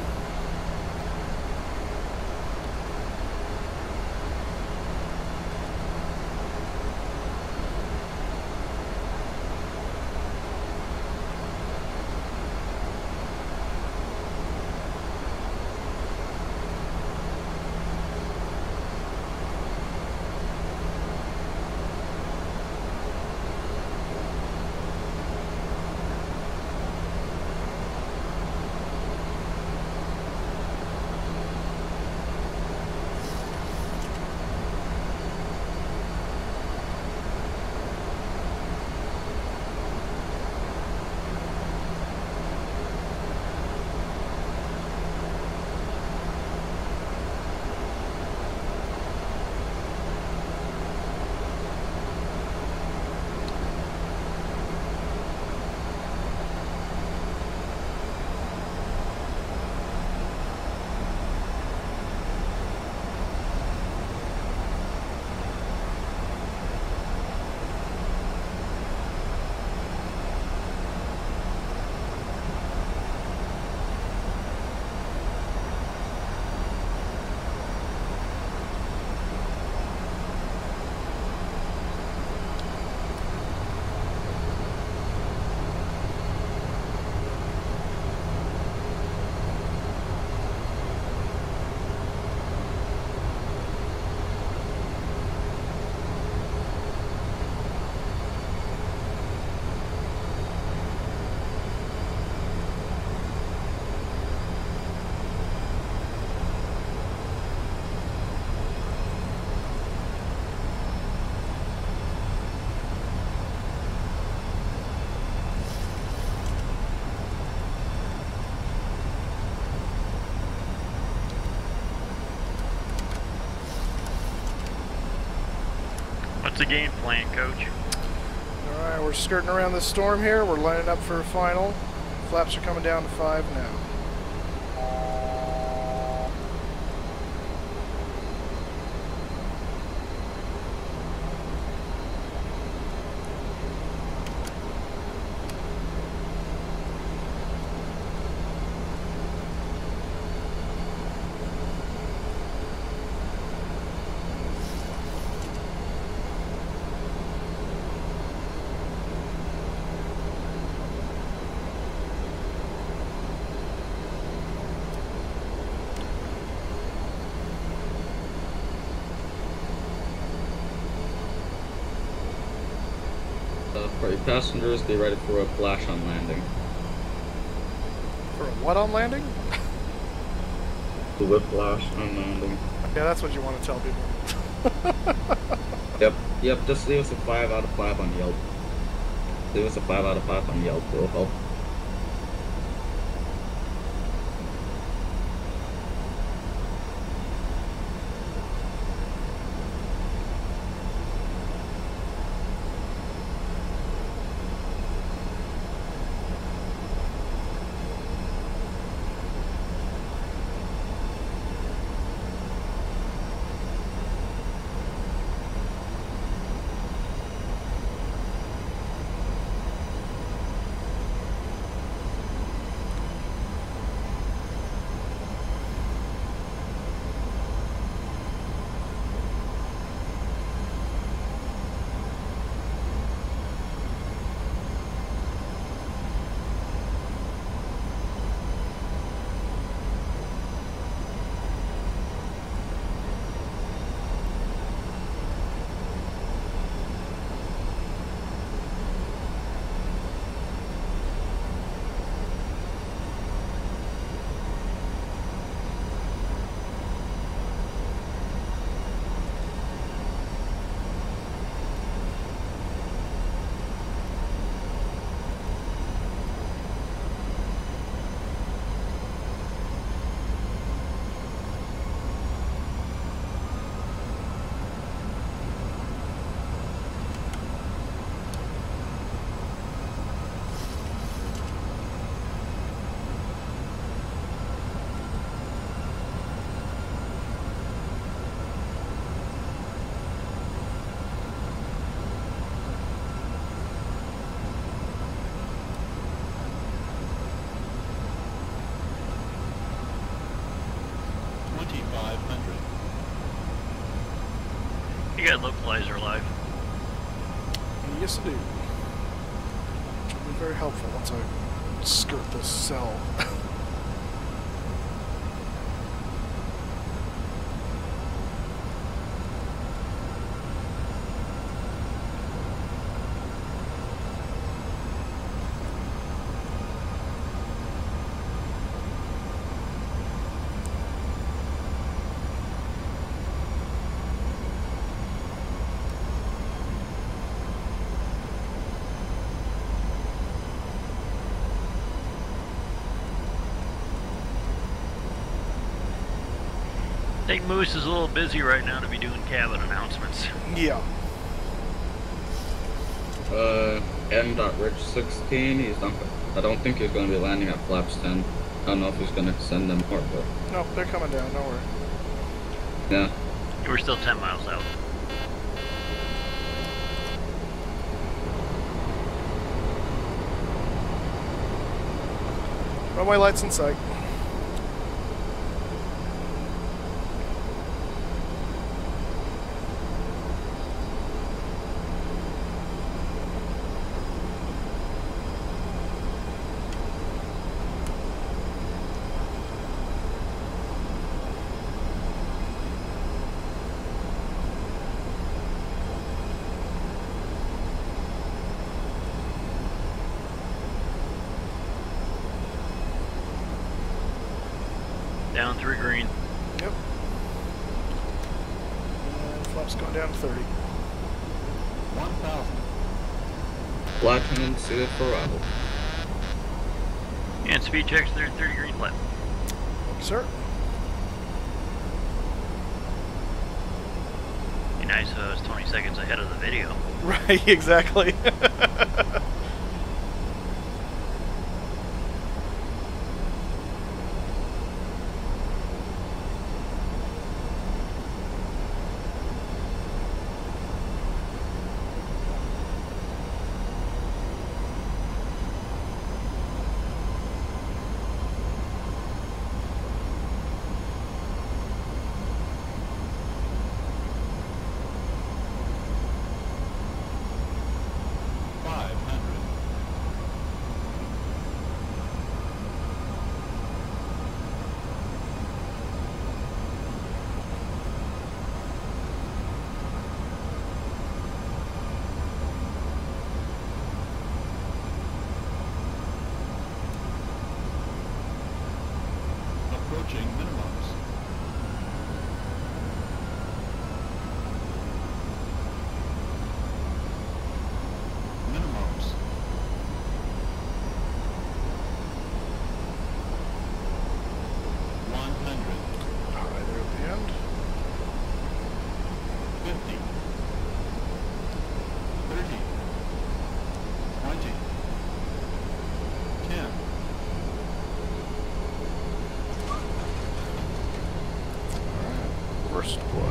What's the game plan, Coach? Alright, we're skirting around this storm here. We're lining up for a final. Flaps are coming down to 5 now. For your passengers, be ready for a flash on landing. For a what on landing? The whiplash on landing. Yeah, that's what you want to tell people. Yep, just leave us a 5 out of 5 on Yelp. Leave us a 5 out of 5 on Yelp, it'll help. you got localizer live? Yes, I do. Which will be very helpful once I skirt this cell. I think Moose is a little busy right now to be doing cabin announcements. Yeah. M.Rich16, he's not, I don't think he's going to be landing at flaps 10. I don't know if he's going to send them more, but... No, they're coming down, don't worry. Yeah. We're still 10 miles out. Runway lights in sight. Down 3 green. Yep. And flaps going down to 30. 1,000. Platinum suited for arrival. And speed checks 30 green flat. Sir. Be nice if I was 20 seconds ahead of the video. Right, exactly. Approaching minimums. Minimums. 100. High there at the end. 50. 30. 20. 10. Reverse deploy.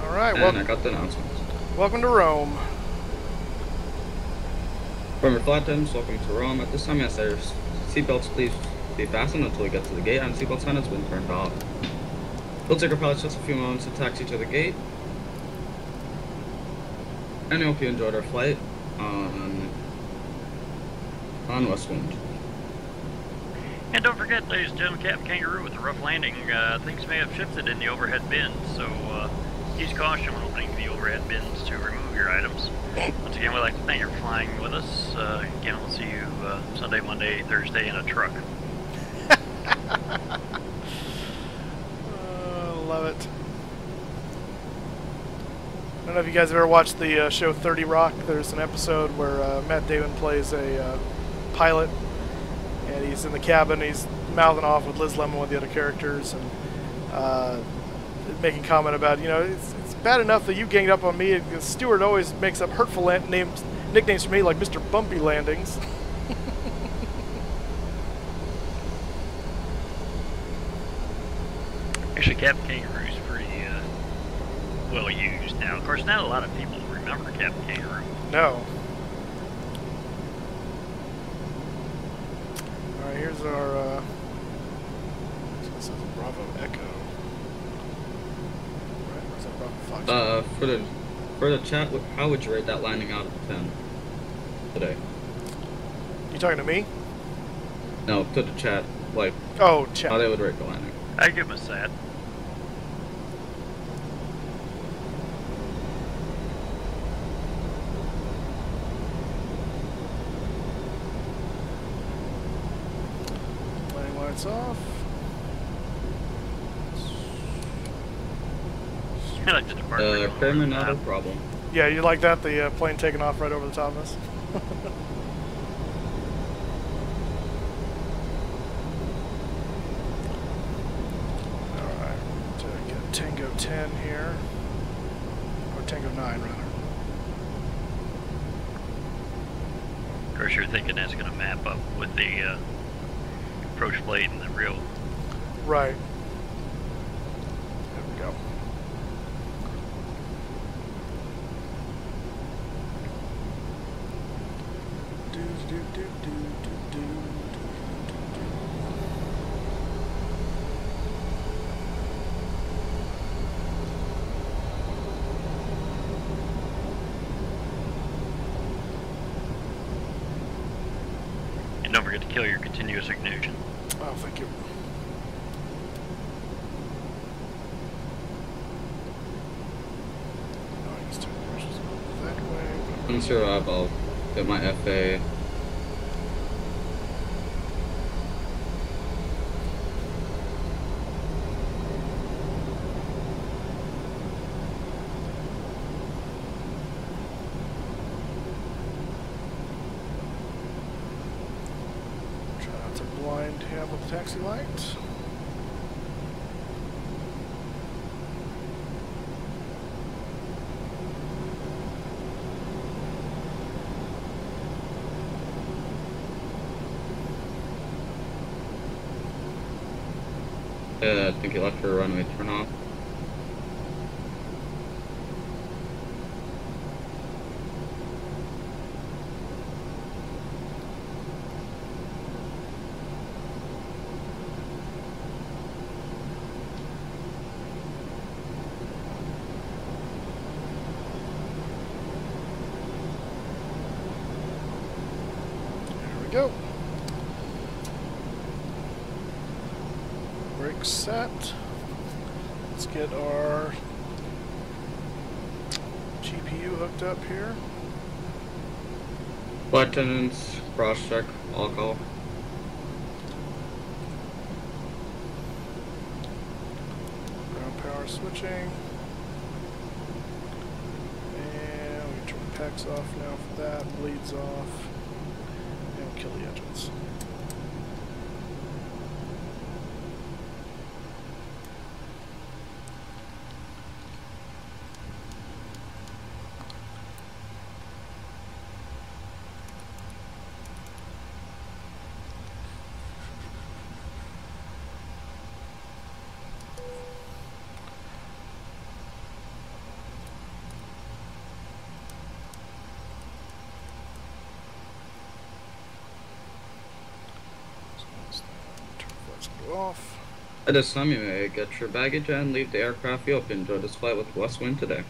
Alright, And I got the announcements. welcome to Rome. From your flight attendants, welcome to Rome. At this time, yes, there's seatbelts, please be fastened until we get to the gate, and seatbelt sign has been turned off. It'll take our pilots just a few moments to taxi to the gate. And I hope you enjoyed our flight on WestWind. And don't forget, ladies and gentlemen, Captain Kangaroo with the rough landing. Things may have shifted in the overhead bins, so use caution when opening the overhead bins to remove your items. Once again, we'd like to thank you for flying with us. Again, we'll see you Sunday, Monday, Thursday in a truck. Love it. I don't know if you guys have ever watched the show 30 Rock. There's an episode where Matt Damon plays a pilot, and he's in the cabin. He's mouthing off with Liz Lemon, one of the other characters, and making comment about, you know, it's bad enough that you ganged up on me, and the steward always makes up hurtful nicknames for me, like Mr. Bumpy Landings. Actually, Captain Kangaroo is pretty well used now. Of course, not a lot of people remember Captain Kangaroo. No. Alright, here's our, this is Bravo Echo. Right, where's that Bravo Fox? For the chat, how would you rate that landing out of 10 today? You talking to me? No, to the chat, like, oh, chat. how they would rate the landing. I give him a set. Landing lights off. I like the departure. Kramer, not a problem. Yeah, you like that? The plane taking off right over the top of us? Alright, to get Tango 10 here. Or Tango 9, rather. Of course, you're thinking that's going to map up with the approach blade and the real. Right. There we go. And don't forget to kill your continuous ignition. Oh, thank you. I'm sure I'll get my FA. Try not to blind him with the taxi light. I think you left her runway turn off. There we go. Brakes set. Let's get our GPU hooked up here. Flight attendants, cross check, all call. Ground power switching. And we turn the packs off now for that. Bleeds off. And we'll kill the engines. Off. At this time, you may get your baggage and leave the aircraft. You hope you enjoy this flight with WestWind today.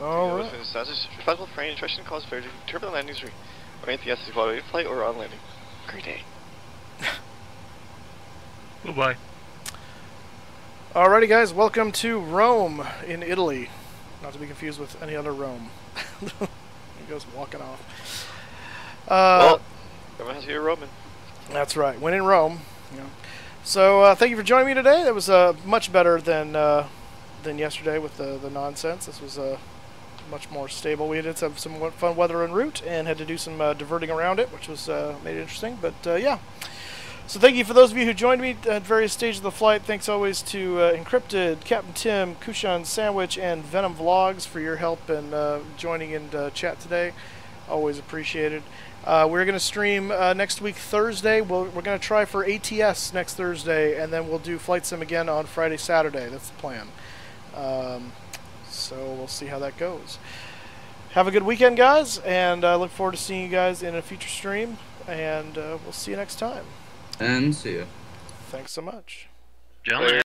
Alright. Responsible for any intrusion calls for turbulent landings or anything else while in flight or on landing. Great day. Bye-bye. Alrighty guys, welcome to Rome in Italy. Not to be confused with any other Rome. He goes walking off. Well, everyone has to be a Roman. That's right. When in Rome. You know. So thank you for joining me today. That was much better than yesterday with the nonsense. This was much more stable. We did have some fun weather en route and had to do some diverting around it, which was made it interesting. But yeah. So thank you for those of you who joined me at various stages of the flight. Thanks always to Encrypted, Captain Tim, Kushan Sandwich, and Venom Vlogs for your help and joining in chat today. Always appreciated. We're going to stream next week Thursday. We're going to try for ATS next Thursday, and then we'll do Flight Sim again on Friday, Saturday. That's the plan. So we'll see how that goes. Have a good weekend, guys, and I look forward to seeing you guys in a future stream, and we'll see you next time. And see you. Thanks so much. Gentlemen,